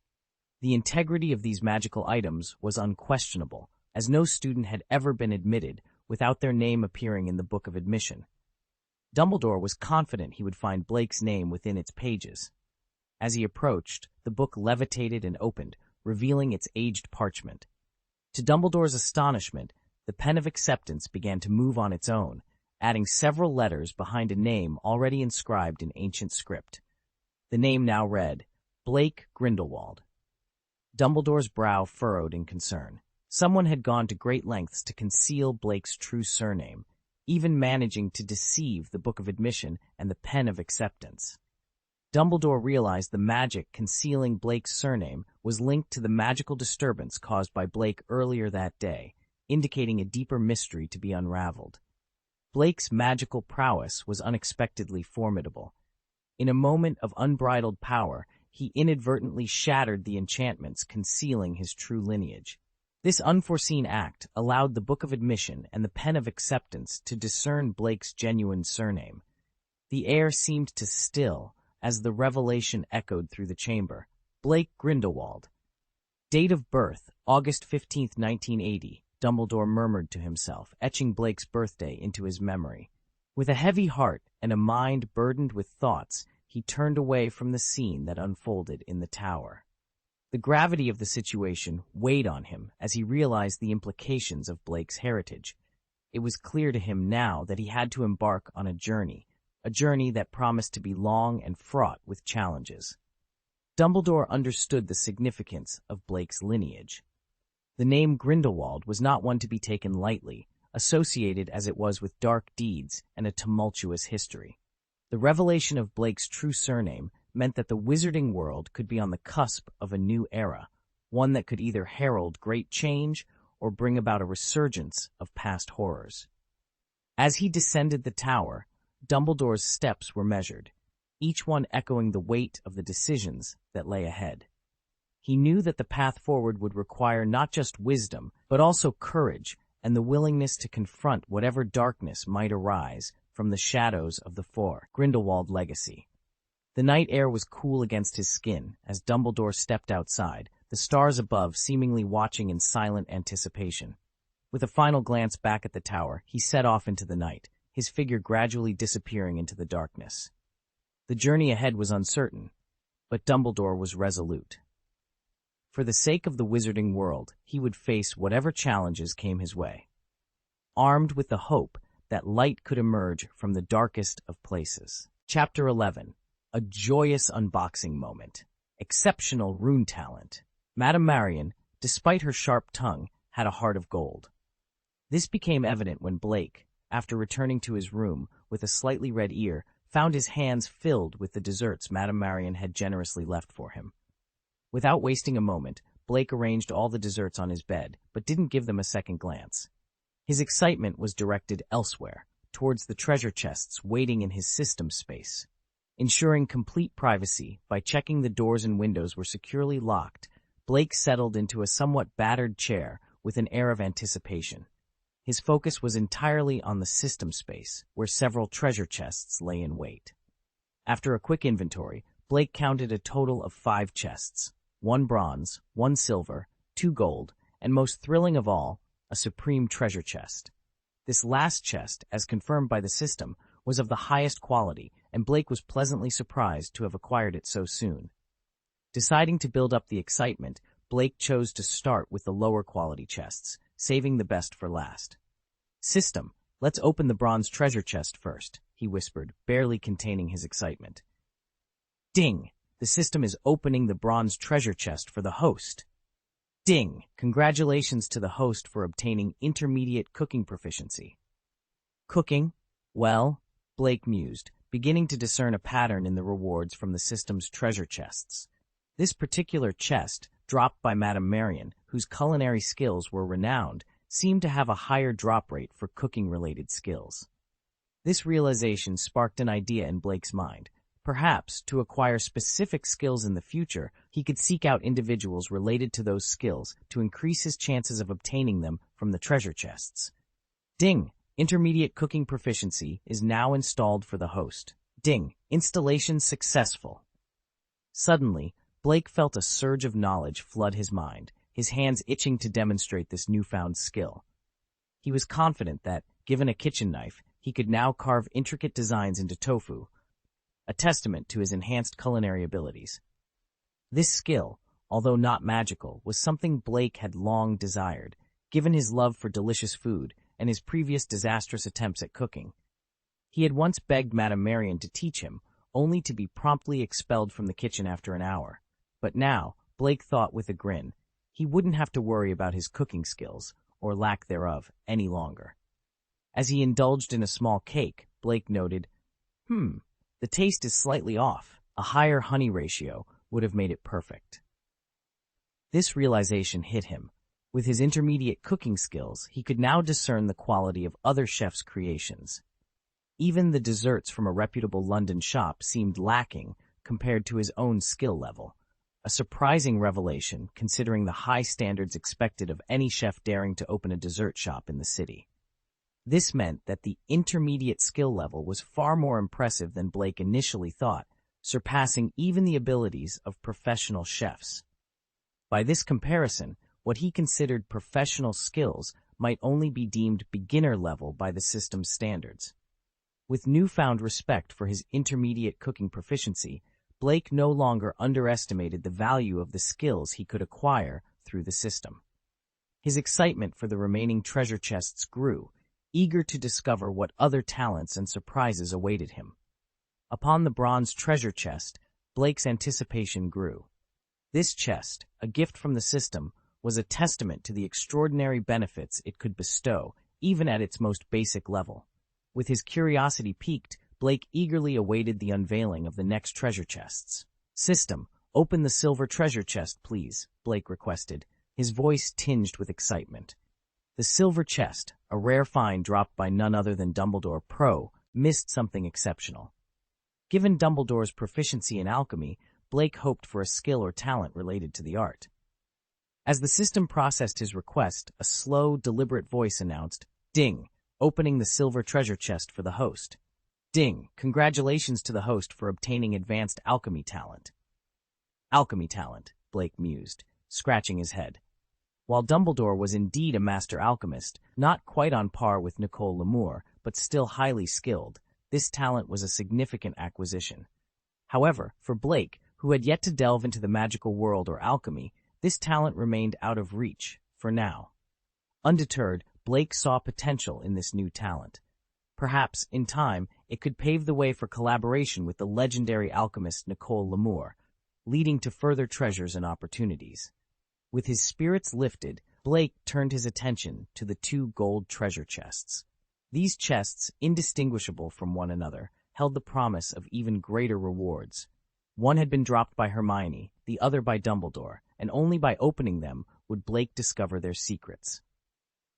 Speaker 1: The integrity of these magical items was unquestionable, as no student had ever been admitted without their name appearing in the Book of Admission. Dumbledore was confident he would find Blake's name within its pages. As he approached, the book levitated and opened, revealing its aged parchment. To Dumbledore's astonishment, the Pen of Acceptance began to move on its own, adding several letters behind a name already inscribed in ancient script. The name now read, Blake Grindelwald. Dumbledore's brow furrowed in concern. Someone had gone to great lengths to conceal Blake's true surname, even managing to deceive the Book of Admission and the Pen of Acceptance. Dumbledore realized the magic concealing Blake's surname was linked to the magical disturbance caused by Blake earlier that day, indicating a deeper mystery to be unraveled. Blake's magical prowess was unexpectedly formidable. In a moment of unbridled power, he inadvertently shattered the enchantments concealing his true lineage. This unforeseen act allowed the Book of Admission and the Pen of Acceptance to discern Blake's genuine surname. The air seemed to still as the revelation echoed through the chamber. Blake Grindelwald. Date of birth, August 15, 1980, Dumbledore murmured to himself, etching Blake's birthday into his memory. With a heavy heart and a mind burdened with thoughts, he turned away from the scene that unfolded in the tower. The gravity of the situation weighed on him as he realized the implications of Blake's heritage. It was clear to him now that he had to embark on a journey that promised to be long and fraught with challenges. Dumbledore understood the significance of Blake's lineage. The name Grindelwald was not one to be taken lightly, associated as it was with dark deeds and a tumultuous history. The revelation of Blake's true surname meant that the wizarding world could be on the cusp of a new era, one that could either herald great change or bring about a resurgence of past horrors. As he descended the tower, Dumbledore's steps were measured, each one echoing the weight of the decisions that lay ahead. He knew that the path forward would require not just wisdom, but also courage and the willingness to confront whatever darkness might arise from the shadows of the Grindelwald legacy. The night air was cool against his skin as Dumbledore stepped outside, the stars above seemingly watching in silent anticipation. With a final glance back at the tower, he set off into the night, his figure gradually disappearing into the darkness. The journey ahead was uncertain, but Dumbledore was resolute. For the sake of the wizarding world, he would face whatever challenges came his way, armed with the hope that light could emerge from the darkest of places. Chapter 11. A joyous unboxing moment. Exceptional rune talent. Madame Marion, despite her sharp tongue, had a heart of gold. This became evident when Blake, after returning to his room with a slightly red ear, found his hands filled with the desserts Madame Marion had generously left for him. Without wasting a moment, Blake arranged all the desserts on his bed, but didn't give them a second glance. His excitement was directed elsewhere, towards the treasure chests waiting in his system space. Ensuring complete privacy by checking the doors and windows were securely locked, Blake settled into a somewhat battered chair with an air of anticipation. His focus was entirely on the system space, where several treasure chests lay in wait. After a quick inventory, Blake counted a total of 5 chests, 1 bronze, 1 silver, 2 gold, and most thrilling of all, a supreme treasure chest. This last chest, as confirmed by the system, was of the highest quality, and Blake was pleasantly surprised to have acquired it so soon. Deciding to build up the excitement, Blake chose to start with the lower quality chests, saving the best for last. "System, let's open the bronze treasure chest first," he whispered, barely containing his excitement. Ding! The system is opening the bronze treasure chest for the host. Ding! Congratulations to the host for obtaining intermediate cooking proficiency. Cooking? Well, Blake mused, beginning to discern a pattern in the rewards from the system's treasure chests. This particular chest, dropped by Madame Marion, whose culinary skills were renowned, seemed to have a higher drop rate for cooking-related skills. This realization sparked an idea in Blake's mind. Perhaps, to acquire specific skills in the future, he could seek out individuals related to those skills to increase his chances of obtaining them from the treasure chests. Ding! Intermediate cooking proficiency is now installed for the host. Ding! Installation successful. Suddenly, Blake felt a surge of knowledge flood his mind, his hands itching to demonstrate this newfound skill. He was confident that, given a kitchen knife, he could now carve intricate designs into tofu, a testament to his enhanced culinary abilities. This skill, although not magical, was something Blake had long desired, given his love for delicious food and his previous disastrous attempts at cooking. He had once begged Madame Marion to teach him, only to be promptly expelled from the kitchen after an hour. But now, Blake thought with a grin, he wouldn't have to worry about his cooking skills, or lack thereof, any longer. As he indulged in a small cake, Blake noted, the taste is slightly off. A higher honey ratio would have made it perfect. This realization hit him. With his intermediate cooking skills, he could now discern the quality of other chefs' creations. Even the desserts from a reputable London shop seemed lacking compared to his own skill level. A surprising revelation, considering the high standards expected of any chef daring to open a dessert shop in the city. This meant that the intermediate skill level was far more impressive than Blake initially thought, surpassing even the abilities of professional chefs. By this comparison, what he considered professional skills might only be deemed beginner level by the system's standards. With newfound respect for his intermediate cooking proficiency, Blake no longer underestimated the value of the skills he could acquire through the system. His excitement for the remaining treasure chests grew, eager to discover what other talents and surprises awaited him. Upon the bronze treasure chest, Blake's anticipation grew. This chest, a gift from the system, was a testament to the extraordinary benefits it could bestow, even at its most basic level. With his curiosity piqued, Blake eagerly awaited the unveiling of the next treasure chests. "System, open the silver treasure chest, please," Blake requested, his voice tinged with excitement. The silver chest, a rare find dropped by none other than Dumbledore Pro, missed something exceptional. Given Dumbledore's proficiency in alchemy, Blake hoped for a skill or talent related to the art. As the system processed his request, a slow, deliberate voice announced, "Ding, opening the silver treasure chest for the host." "Ding, congratulations to the host for obtaining advanced alchemy talent." Alchemy talent, Blake mused, scratching his head. While Dumbledore was indeed a master alchemist, not quite on par with Nicole Lamour, but still highly skilled, this talent was a significant acquisition. However, for Blake, who had yet to delve into the magical world or alchemy, this talent remained out of reach, for now. Undeterred, Blake saw potential in this new talent. Perhaps, in time, it could pave the way for collaboration with the legendary alchemist Nicole Lamour, leading to further treasures and opportunities. With his spirits lifted, Blake turned his attention to the two gold treasure chests. These chests, indistinguishable from one another, held the promise of even greater rewards. One had been dropped by Hermione, the other by Dumbledore, and only by opening them would Blake discover their secrets.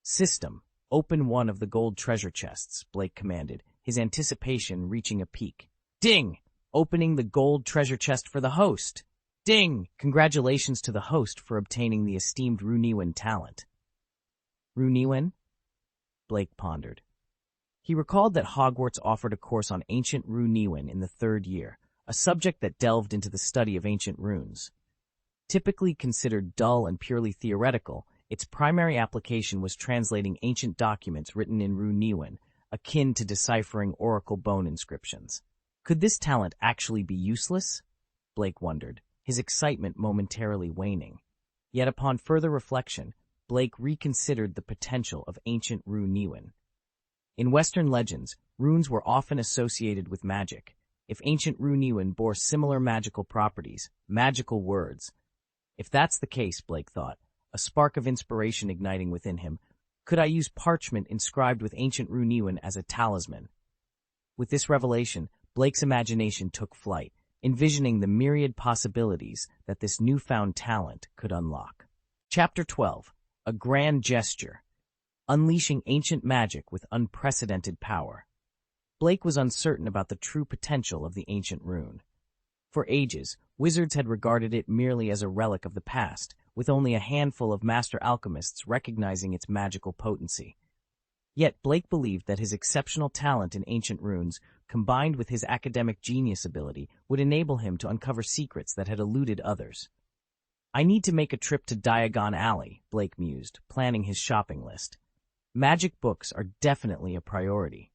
Speaker 1: "System, open one of the gold treasure chests," Blake commanded, his anticipation reaching a peak. "Ding! Opening the gold treasure chest for the host." "Ding! Congratulations to the host for obtaining the esteemed Runewen talent." Runewen? Blake pondered. He recalled that Hogwarts offered a course on ancient Runewen in the third year, a subject that delved into the study of ancient runes. Typically considered dull and purely theoretical, its primary application was translating ancient documents written in Runewen, akin to deciphering oracle bone inscriptions. Could this talent actually be useless? Blake wondered, his excitement momentarily waning. Yet upon further reflection, Blake reconsidered the potential of ancient Runewen. In Western legends, runes were often associated with magic. If ancient Runewen bore similar magical properties, magical words. If that's the case, Blake thought, a spark of inspiration igniting within him, could I use parchment inscribed with ancient Runewen as a talisman? With this revelation, Blake's imagination took flight, envisioning the myriad possibilities that this newfound talent could unlock. Chapter 12. A Grand Gesture. Unleashing ancient magic with unprecedented power. Blake was uncertain about the true potential of the ancient rune. For ages, wizards had regarded it merely as a relic of the past, with only a handful of master alchemists recognizing its magical potency. Yet Blake believed that his exceptional talent in ancient runes, combined with his academic genius ability, would enable him to uncover secrets that had eluded others. "I need to make a trip to Diagon Alley," Blake mused, planning his shopping list. Magic books are definitely a priority.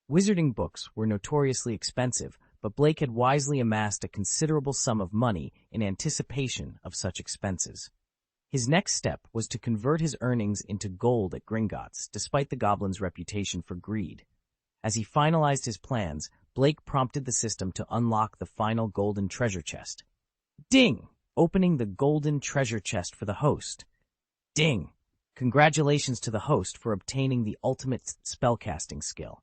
Speaker 1: Wizarding books were notoriously expensive, but Blake had wisely amassed a considerable sum of money in anticipation of such expenses. His next step was to convert his earnings into gold at Gringotts, despite the goblin's reputation for greed. As he finalized his plans, Blake prompted the system to unlock the final golden treasure chest. "Ding! Opening the golden treasure chest for the host." "Ding! Congratulations to the host for obtaining the ultimate spellcasting skill."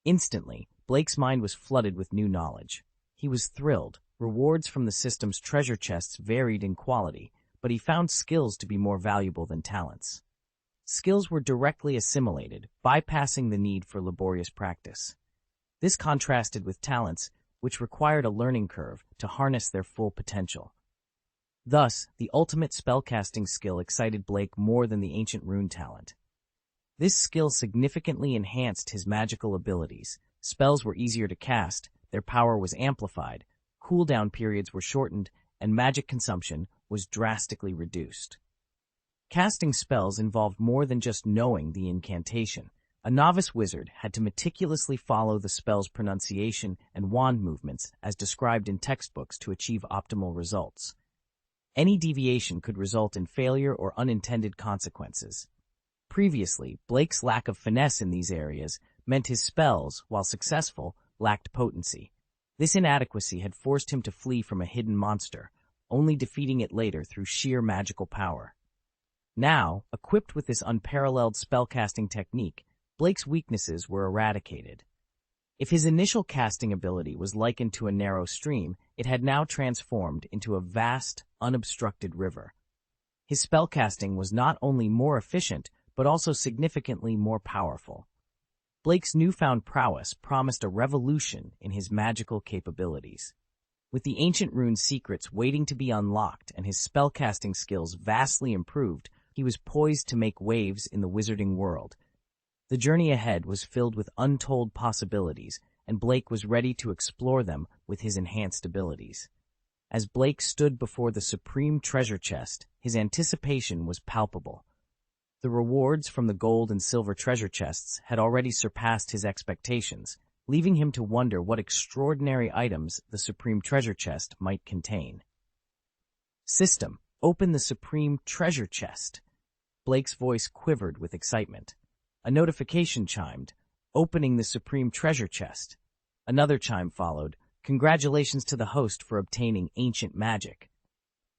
Speaker 1: Instantly, Blake's mind was flooded with new knowledge. He was thrilled. Rewards from the system's treasure chests varied in quality, but he found skills to be more valuable than talents. Skills were directly assimilated, bypassing the need for laborious practice. This contrasted with talents, which required a learning curve to harness their full potential. Thus, the ultimate spellcasting skill excited Blake more than the ancient rune talent. This skill significantly enhanced his magical abilities. Spells were easier to cast, their power was amplified, cooldown periods were shortened, and magic consumption was drastically reduced. Casting spells involved more than just knowing the incantation. A novice wizard had to meticulously follow the spell's pronunciation and wand movements as described in textbooks to achieve optimal results. Any deviation could result in failure or unintended consequences. Previously, Blake's lack of finesse in these areas meant his spells, while successful, lacked potency. This inadequacy had forced him to flee from a hidden monster, only defeating it later through sheer magical power. Now, equipped with this unparalleled spellcasting technique, Blake's weaknesses were eradicated. If his initial casting ability was likened to a narrow stream, it had now transformed into a vast, unobstructed river. His spellcasting was not only more efficient, but also significantly more powerful. Blake's newfound prowess promised a revolution in his magical capabilities. With the ancient rune secrets waiting to be unlocked and his spellcasting skills vastly improved, he was poised to make waves in the wizarding world. The journey ahead was filled with untold possibilities, and Blake was ready to explore them with his enhanced abilities. As Blake stood before the supreme treasure chest, his anticipation was palpable. The rewards from the gold and silver treasure chests had already surpassed his expectations, leaving him to wonder what extraordinary items the supreme treasure chest might contain. System, open the supreme treasure chest. Blake's voice quivered with excitement. A notification chimed, opening the supreme treasure chest. Another chime followed, congratulations to the host for obtaining ancient magic.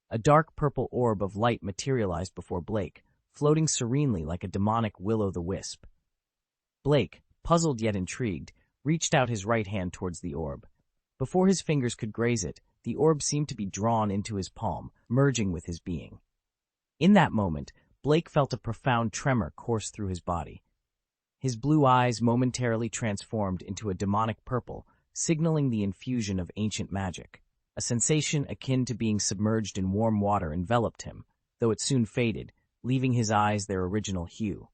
Speaker 1: A dark purple orb of light materialized before Blake, floating serenely like a demonic will-o'-the-wisp. Blake, puzzled yet intrigued, reached out his right hand towards the orb. Before his fingers could graze it, the orb seemed to be drawn into his palm, merging with his being. In that moment, Blake felt a profound tremor course through his body. His blue eyes momentarily transformed into a demonic purple, signaling the infusion of ancient magic. A sensation akin to being submerged in warm water enveloped him, though it soon faded, leaving his eyes their original hue.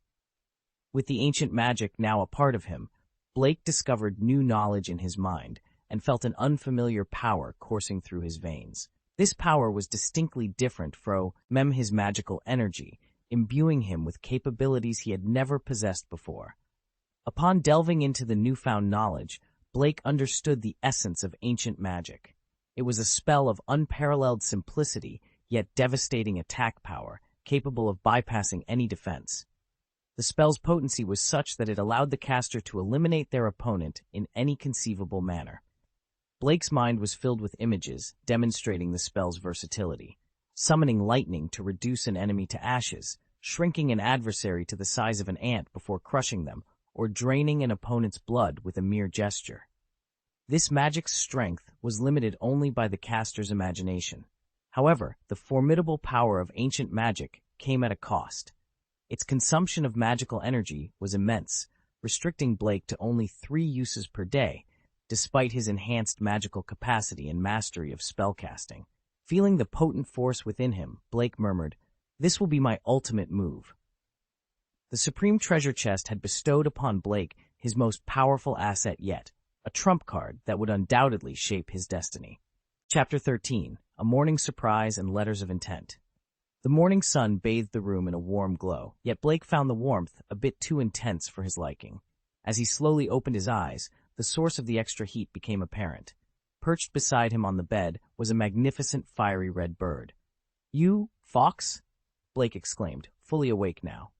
Speaker 1: With the ancient magic now a part of him, Blake discovered new knowledge in his mind and felt an unfamiliar power coursing through his veins. This power was distinctly different from his magical energy, imbuing him with capabilities he had never possessed before. Upon delving into the newfound knowledge, Blake understood the essence of ancient magic. It was a spell of unparalleled simplicity, yet devastating attack power, capable of bypassing any defense. The spell's potency was such that it allowed the caster to eliminate their opponent in any conceivable manner. Blake's mind was filled with images demonstrating the spell's versatility. Summoning lightning to reduce an enemy to ashes, shrinking an adversary to the size of an ant before crushing them, or draining an opponent's blood with a mere gesture. This magic's strength was limited only by the caster's imagination. However, the formidable power of ancient magic came at a cost. Its consumption of magical energy was immense, restricting Blake to only 3 uses per day, despite his enhanced magical capacity and mastery of spellcasting. Feeling the potent force within him, Blake murmured, "This will be my ultimate move." The Supreme Treasure Chest had bestowed upon Blake his most powerful asset yet, a trump card that would undoubtedly shape his destiny. Chapter 13. A Morning Surprise and Letters of Intent. The morning sun bathed the room in a warm glow, yet Blake found the warmth a bit too intense for his liking. As he slowly opened his eyes, the source of the extra heat became apparent. Perched beside him on the bed was a magnificent fiery red bird. "You, Fox?" Blake exclaimed, fully awake now.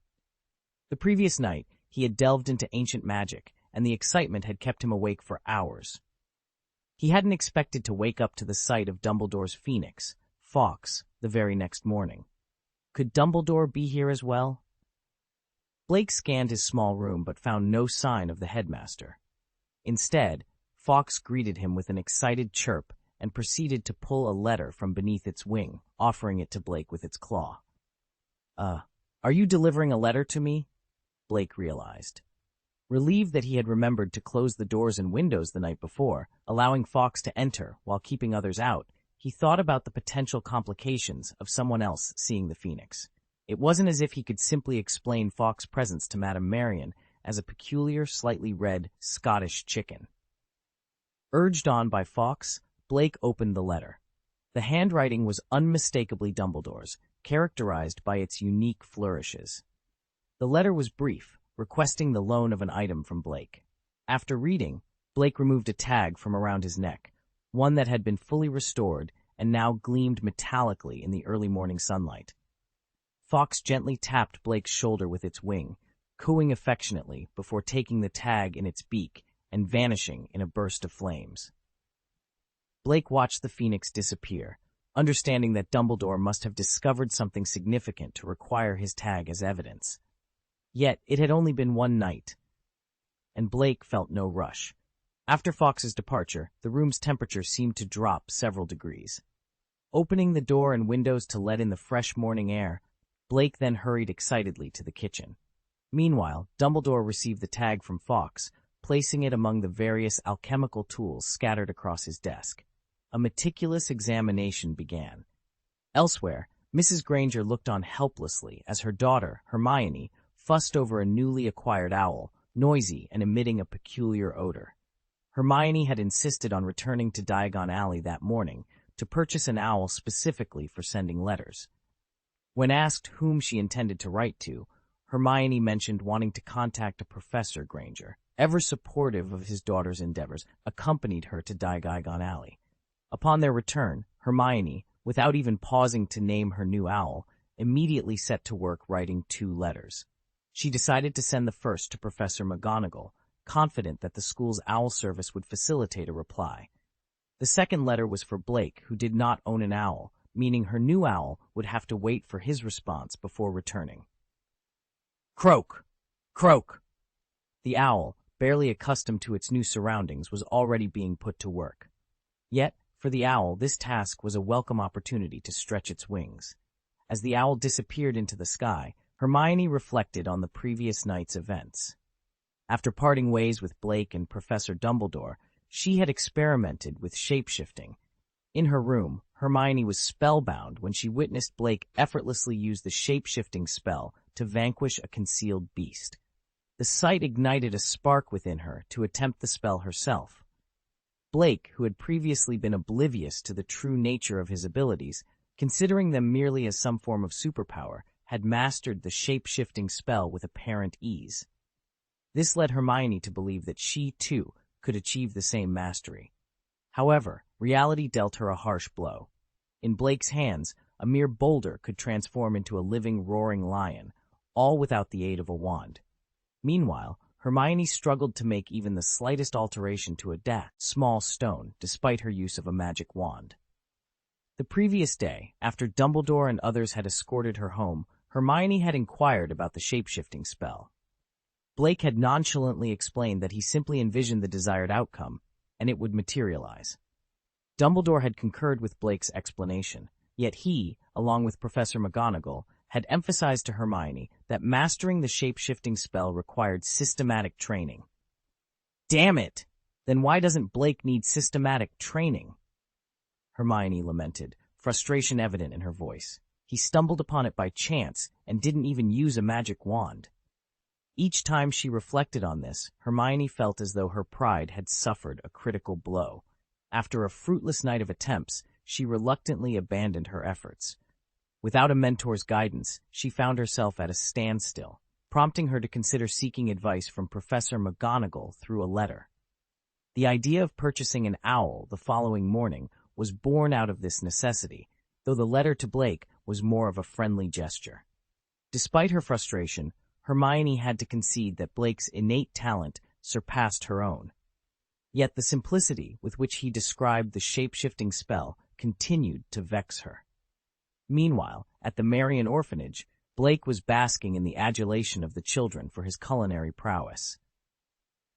Speaker 1: The previous night, he had delved into ancient magic, and the excitement had kept him awake for hours. He hadn't expected to wake up to the sight of Dumbledore's phoenix, Fawkes, the very next morning. Could Dumbledore be here as well? Blake scanned his small room but found no sign of the headmaster. Instead, Fawkes greeted him with an excited chirp and proceeded to pull a letter from beneath its wing, offering it to Blake with its claw. Are you delivering a letter to me?" Blake realized. Relieved that he had remembered to close the doors and windows the night before, allowing Fawkes to enter while keeping others out, he thought about the potential complications of someone else seeing the phoenix. It wasn't as if he could simply explain Fawkes' presence to Madame Marion as a peculiar, slightly red Scottish chicken. Urged on by Fawkes, Blake opened the letter. The handwriting was unmistakably Dumbledore's, characterized by its unique flourishes. The letter was brief, requesting the loan of an item from Blake. After reading, Blake removed a tag from around his neck, one that had been fully restored and now gleamed metallically in the early morning sunlight. Fawkes gently tapped Blake's shoulder with its wing, cooing affectionately before taking the tag in its beak and vanishing in a burst of flames. Blake watched the phoenix disappear, understanding that Dumbledore must have discovered something significant to require his tag as evidence. Yet it had only been one night, and Blake felt no rush. After Fawkes's departure, the room's temperature seemed to drop several degrees. Opening the door and windows to let in the fresh morning air, Blake then hurried excitedly to the kitchen. Meanwhile, Dumbledore received the tag from Fawkes, placing it among the various alchemical tools scattered across his desk. A meticulous examination began. Elsewhere, Mrs. Granger looked on helplessly as her daughter, Hermione, fussed over a newly acquired owl, noisy and emitting a peculiar odor. Hermione had insisted on returning to Diagon Alley that morning to purchase an owl specifically for sending letters. When asked whom she intended to write to, Hermione mentioned wanting to contact a Professor Granger, ever supportive of his daughter's endeavors, accompanied her to Diagon Alley. Upon their return, Hermione, without even pausing to name her new owl, immediately set to work writing 2 letters. She decided to send the first to Professor McGonagall, confident that the school's owl service would facilitate a reply. The second letter was for Blake, who did not own an owl, meaning her new owl would have to wait for his response before returning. Croak! Croak! The owl, barely accustomed to its new surroundings, was already being put to work. Yet, for the owl, this task was a welcome opportunity to stretch its wings. As the owl disappeared into the sky, Hermione reflected on the previous night's events. After parting ways with Blake and Professor Dumbledore, she had experimented with shape-shifting. In her room, Hermione was spellbound when she witnessed Blake effortlessly use the shape-shifting spell to vanquish a concealed beast. The sight ignited a spark within her to attempt the spell herself. Blake, who had previously been oblivious to the true nature of his abilities, considering them merely as some form of superpower, had mastered the shape-shifting spell with apparent ease. This led Hermione to believe that she, too, could achieve the same mastery. However, reality dealt her a harsh blow. In Blake's hands, a mere boulder could transform into a living, roaring lion, all without the aid of a wand. Meanwhile, Hermione struggled to make even the slightest alteration to a small stone, despite her use of a magic wand. The previous day, after Dumbledore and others had escorted her home, Hermione had inquired about the shape-shifting spell. Blake had nonchalantly explained that he simply envisioned the desired outcome, and it would materialize. Dumbledore had concurred with Blake's explanation, yet he, along with Professor McGonagall, had emphasized to Hermione that mastering the shape-shifting spell required systematic training. Damn it! Then why doesn't Blake need systematic training? Hermione lamented, frustration evident in her voice. He stumbled upon it by chance and didn't even use a magic wand. Each time she reflected on this, Hermione felt as though her pride had suffered a critical blow. After a fruitless night of attempts, she reluctantly abandoned her efforts. Without a mentor's guidance, she found herself at a standstill, prompting her to consider seeking advice from Professor McGonagall through a letter. The idea of purchasing an owl the following morning was born out of this necessity, though the letter to Blake was more of a friendly gesture. Despite her frustration, Hermione had to concede that Blake's innate talent surpassed her own. Yet the simplicity with which he described the shape-shifting spell continued to vex her. Meanwhile, at the Marian orphanage, Blake was basking in the adulation of the children for his culinary prowess.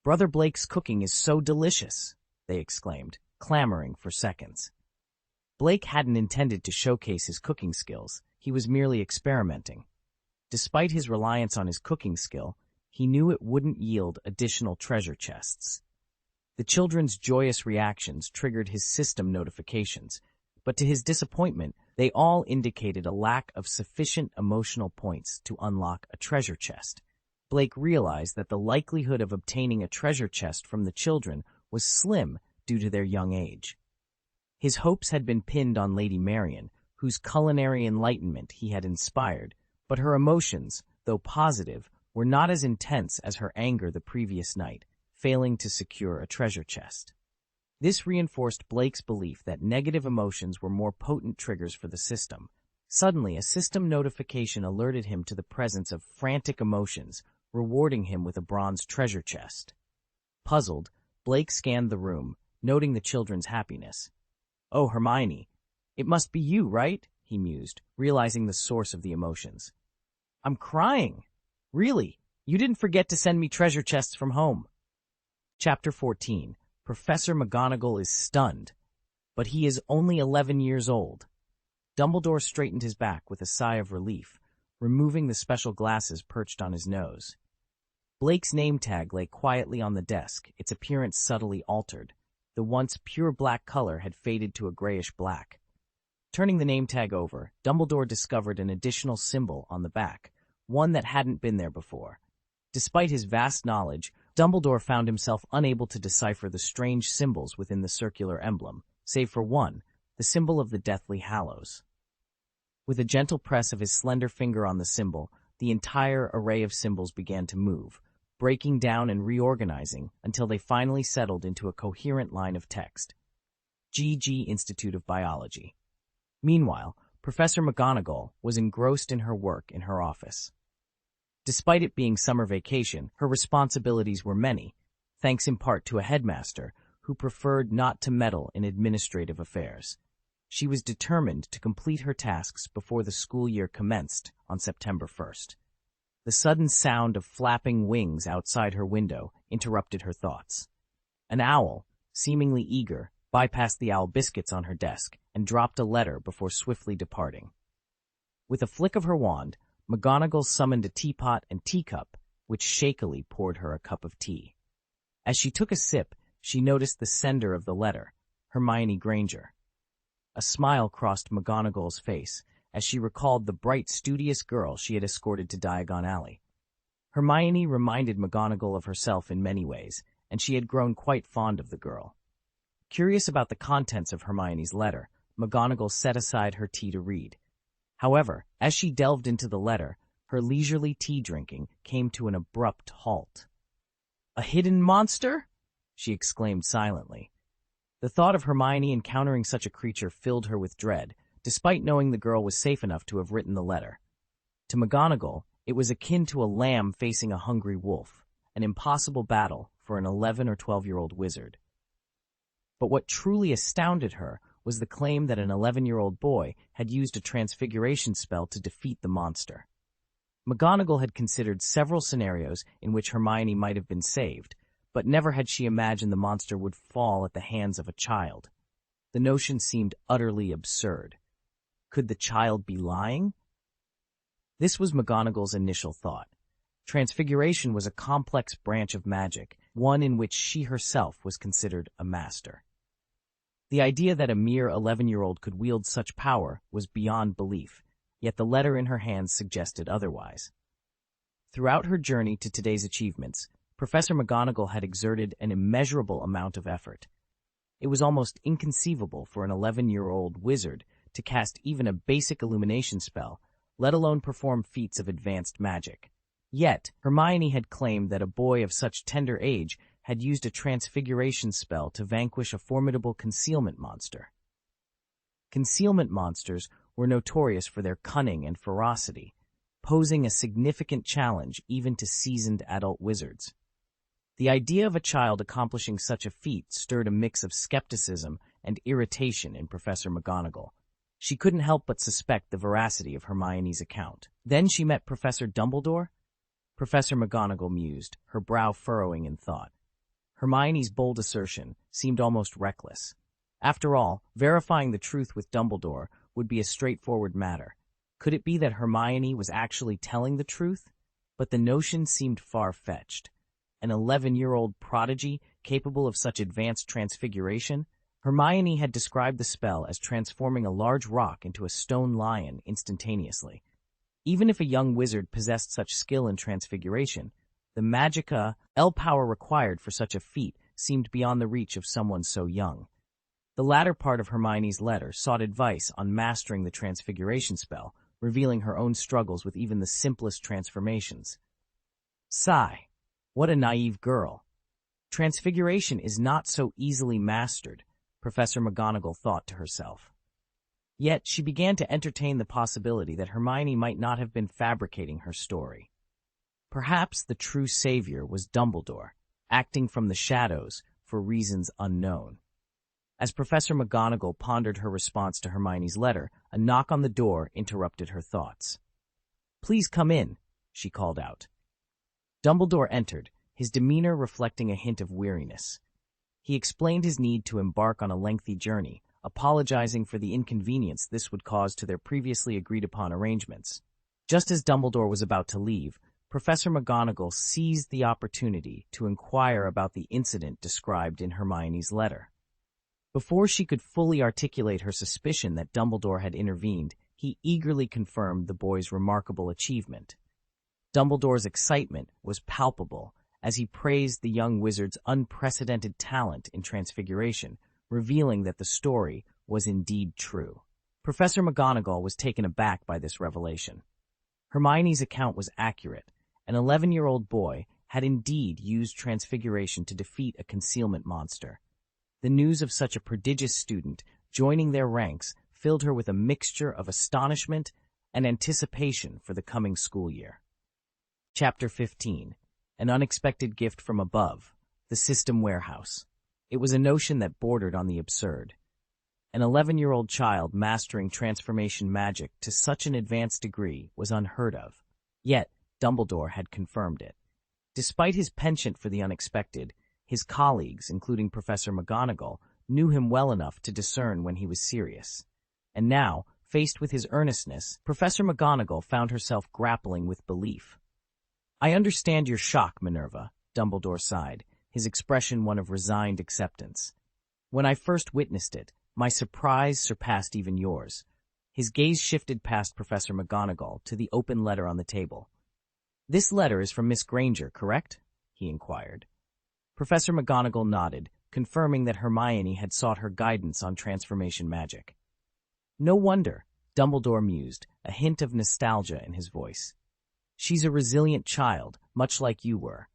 Speaker 1: "Brother Blake's cooking is so delicious," they exclaimed, clamoring for seconds. Blake hadn't intended to showcase his cooking skills, he was merely experimenting. Despite his reliance on his cooking skill, he knew it wouldn't yield additional treasure chests. The children's joyous reactions triggered his system notifications, but to his disappointment, they all indicated a lack of sufficient emotional points to unlock a treasure chest. Blake realized that the likelihood of obtaining a treasure chest from the children was slim due to their young age. His hopes had been pinned on Lady Marian, whose culinary enlightenment he had inspired, but her emotions, though positive, were not as intense as her anger the previous night, failing to secure a treasure chest. This reinforced Blake's belief that negative emotions were more potent triggers for the system. Suddenly, a system notification alerted him to the presence of frantic emotions, rewarding him with a bronze treasure chest. Puzzled, Blake scanned the room, noting the children's happiness. "Oh, Hermione, it must be you, right?" he mused, realizing the source of the emotions. "I'm crying. Really, you didn't forget to send me treasure chests from home." Chapter 14. Professor McGonagall is stunned, but he is only 11 years old. Dumbledore straightened his back with a sigh of relief, removing the special glasses perched on his nose. Blake's name tag lay quietly on the desk, its appearance subtly altered. The once pure black color had faded to a grayish black. Turning the name tag over, Dumbledore discovered an additional symbol on the back, one that hadn't been there before. Despite his vast knowledge, Dumbledore found himself unable to decipher the strange symbols within the circular emblem, save for one, the symbol of the Deathly Hallows. With a gentle press of his slender finger on the symbol, the entire array of symbols began to move, breaking down and reorganizing until they finally settled into a coherent line of text. GG Institute of Biology. Meanwhile, Professor McGonagall was engrossed in her work in her office. Despite it being summer vacation, her responsibilities were many, thanks in part to a headmaster who preferred not to meddle in administrative affairs. She was determined to complete her tasks before the school year commenced on September 1st. The sudden sound of flapping wings outside her window interrupted her thoughts. An owl, seemingly eager, bypassed the owl biscuits on her desk and dropped a letter before swiftly departing. With a flick of her wand, McGonagall summoned a teapot and teacup, which shakily poured her a cup of tea. As she took a sip, she noticed the sender of the letter, Hermione Granger. A smile crossed McGonagall's face as she recalled the bright, studious girl she had escorted to Diagon Alley. Hermione reminded McGonagall of herself in many ways, and she had grown quite fond of the girl. Curious about the contents of Hermione's letter, McGonagall set aside her tea to read. However, as she delved into the letter, her leisurely tea drinking came to an abrupt halt. "A hidden monster?" she exclaimed silently. The thought of Hermione encountering such a creature filled her with dread, despite knowing the girl was safe enough to have written the letter. To McGonagall, it was akin to a lamb facing a hungry wolf, an impossible battle for an 11 or 12-year-old wizard. But what truly astounded her was the claim that an 11-year-old boy had used a transfiguration spell to defeat the monster. McGonagall had considered several scenarios in which Hermione might have been saved, but never had she imagined the monster would fall at the hands of a child. The notion seemed utterly absurd. Could the child be lying? This was McGonagall's initial thought. Transfiguration was a complex branch of magic, one in which she herself was considered a master. The idea that a mere 11-year-old could wield such power was beyond belief, yet the letter in her hands suggested otherwise. Throughout her journey to today's achievements, Professor McGonagall had exerted an immeasurable amount of effort. It was almost inconceivable for an 11-year-old wizard to cast even a basic illumination spell, let alone perform feats of advanced magic. Yet, Hermione had claimed that a boy of such tender age had used a transfiguration spell to vanquish a formidable concealment monster. Concealment monsters were notorious for their cunning and ferocity, posing a significant challenge even to seasoned adult wizards. The idea of a child accomplishing such a feat stirred a mix of skepticism and irritation in Professor McGonagall. She couldn't help but suspect the veracity of Hermione's account. Then she met Professor Dumbledore? Professor McGonagall mused, her brow furrowing in thought. Hermione's bold assertion seemed almost reckless. After all, verifying the truth with Dumbledore would be a straightforward matter. Could it be that Hermione was actually telling the truth? But the notion seemed far-fetched. An 11-year-old prodigy capable of such advanced transfiguration? Hermione had described the spell as transforming a large rock into a stone lion instantaneously. Even if a young wizard possessed such skill in transfiguration, the magicka power required for such a feat seemed beyond the reach of someone so young. The latter part of Hermione's letter sought advice on mastering the transfiguration spell, revealing her own struggles with even the simplest transformations. Sigh. What a naive girl. Transfiguration is not so easily mastered, Professor McGonagall thought to herself. Yet she began to entertain the possibility that Hermione might not have been fabricating her story. Perhaps the true savior was Dumbledore, acting from the shadows for reasons unknown. As Professor McGonagall pondered her response to Hermione's letter, a knock on the door interrupted her thoughts. "Please come in," she called out. Dumbledore entered, his demeanor reflecting a hint of weariness. He explained his need to embark on a lengthy journey, apologizing for the inconvenience this would cause to their previously agreed-upon arrangements. Just as Dumbledore was about to leave, Professor McGonagall seized the opportunity to inquire about the incident described in Hermione's letter. Before she could fully articulate her suspicion that Dumbledore had intervened, he eagerly confirmed the boy's remarkable achievement. Dumbledore's excitement was palpable as he praised the young wizard's unprecedented talent in transfiguration, revealing that the story was indeed true. Professor McGonagall was taken aback by this revelation. Hermione's account was accurate. An 11-year-old boy had indeed used transfiguration to defeat a concealment monster. The news of such a prodigious student joining their ranks filled her with a mixture of astonishment and anticipation for the coming school year. Chapter 15. An Unexpected Gift from Above, the System Warehouse. It was a notion that bordered on the absurd. An 11-year-old child mastering transformation magic to such an advanced degree was unheard of. Yet, Dumbledore had confirmed it. Despite his penchant for the unexpected, his colleagues, including Professor McGonagall, knew him well enough to discern when he was serious. And now, faced with his earnestness, Professor McGonagall found herself grappling with belief. "I understand your shock, Minerva," Dumbledore sighed, his expression one of resigned acceptance. "When I first witnessed it, my surprise surpassed even yours." His gaze shifted past Professor McGonagall to the open letter on the table. "This letter is from Miss Granger, correct?" he inquired. Professor McGonagall nodded, confirming that Hermione had sought her guidance on transformation magic. "No wonder," Dumbledore mused, a hint of nostalgia in his voice. "She's a resilient child, much like you were.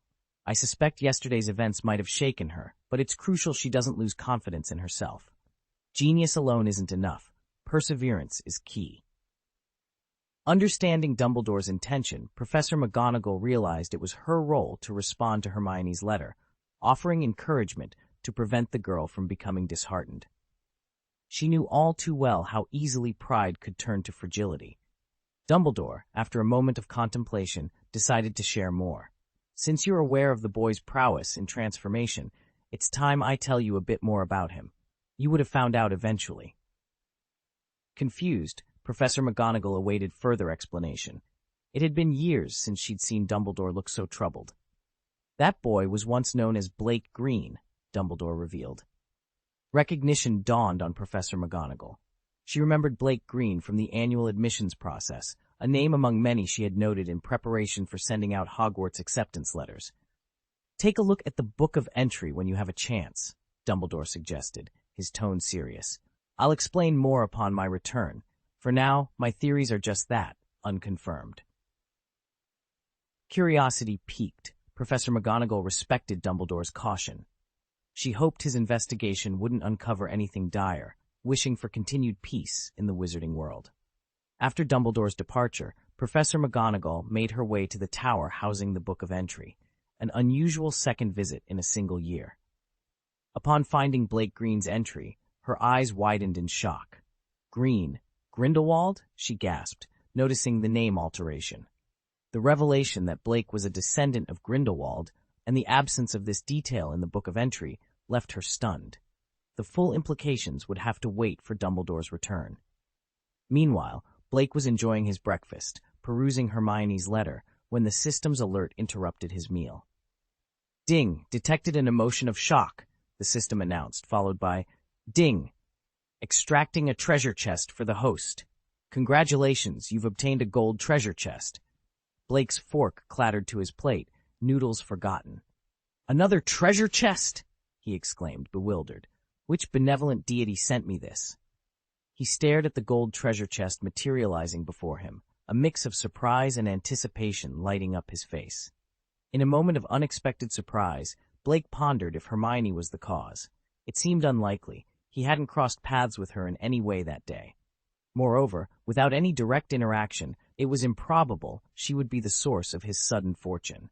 Speaker 1: I suspect yesterday's events might have shaken her, but it's crucial she doesn't lose confidence in herself. Genius alone isn't enough. Perseverance is key." Understanding Dumbledore's intention, Professor McGonagall realized it was her role to respond to Hermione's letter, offering encouragement to prevent the girl from becoming disheartened. She knew all too well how easily pride could turn to fragility. Dumbledore, after a moment of contemplation, decided to share more. "Since you're aware of the boy's prowess in transformation, it's time I tell you a bit more about him. You would have found out eventually." Confused, Professor McGonagall awaited further explanation. It had been years since she'd seen Dumbledore look so troubled. "That boy was once known as Blake Green," Dumbledore revealed. Recognition dawned on Professor McGonagall. She remembered Blake Green from the annual admissions process, a name among many she had noted in preparation for sending out Hogwarts acceptance letters. "Take a look at the Book of Entry when you have a chance," Dumbledore suggested, his tone serious. "I'll explain more upon my return. For now, my theories are just that, unconfirmed." Curiosity piqued. Professor McGonagall respected Dumbledore's caution. She hoped his investigation wouldn't uncover anything dire, wishing for continued peace in the wizarding world. After Dumbledore's departure, Professor McGonagall made her way to the tower housing the Book of Entry, an unusual second visit in a single year. Upon finding Blake Green's entry, her eyes widened in shock. "Green? Grindelwald?" she gasped, noticing the name alteration. The revelation that Blake was a descendant of Grindelwald and the absence of this detail in the Book of Entry left her stunned. The full implications would have to wait for Dumbledore's return. Meanwhile, Blake was enjoying his breakfast, perusing Hermione's letter, when the system's alert interrupted his meal. "Ding! Detected an emotion of shock," the system announced, followed by, "Ding! Extracting a treasure chest for the host. Congratulations, you've obtained a gold treasure chest." Blake's fork clattered to his plate, noodles forgotten. "Another treasure chest?" he exclaimed, bewildered. "Which benevolent deity sent me this?" He stared at the gold treasure chest materializing before him, a mix of surprise and anticipation lighting up his face. In a moment of unexpected surprise, Blake pondered if Hermione was the cause. It seemed unlikely. He hadn't crossed paths with her in any way that day. Moreover, without any direct interaction, it was improbable she would be the source of his sudden fortune.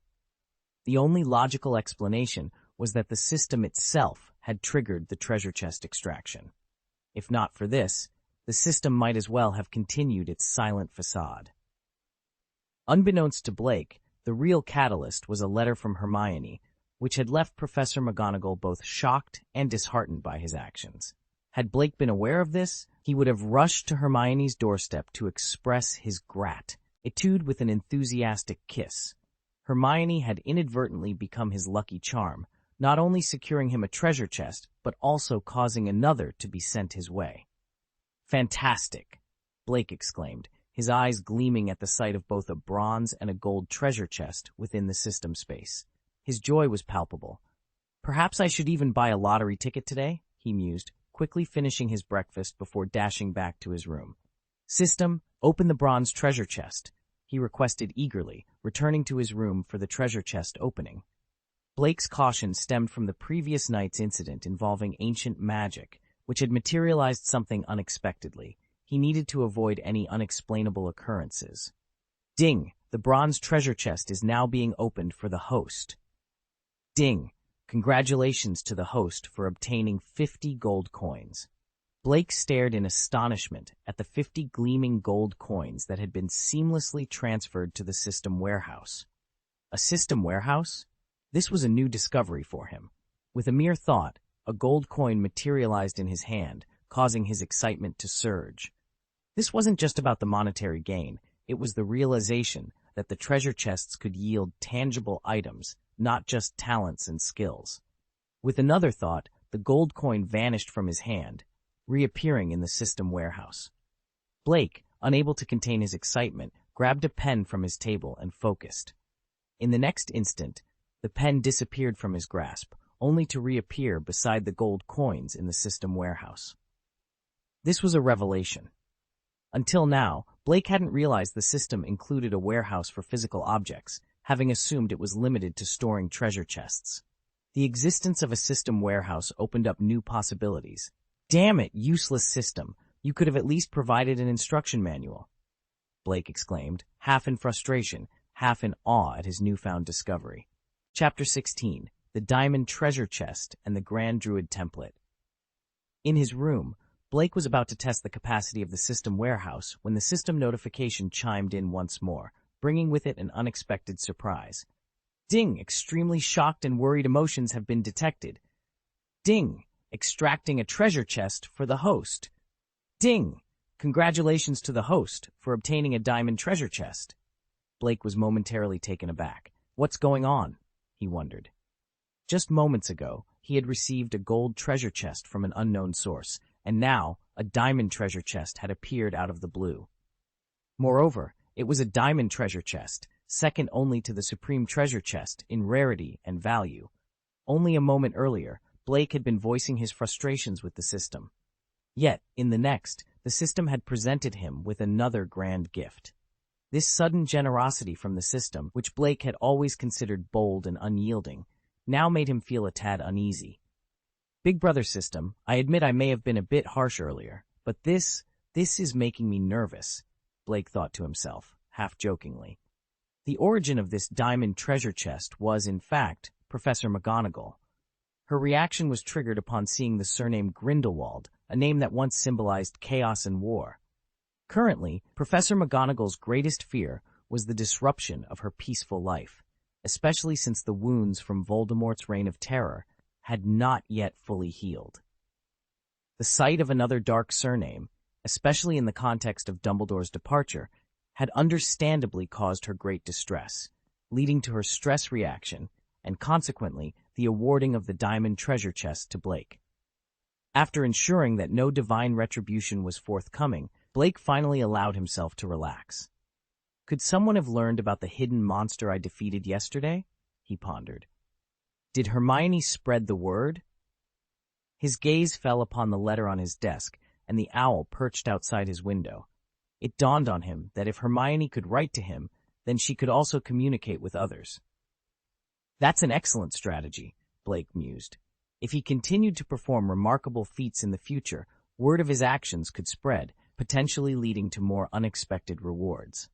Speaker 1: The only logical explanation was that the system itself had triggered the treasure chest extraction. If not for this, the system might as well have continued its silent facade. Unbeknownst to Blake, the real catalyst was a letter from Hermione, which had left Professor McGonagall both shocked and disheartened by his actions. Had Blake been aware of this, he would have rushed to Hermione's doorstep to express his gratitude with an enthusiastic kiss. Hermione had inadvertently become his lucky charm, not only securing him a treasure chest, but also causing another to be sent his way. "Fantastic!" Blake exclaimed, his eyes gleaming at the sight of both a bronze and a gold treasure chest within the system space. His joy was palpable. "Perhaps I should even buy a lottery ticket today," he mused, quickly finishing his breakfast before dashing back to his room. "System, open the bronze treasure chest," he requested eagerly, returning to his room for the treasure chest opening. Blake's caution stemmed from the previous night's incident involving ancient magic, which had materialized something unexpectedly. He needed to avoid any unexplainable occurrences. Ding! The bronze treasure chest is now being opened for the host. Ding! Congratulations to the host for obtaining 50 gold coins. Blake stared in astonishment at the 50 gleaming gold coins that had been seamlessly transferred to the system warehouse. A system warehouse? This was a new discovery for him. With a mere thought, a gold coin materialized in his hand, causing his excitement to surge. This wasn't just about the monetary gain, it was the realization that the treasure chests could yield tangible items, not just talents and skills. With another thought, the gold coin vanished from his hand, reappearing in the system warehouse. Blake, unable to contain his excitement, grabbed a pen from his table and focused. In the next instant, the pen disappeared from his grasp, only to reappear beside the gold coins in the system warehouse. This was a revelation. Until now, Blake hadn't realized the system included a warehouse for physical objects, having assumed it was limited to storing treasure chests. The existence of a system warehouse opened up new possibilities. "Damn it, useless system! You could have at least provided an instruction manual," Blake exclaimed, half in frustration, half in awe at his newfound discovery. Chapter 16. The Diamond Treasure Chest and the Grand Druid Template. In his room, Blake was about to test the capacity of the system warehouse when the system notification chimed in once more, bringing with it an unexpected surprise. Ding! Extremely shocked and worried emotions have been detected. Ding! Extracting a treasure chest for the host. Ding! Congratulations to the host for obtaining a diamond treasure chest. Blake was momentarily taken aback. What's going on? He wondered. Just moments ago, he had received a gold treasure chest from an unknown source, and now a diamond treasure chest had appeared out of the blue. Moreover, it was a diamond treasure chest, second only to the supreme treasure chest in rarity and value. Only a moment earlier, Blake had been voicing his frustrations with the system. Yet, in the next, the system had presented him with another grand gift. This sudden generosity from the system, which Blake had always considered bold and unyielding, now made him feel a tad uneasy. Big Brother system, I admit I may have been a bit harsh earlier, but this is making me nervous, Blake thought to himself, half jokingly. The origin of this diamond treasure chest was, in fact, Professor McGonagall. Her reaction was triggered upon seeing the surname Grindelwald, a name that once symbolized chaos and war. Currently, Professor McGonagall's greatest fear was the disruption of her peaceful life, especially since the wounds from Voldemort's reign of terror had not yet fully healed. The sight of another dark surname, especially in the context of Dumbledore's departure, had understandably caused her great distress, leading to her stress reaction and consequently the awarding of the diamond treasure chest to Blake. After ensuring that no divine retribution was forthcoming, Blake finally allowed himself to relax. Could someone have learned about the hidden monster I defeated yesterday? He pondered. Did Hermione spread the word? His gaze fell upon the letter on his desk and the owl perched outside his window. It dawned on him that if Hermione could write to him, then she could also communicate with others. That's an excellent strategy, Blake mused. If he continued to perform remarkable feats in the future, word of his actions could spread, potentially leading to more unexpected rewards.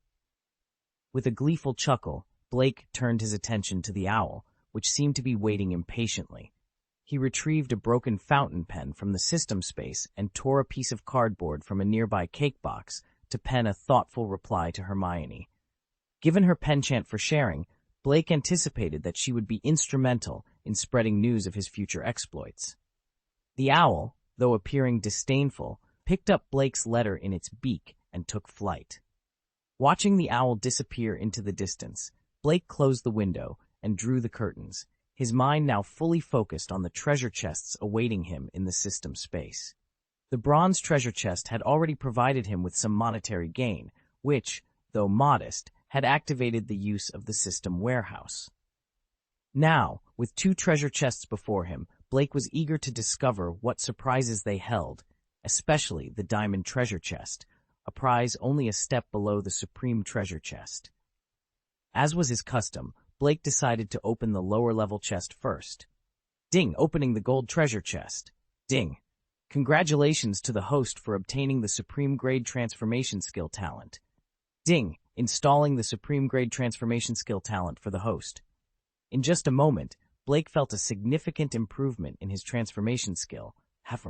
Speaker 1: With a gleeful chuckle, Blake turned his attention to the owl, which seemed to be waiting impatiently. He retrieved a broken fountain pen from the system space and tore a piece of cardboard from a nearby cake box to pen a thoughtful reply to Hermione. Given her penchant for sharing, Blake anticipated that she would be instrumental in spreading news of his future exploits. The owl, though appearing disdainful, picked up Blake's letter in its beak and took flight. Watching the owl disappear into the distance, Blake closed the window and drew the curtains, his mind now fully focused on the treasure chests awaiting him in the system space. The bronze treasure chest had already provided him with some monetary gain, which, though modest, had activated the use of the system warehouse. Now, with 2 treasure chests before him, Blake was eager to discover what surprises they held, especially the diamond treasure chest, a prize only a step below the supreme treasure chest. As was his custom, Blake decided to open the lower-level chest first. Ding! Opening the gold treasure chest. Ding! Congratulations to the host for obtaining the Supreme Grade Transformation Skill Talent. Ding! Installing the Supreme Grade Transformation Skill Talent for the host. In just a moment, Blake felt a significant improvement in his transformation skill,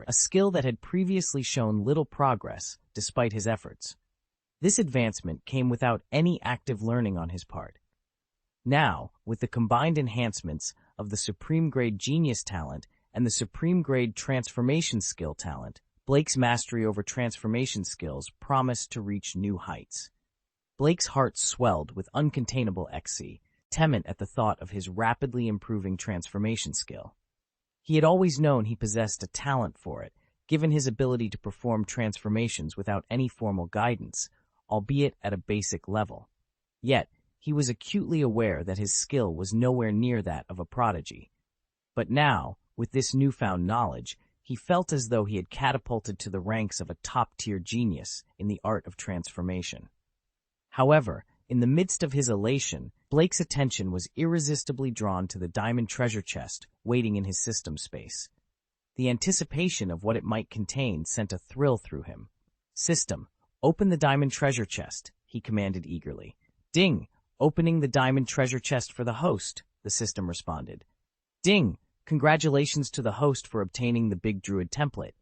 Speaker 1: a skill that had previously shown little progress despite his efforts. This advancement came without any active learning on his part. Now, with the combined enhancements of the Supreme Grade Genius Talent and the Supreme Grade Transformation Skill Talent, Blake's mastery over transformation skills promised to reach new heights. Blake's heart swelled with uncontainable excitement at the thought of his rapidly improving transformation skill. He had always known he possessed a talent for it, given his ability to perform transformations without any formal guidance, albeit at a basic level. Yet, he was acutely aware that his skill was nowhere near that of a prodigy. But now, with this newfound knowledge, he felt as though he had catapulted to the ranks of a top-tier genius in the art of transformation. However, in the midst of his elation, Blake's attention was irresistibly drawn to the diamond treasure chest waiting in his system space. The anticipation of what it might contain sent a thrill through him. "System, open the diamond treasure chest," he commanded eagerly. "Ding! Opening the diamond treasure chest for the host," the system responded. "Ding! Congratulations to the host for obtaining the Big Druid template."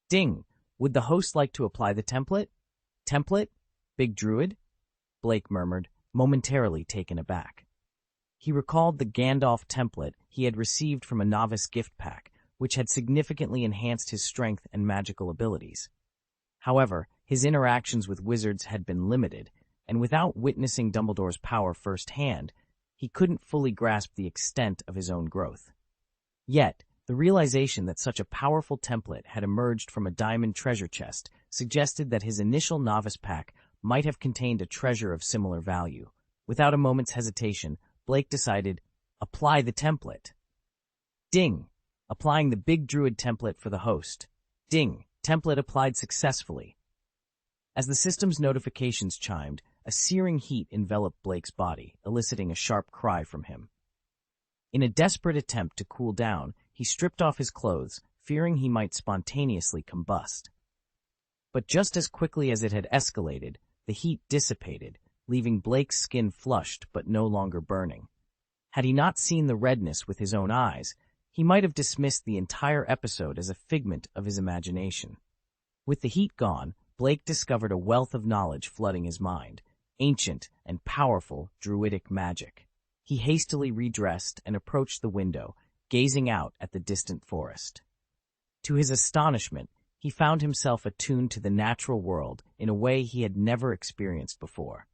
Speaker 1: "Ding! Would the host like to apply the template?" "Template? Big Druid?" Blake murmured, momentarily taken aback. He recalled the Gandalf template he had received from a novice gift pack, which had significantly enhanced his strength and magical abilities. However, his interactions with wizards had been limited, and without witnessing Dumbledore's power firsthand, he couldn't fully grasp the extent of his own growth. Yet, the realization that such a powerful template had emerged from a diamond treasure chest suggested that his initial novice pack might have contained a treasure of similar value. Without a moment's hesitation, Blake decided, "Apply the template." Ding! Applying the Big Druid template for the host. Ding! Template applied successfully. As the system's notifications chimed, a searing heat enveloped Blake's body, eliciting a sharp cry from him. In a desperate attempt to cool down, he stripped off his clothes, fearing he might spontaneously combust. But just as quickly as it had escalated, the heat dissipated, leaving Blake's skin flushed but no longer burning. Had he not seen the redness with his own eyes, he might have dismissed the entire episode as a figment of his imagination. With the heat gone, Blake discovered a wealth of knowledge flooding his mind, ancient and powerful druidic magic. He hastily redressed and approached the window, gazing out at the distant forest. To his astonishment, he found himself attuned to the natural world in a way he had never experienced before.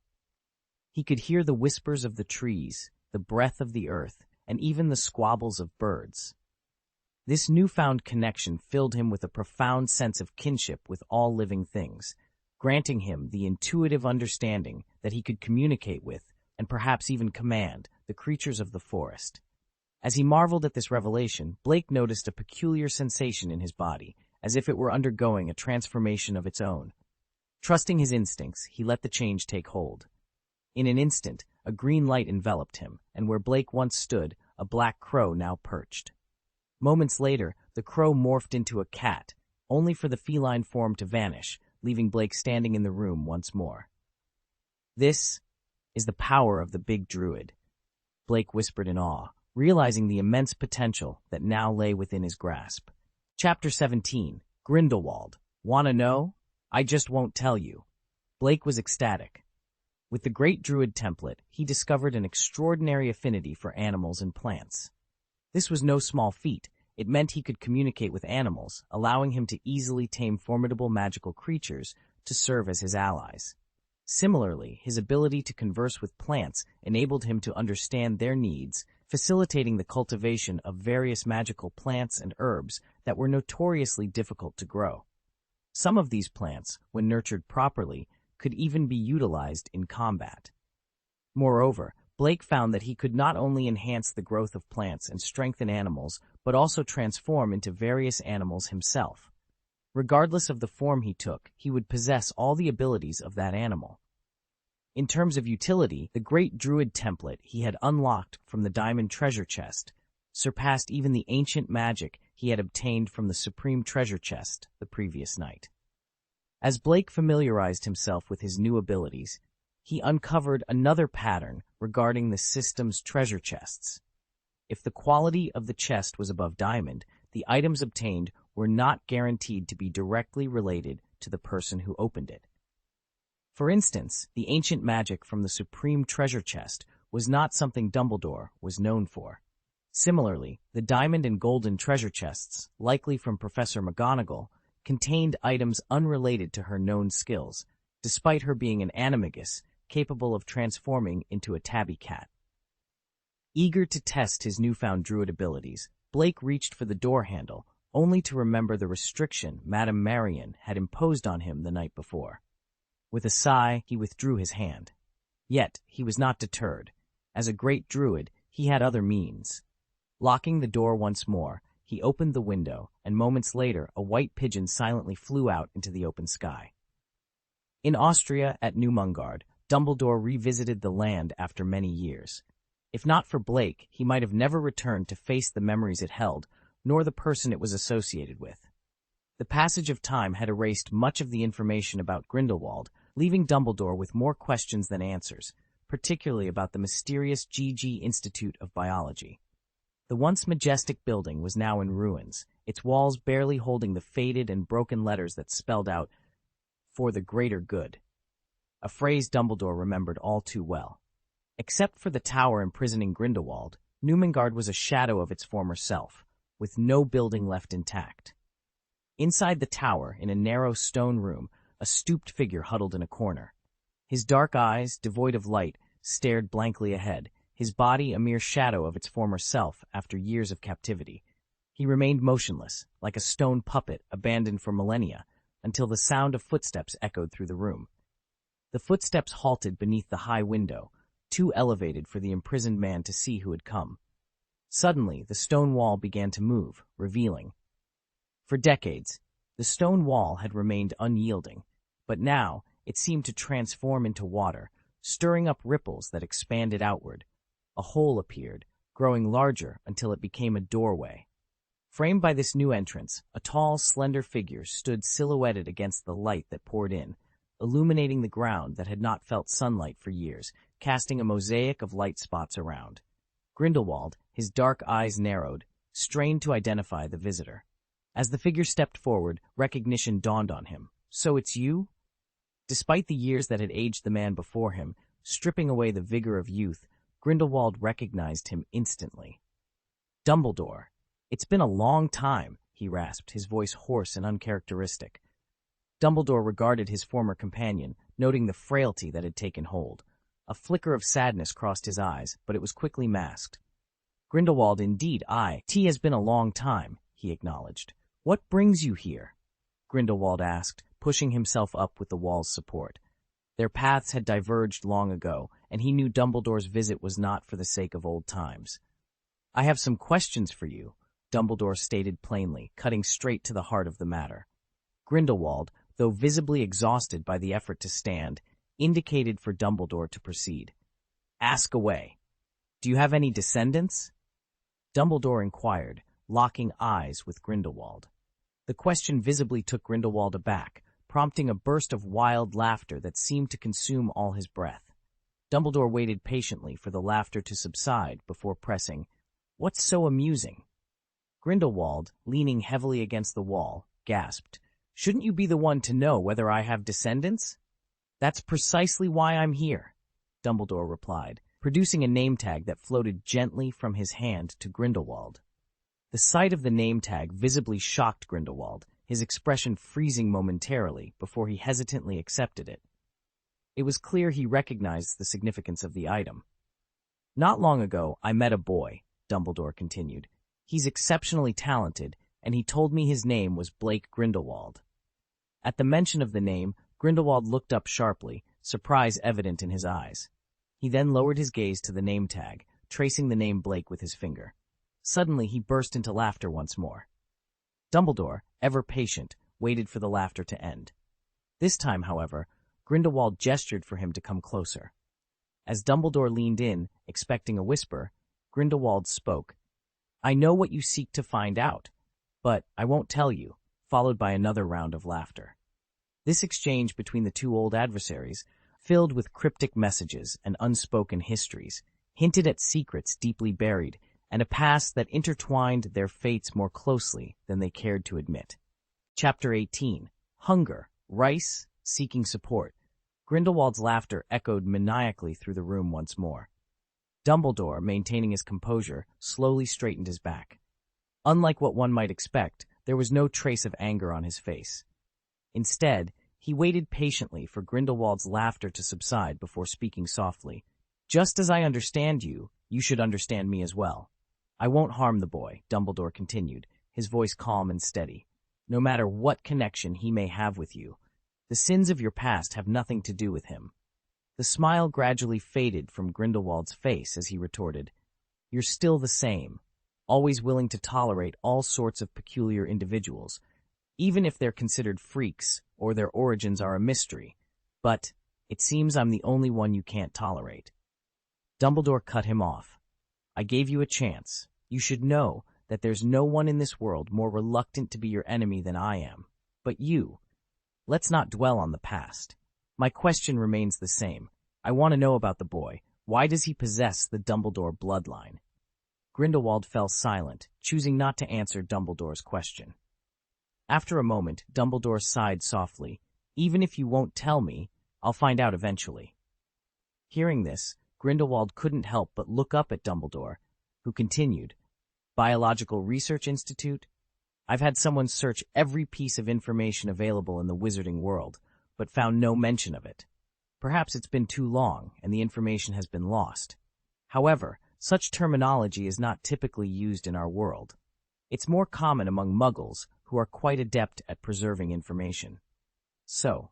Speaker 1: He could hear the whispers of the trees, the breath of the earth, and even the squabbles of birds. This newfound connection filled him with a profound sense of kinship with all living things, granting him the intuitive understanding that he could communicate with, and perhaps even command, the creatures of the forest. As he marveled at this revelation, Blake noticed a peculiar sensation in his body, as if it were undergoing a transformation of its own. Trusting his instincts, he let the change take hold. In an instant, a green light enveloped him, and where Blake once stood, a black crow now perched. Moments later, the crow morphed into a cat, only for the feline form to vanish, leaving Blake standing in the room once more. "This is the power of the big druid," Blake whispered in awe, realizing the immense potential that now lay within his grasp. Chapter 17, Grindelwald. Wanna know? I just won't tell you. Blake was ecstatic. With the Great Druid template, he discovered an extraordinary affinity for animals and plants. This was no small feat. It meant he could communicate with animals, allowing him to easily tame formidable magical creatures to serve as his allies. Similarly, his ability to converse with plants enabled him to understand their needs, facilitating the cultivation of various magical plants and herbs that were notoriously difficult to grow. Some of these plants, when nurtured properly, could even be utilized in combat. Moreover, Blake found that he could not only enhance the growth of plants and strengthen animals, but also transform into various animals himself. Regardless of the form he took, he would possess all the abilities of that animal. In terms of utility, the Great Druid template he had unlocked from the Diamond Treasure Chest surpassed even the ancient magic he had obtained from the Supreme Treasure Chest the previous night. As Blake familiarized himself with his new abilities, he uncovered another pattern regarding the system's treasure chests. If the quality of the chest was above diamond, the items obtained were not guaranteed to be directly related to the person who opened it. For instance, the ancient magic from the Supreme Treasure Chest was not something Dumbledore was known for. Similarly, the diamond and golden treasure chests, likely from Professor McGonagall, contained items unrelated to her known skills, despite her being an animagus capable of transforming into a tabby cat. Eager to test his newfound druid abilities, Blake reached for the door handle, only to remember the restriction Madame Marion had imposed on him the night before. With a sigh, he withdrew his hand. Yet, he was not deterred. As a great druid, he had other means. Locking the door once more, he opened the window, and moments later a white pigeon silently flew out into the open sky. In Austria, at Newmungard, Dumbledore revisited the land after many years. If not for Blake, he might have never returned to face the memories it held, nor the person it was associated with. The passage of time had erased much of the information about Grindelwald, leaving Dumbledore with more questions than answers, particularly about the mysterious GG Institute of Biology. The once majestic building was now in ruins, its walls barely holding the faded and broken letters that spelled out, "For the greater good," a phrase Dumbledore remembered all too well. Except for the tower imprisoning Grindelwald, Newmungard was a shadow of its former self, with no building left intact. Inside the tower, in a narrow stone room, a stooped figure huddled in a corner. His dark eyes, devoid of light, stared blankly ahead, his body a mere shadow of its former self after years of captivity. He remained motionless, like a stone puppet abandoned for millennia, until the sound of footsteps echoed through the room. The footsteps halted beneath the high window, too elevated for the imprisoned man to see who had come. Suddenly, the stone wall began to move, revealing. For decades, the stone wall had remained unyielding, but now it seemed to transform into water, stirring up ripples that expanded outward. A hole appeared, growing larger until it became a doorway. Framed by this new entrance, a tall, slender figure stood silhouetted against the light that poured in, illuminating the ground that had not felt sunlight for years, casting a mosaic of light spots around. Grindelwald, his dark eyes narrowed, strained to identify the visitor. As the figure stepped forward, recognition dawned on him. "So it's you?" Despite the years that had aged the man before him, stripping away the vigor of youth, Grindelwald recognized him instantly. "Dumbledore, it's been a long time," he rasped, his voice hoarse and uncharacteristic. Dumbledore regarded his former companion, noting the frailty that had taken hold. A flicker of sadness crossed his eyes, but it was quickly masked. "Grindelwald, indeed, it has been a long time," he acknowledged. "What brings you here?" Grindelwald asked, pushing himself up with the wall's support. Their paths had diverged long ago, and he knew Dumbledore's visit was not for the sake of old times. "I have some questions for you," Dumbledore stated plainly, cutting straight to the heart of the matter. Grindelwald, though visibly exhausted by the effort to stand, indicated for Dumbledore to proceed. Ask away. Do you have any descendants? Dumbledore inquired, locking eyes with Grindelwald. The question visibly took Grindelwald aback, prompting a burst of wild laughter that seemed to consume all his breath. Dumbledore waited patiently for the laughter to subside before pressing, "What's so amusing?" Grindelwald, leaning heavily against the wall, gasped, "Shouldn't you be the one to know whether I have descendants?" "That's precisely why I'm here," Dumbledore replied, producing a name tag that floated gently from his hand to Grindelwald. The sight of the name tag visibly shocked Grindelwald, his expression freezing momentarily before he hesitantly accepted it. It was clear he recognized the significance of the item. "Not long ago, I met a boy," Dumbledore continued. "He's exceptionally talented, and he told me his name was Blake Grindelwald." At the mention of the name, Grindelwald looked up sharply, surprise evident in his eyes. He then lowered his gaze to the name tag, tracing the name Blake with his finger. Suddenly, he burst into laughter once more. Dumbledore, ever patient, waited for the laughter to end. This time, however, Grindelwald gestured for him to come closer. As Dumbledore leaned in, expecting a whisper, Grindelwald spoke. "I know what you seek to find out, but I won't tell you," followed by another round of laughter. This exchange between the two old adversaries, filled with cryptic messages and unspoken histories, hinted at secrets deeply buried and a past that intertwined their fates more closely than they cared to admit. Chapter 18. Hunger, Rice, Seeking Support. Grindelwald's laughter echoed maniacally through the room once more. Dumbledore, maintaining his composure, slowly straightened his back. Unlike what one might expect, there was no trace of anger on his face. Instead, he waited patiently for Grindelwald's laughter to subside before speaking softly. "Just as I understand you, you should understand me as well. I won't harm the boy," Dumbledore continued, his voice calm and steady. "No matter what connection he may have with you, the sins of your past have nothing to do with him." The smile gradually faded from Grindelwald's face as he retorted, "You're still the same, always willing to tolerate all sorts of peculiar individuals, even if they're considered freaks or their origins are a mystery. But it seems I'm the only one you can't tolerate." Dumbledore cut him off. "I gave you a chance. You should know that there's no one in this world more reluctant to be your enemy than I am. But you. Let's not dwell on the past. My question remains the same. I want to know about the boy. Why does he possess the Dumbledore bloodline?" Grindelwald fell silent, choosing not to answer Dumbledore's question. After a moment, Dumbledore sighed softly. "Even if you won't tell me, I'll find out eventually." Hearing this, Grindelwald couldn't help but look up at Dumbledore, who continued, "Biological Research Institute? I've had someone search every piece of information available in the wizarding world, but found no mention of it. Perhaps it's been too long, and the information has been lost. However, such terminology is not typically used in our world. It's more common among Muggles, who are quite adept at preserving information." "So,"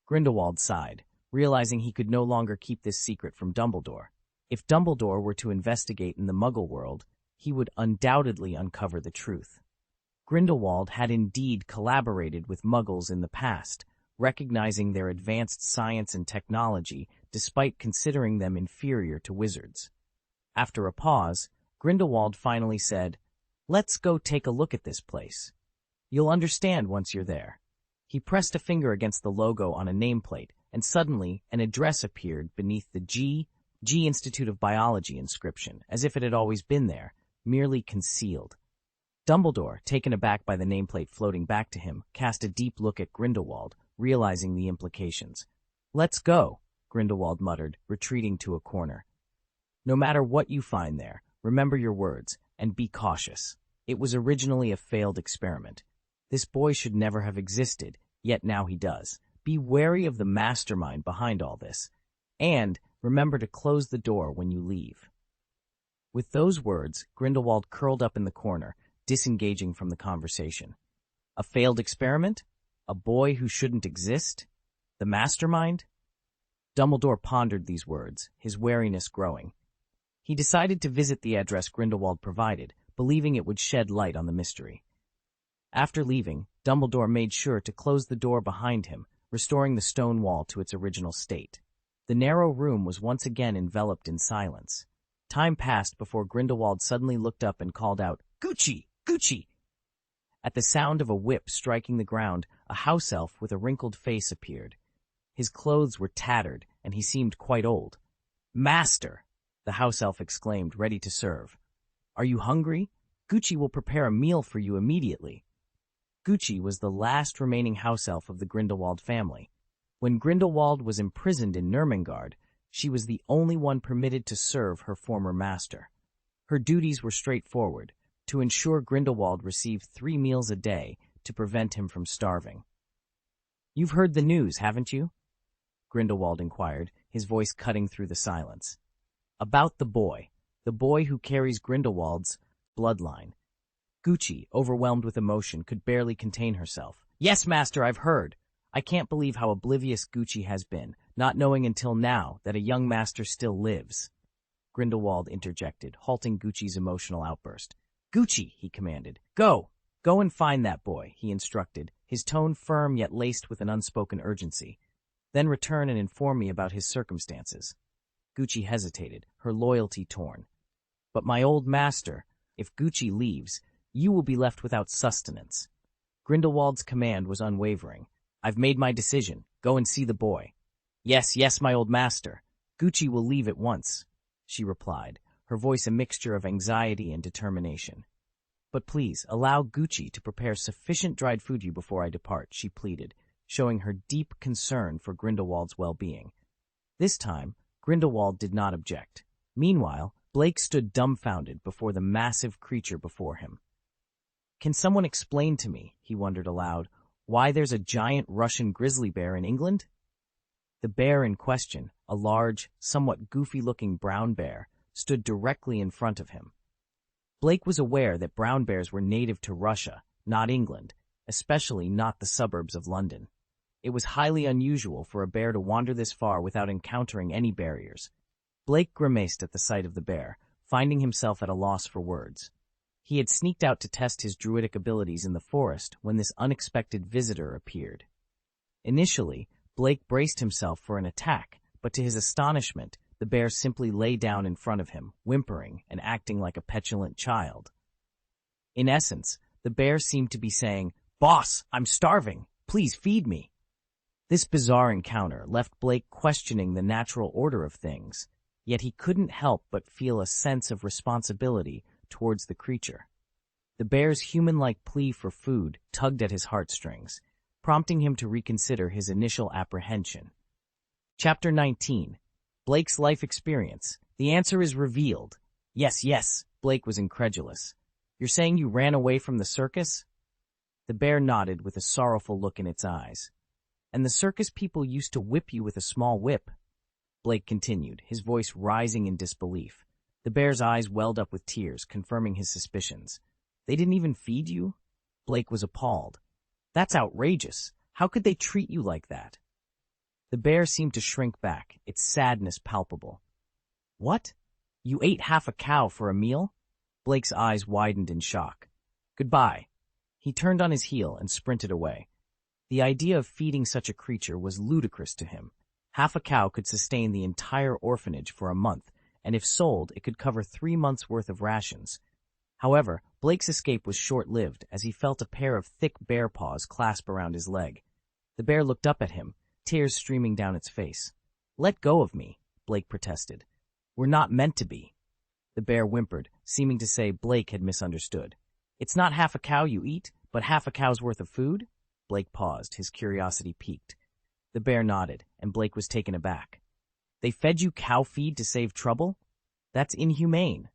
Speaker 1: Grindelwald sighed, realizing he could no longer keep this secret from Dumbledore. If Dumbledore were to investigate in the Muggle world, he would undoubtedly uncover the truth. Grindelwald had indeed collaborated with Muggles in the past, recognizing their advanced science and technology despite considering them inferior to wizards. After a pause, Grindelwald finally said, "Let's go take a look at this place. You'll understand once you're there." He pressed a finger against the logo on a nameplate, and suddenly an address appeared beneath the G Institute of Biology inscription, as if it had always been there, merely concealed. Dumbledore, taken aback by the nameplate floating back to him, cast a deep look at Grindelwald, realizing the implications. "Let's go," Grindelwald muttered, retreating to a corner. "No matter what you find there, remember your words, and be cautious. It was originally a failed experiment. This boy should never have existed, yet now he does. Be wary of the mastermind behind all this, and remember to close the door when you leave." With those words, Grindelwald curled up in the corner, disengaging from the conversation. A failed experiment? A boy who shouldn't exist? The mastermind? Dumbledore pondered these words, his wariness growing. He decided to visit the address Grindelwald provided, believing it would shed light on the mystery. After leaving, Dumbledore made sure to close the door behind him, restoring the stone wall to its original state. The narrow room was once again enveloped in silence. Time passed before Grindelwald suddenly looked up and called out, "Gucci! Gucci!" At the sound of a whip striking the ground, a house elf with a wrinkled face appeared. His clothes were tattered, and he seemed quite old. "Master!" the house elf exclaimed, ready to serve. "Are you hungry? Gucci will prepare a meal for you immediately." Gucci was the last remaining house elf of the Grindelwald family. When Grindelwald was imprisoned in Nurmengard, she was the only one permitted to serve her former master. Her duties were straightforward: to ensure Grindelwald received 3 meals a day to prevent him from starving. "You've heard the news, haven't you?" Grindelwald inquired, his voice cutting through the silence. "About the boy who carries Grindelwald's bloodline." Gucci, overwhelmed with emotion, could barely contain herself. "Yes, master, I've heard. I can't believe how oblivious Gucci has been, not knowing until now that a young master still lives." Grindelwald interjected, halting Gucci's emotional outburst. "Gucci," he commanded. Go and find that boy," he instructed, his tone firm yet laced with an unspoken urgency. "Then return and inform me about his circumstances." Gucci hesitated, her loyalty torn. "But my old master, if Gucci leaves, you will be left without sustenance." Grindelwald's command was unwavering. "I've made my decision. Go and see the boy." Yes, my old master. Gucci will leave at once," she replied, her voice a mixture of anxiety and determination. "But please, allow Gucci to prepare sufficient dried food for you before I depart," she pleaded, showing her deep concern for Grindelwald's well-being. This time, Grindelwald did not object. Meanwhile, Blake stood dumbfounded before the massive creature before him. "Can someone explain to me," he wondered aloud, "why there's a giant Russian grizzly bear in England?" The bear in question, a large, somewhat goofy-looking brown bear, stood directly in front of him. Blake was aware that brown bears were native to Russia, not England, especially not the suburbs of London. It was highly unusual for a bear to wander this far without encountering any barriers. Blake grimaced at the sight of the bear, finding himself at a loss for words. He had sneaked out to test his druidic abilities in the forest when this unexpected visitor appeared. Initially, Blake braced himself for an attack, but to his astonishment, the bear simply lay down in front of him, whimpering and acting like a petulant child. In essence, the bear seemed to be saying, "Boss, I'm starving. Please feed me." This bizarre encounter left Blake questioning the natural order of things, yet he couldn't help but feel a sense of responsibility towards the creature. The bear's human-like plea for food tugged at his heartstrings, prompting him to reconsider his initial apprehension. Chapter 19. Blake's life experience. The answer is revealed. Yes, Blake was incredulous. "You're saying you ran away from the circus?" The bear nodded with a sorrowful look in its eyes. "And the circus people used to whip you with a small whip," Blake continued, his voice rising in disbelief. The bear's eyes welled up with tears, confirming his suspicions. "They didn't even feed you?" Blake was appalled. "That's outrageous. How could they treat you like that?" The bear seemed to shrink back, its sadness palpable. "What? You ate half a cow for a meal?" Blake's eyes widened in shock. "Goodbye." He turned on his heel and sprinted away. The idea of feeding such a creature was ludicrous to him. Half a cow could sustain the entire orphanage for a month, and if sold, it could cover 3 months' worth of rations. However, Blake's escape was short-lived as he felt a pair of thick bear paws clasp around his leg. The bear looked up at him, tears streaming down its face. "Let go of me," Blake protested. "We're not meant to be." The bear whimpered, seeming to say Blake had misunderstood. "It's not half a cow you eat, but half a cow's worth of food?" Blake paused, his curiosity piqued. The bear nodded, and Blake was taken aback. "They fed you cow feed to save trouble? That's inhumane."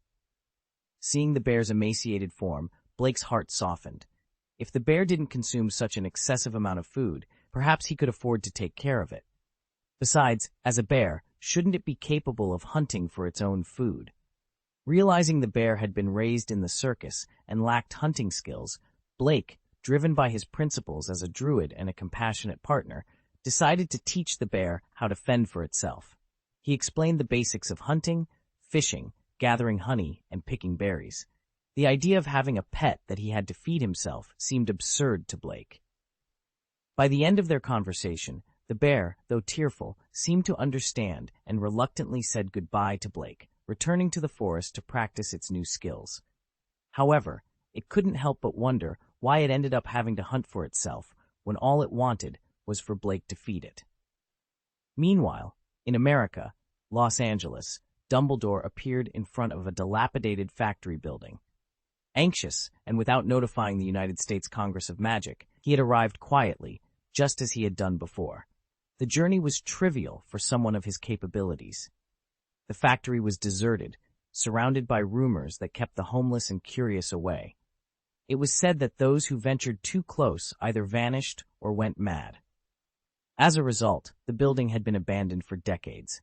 Speaker 1: Seeing the bear's emaciated form, Blake's heart softened. If the bear didn't consume such an excessive amount of food, perhaps he could afford to take care of it. Besides, as a bear, shouldn't it be capable of hunting for its own food? Realizing the bear had been raised in the circus and lacked hunting skills, Blake, driven by his principles as a druid and a compassionate partner, decided to teach the bear how to fend for itself. He explained the basics of hunting, fishing, gathering honey, and picking berries. The idea of having a pet that he had to feed himself seemed absurd to Blake. By the end of their conversation, The bear, though tearful, seemed to understand and reluctantly said goodbye to Blake, returning to the forest to practice its new skills. However, it couldn't help but wonder why it ended up having to hunt for itself when all it wanted was for Blake to feed it. Meanwhile, in America, Los Angeles, Dumbledore appeared in front of a dilapidated factory building. Anxious, and without notifying the United States Congress of Magic, he had arrived quietly, just as he had done before. The journey was trivial for someone of his capabilities. The factory was deserted, surrounded by rumors that kept the homeless and curious away. It was said that those who ventured too close either vanished or went mad. As a result, the building had been abandoned for decades.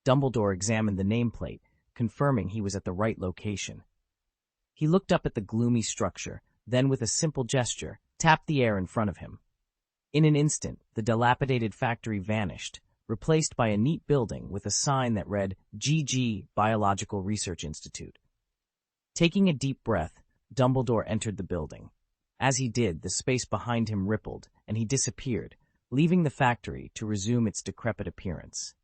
Speaker 1: Dumbledore examined the nameplate, confirming he was at the right location. He looked up at the gloomy structure, then with a simple gesture, tapped the air in front of him. In an instant, the dilapidated factory vanished, replaced by a neat building with a sign that read GG Biological Research Institute. Taking a deep breath, Dumbledore entered the building. As he did, the space behind him rippled, and he disappeared, leaving the factory to resume its decrepit appearance.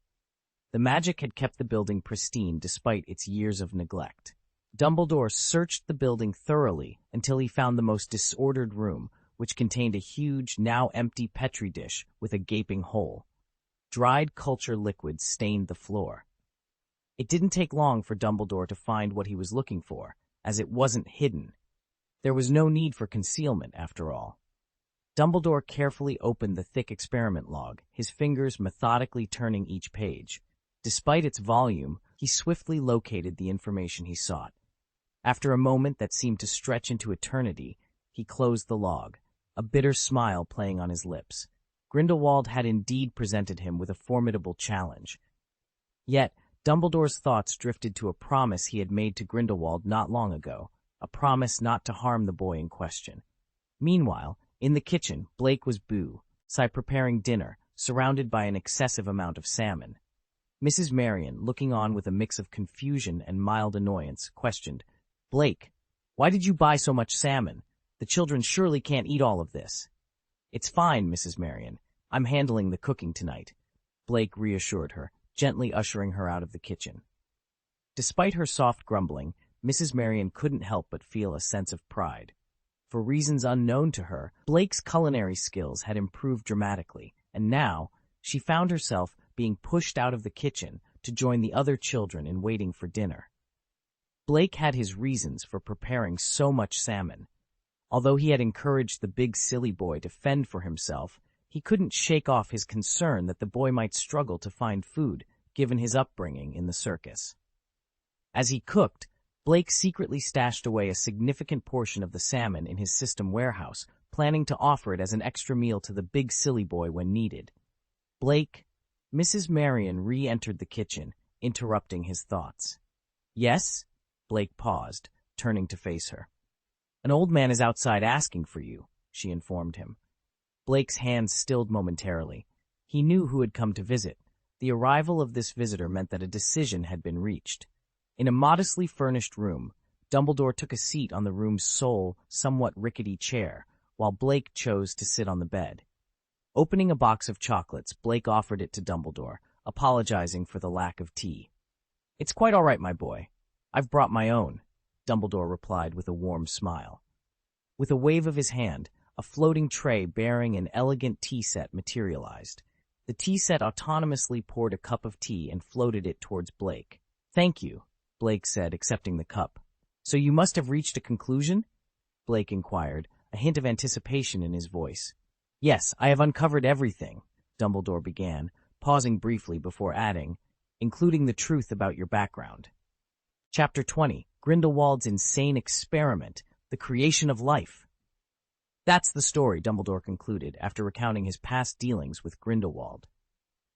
Speaker 1: The magic had kept the building pristine despite its years of neglect. Dumbledore searched the building thoroughly until he found the most disordered room, which contained a huge, now empty Petri dish with a gaping hole. Dried culture liquid stained the floor. It didn't take long for Dumbledore to find what he was looking for, as it wasn't hidden. There was no need for concealment, after all. Dumbledore carefully opened the thick experiment log, his fingers methodically turning each page. Despite its volume, he swiftly located the information he sought. After a moment that seemed to stretch into eternity, he closed the log, a bitter smile playing on his lips. Grindelwald had indeed presented him with a formidable challenge. Yet, Dumbledore's thoughts drifted to a promise he had made to Grindelwald not long ago, a promise not to harm the boy in question. Meanwhile, in the kitchen, Blake was preparing dinner, surrounded by an excessive amount of salmon. Mrs. Marion, looking on with a mix of confusion and mild annoyance, questioned, "Blake, why did you buy so much salmon? The children surely can't eat all of this." "It's fine, Mrs. Marion. I'm handling the cooking tonight," Blake reassured her, gently ushering her out of the kitchen. Despite her soft grumbling, Mrs. Marion couldn't help but feel a sense of pride. For reasons unknown to her, Blake's culinary skills had improved dramatically, and now she found herself being pushed out of the kitchen to join the other children in waiting for dinner. Blake had his reasons for preparing so much salmon. Although he had encouraged the big silly boy to fend for himself, he couldn't shake off his concern that the boy might struggle to find food, given his upbringing in the circus. As he cooked, Blake secretly stashed away a significant portion of the salmon in his system warehouse, planning to offer it as an extra meal to the big silly boy when needed. Mrs. Marion re-entered the kitchen, interrupting his thoughts. "Yes?" Blake paused, turning to face her. "An old man is outside asking for you," she informed him. Blake's hands stilled momentarily. He knew who had come to visit. The arrival of this visitor meant that a decision had been reached. In a modestly furnished room, Dumbledore took a seat on the room's sole, somewhat rickety chair, while Blake chose to sit on the bed. Opening a box of chocolates, Blake offered it to Dumbledore, apologizing for the lack of tea. "It's quite all right, my boy. I've brought my own," Dumbledore replied with a warm smile. With a wave of his hand, a floating tray bearing an elegant tea set materialized. The tea set autonomously poured a cup of tea and floated it towards Blake. "Thank you," Blake said, accepting the cup. "So you must have reached a conclusion?" Blake inquired, a hint of anticipation in his voice. "Yes, I have uncovered everything," Dumbledore began, pausing briefly before adding, "including the truth about your background." Chapter 20, Grindelwald's Insane Experiment, the Creation of Life. "That's the story," Dumbledore concluded, after recounting his past dealings with Grindelwald.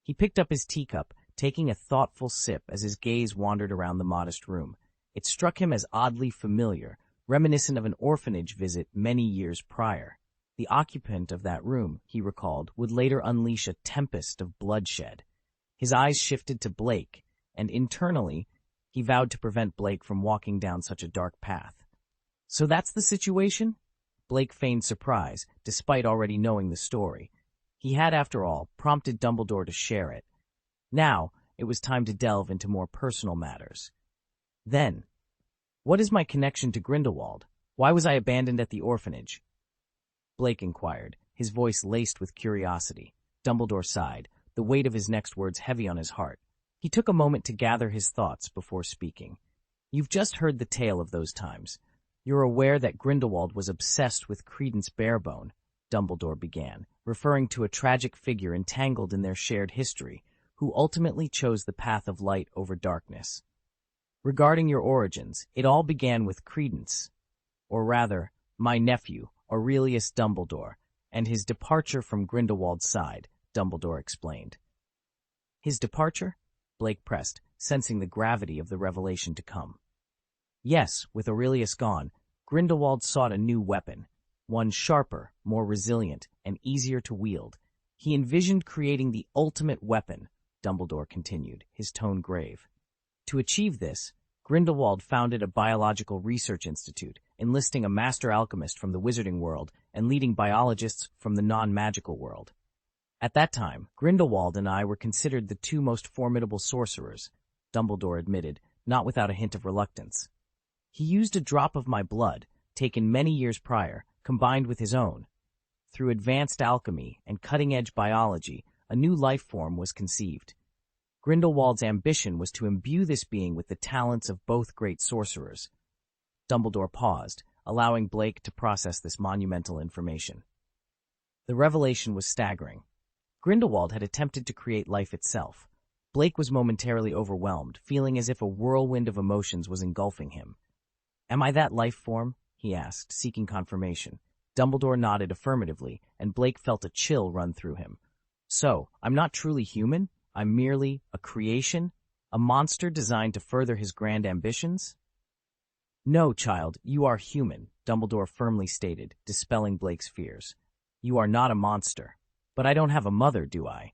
Speaker 1: He picked up his teacup, taking a thoughtful sip as his gaze wandered around the modest room. It struck him as oddly familiar, reminiscent of an orphanage visit many years prior. The occupant of that room, he recalled, would later unleash a tempest of bloodshed. His eyes shifted to Blake, and internally, he vowed to prevent Blake from walking down such a dark path. "So that's the situation?" Blake feigned surprise, despite already knowing the story. He had, after all, prompted Dumbledore to share it. Now, it was time to delve into more personal matters. Then, what is my connection to Grindelwald? Why was I abandoned at the orphanage? Blake inquired, his voice laced with curiosity. Dumbledore sighed, the weight of his next words heavy on his heart. He took a moment to gather his thoughts before speaking. You've just heard the tale of those times. You're aware that Grindelwald was obsessed with Credence Barebone, Dumbledore began, referring to a tragic figure entangled in their shared history, who ultimately chose the path of light over darkness. Regarding your origins, it all began with Credence, or rather, my nephew, Aurelius Dumbledore, and his departure from Grindelwald's side, Dumbledore explained. His departure? Blake pressed, sensing the gravity of the revelation to come. Yes, with Aurelius gone, Grindelwald sought a new weapon, one sharper, more resilient, and easier to wield. He envisioned creating the ultimate weapon, Dumbledore continued, his tone grave. To achieve this, Grindelwald founded a biological research institute, enlisting a master alchemist from the wizarding world and leading biologists from the non-magical world. At that time, Grindelwald and I were considered the two most formidable sorcerers, Dumbledore admitted, not without a hint of reluctance. He used a drop of my blood, taken many years prior, combined with his own. Through advanced alchemy and cutting-edge biology, a new life form was conceived. Grindelwald's ambition was to imbue this being with the talents of both great sorcerers. Dumbledore paused, allowing Blake to process this monumental information. The revelation was staggering. Grindelwald had attempted to create life itself. Blake was momentarily overwhelmed, feeling as if a whirlwind of emotions was engulfing him. Am I that life form? He asked, seeking confirmation. Dumbledore nodded affirmatively, and Blake felt a chill run through him. So, I'm not truly human? I'm merely a creation? A monster designed to further his grand ambitions? No, child, you are human, Dumbledore firmly stated, dispelling Blake's fears. You are not a monster. But I don't have a mother, do I?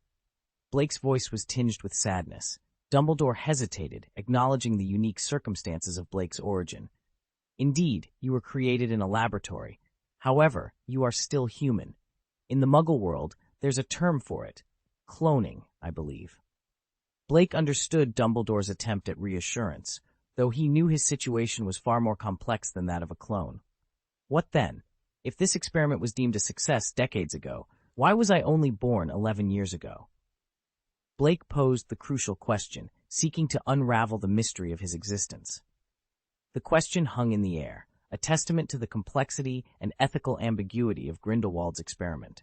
Speaker 1: Blake's voice was tinged with sadness. Dumbledore hesitated, acknowledging the unique circumstances of Blake's origin. Indeed, you were created in a laboratory. However, you are still human. In the Muggle world, there's a term for it. Cloning, I believe. Blake understood Dumbledore's attempt at reassurance, though he knew his situation was far more complex than that of a clone. What then? If this experiment was deemed a success decades ago, why was I only born 11 years ago? Blake posed the crucial question, seeking to unravel the mystery of his existence. The question hung in the air, a testament to the complexity and ethical ambiguity of Grindelwald's experiment.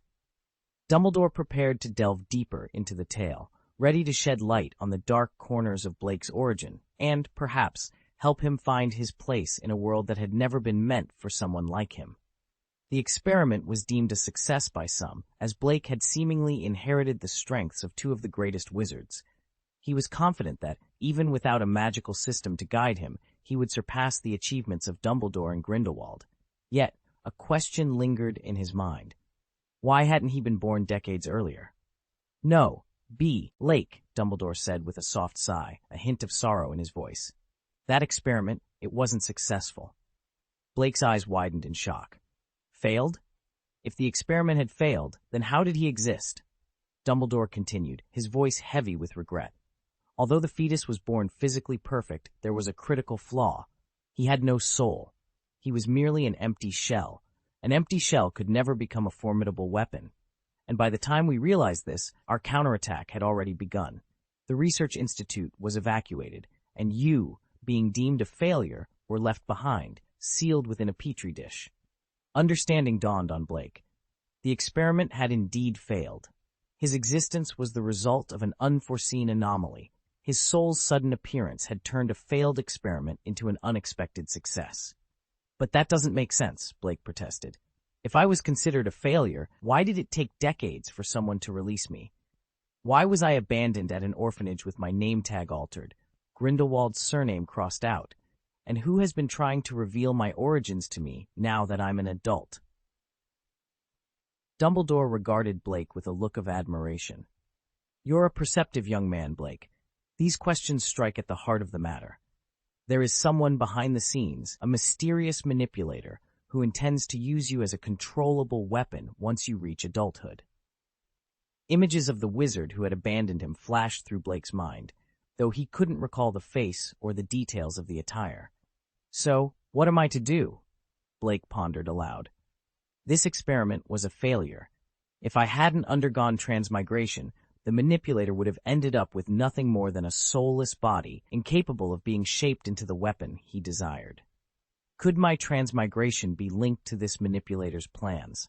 Speaker 1: Dumbledore prepared to delve deeper into the tale, ready to shed light on the dark corners of Blake's origin, and, perhaps, help him find his place in a world that had never been meant for someone like him. The experiment was deemed a success by some, as Blake had seemingly inherited the strengths of two of the greatest wizards. He was confident that, even without a magical system to guide him, he would surpass the achievements of Dumbledore and Grindelwald. Yet, a question lingered in his mind. Why hadn't he been born decades earlier? No, Blake, Dumbledore said with a soft sigh, a hint of sorrow in his voice. That experiment, it wasn't successful. Blake's eyes widened in shock. Failed? If the experiment had failed, then how did he exist? Dumbledore continued, his voice heavy with regret. Although the fetus was born physically perfect, there was a critical flaw. He had no soul. He was merely an empty shell. An empty shell could never become a formidable weapon. And by the time we realized this, our counterattack had already begun. The research institute was evacuated, and you, being deemed a failure, were left behind, sealed within a petri dish. Understanding dawned on Blake. The experiment had indeed failed. His existence was the result of an unforeseen anomaly. His soul's sudden appearance had turned a failed experiment into an unexpected success. But that doesn't make sense, Blake protested. If I was considered a failure, why did it take decades for someone to release me? Why was I abandoned at an orphanage with my name tag altered, Grindelwald's surname crossed out? And who has been trying to reveal my origins to me now that I'm an adult? Dumbledore regarded Blake with a look of admiration. You're a perceptive young man, Blake. These questions strike at the heart of the matter. There is someone behind the scenes, a mysterious manipulator, who intends to use you as a controllable weapon once you reach adulthood. Images of the wizard who had abandoned him flashed through Blake's mind, though he couldn't recall the face or the details of the attire. So, what am I to do? Blake pondered aloud. This experiment was a failure. If I hadn't undergone transmigration, the manipulator would have ended up with nothing more than a soulless body, incapable of being shaped into the weapon he desired. Could my transmigration be linked to this manipulator's plans?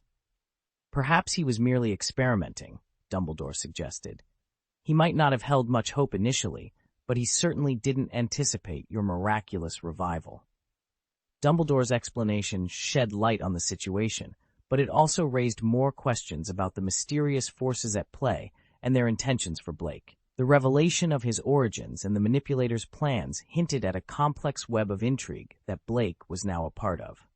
Speaker 1: Perhaps he was merely experimenting, Dumbledore suggested. He might not have held much hope initially, but he certainly didn't anticipate your miraculous revival. Dumbledore's explanation shed light on the situation, but it also raised more questions about the mysterious forces at play and their intentions for Blake. The revelation of his origins and the manipulator's plans hinted at a complex web of intrigue that Blake was now a part of.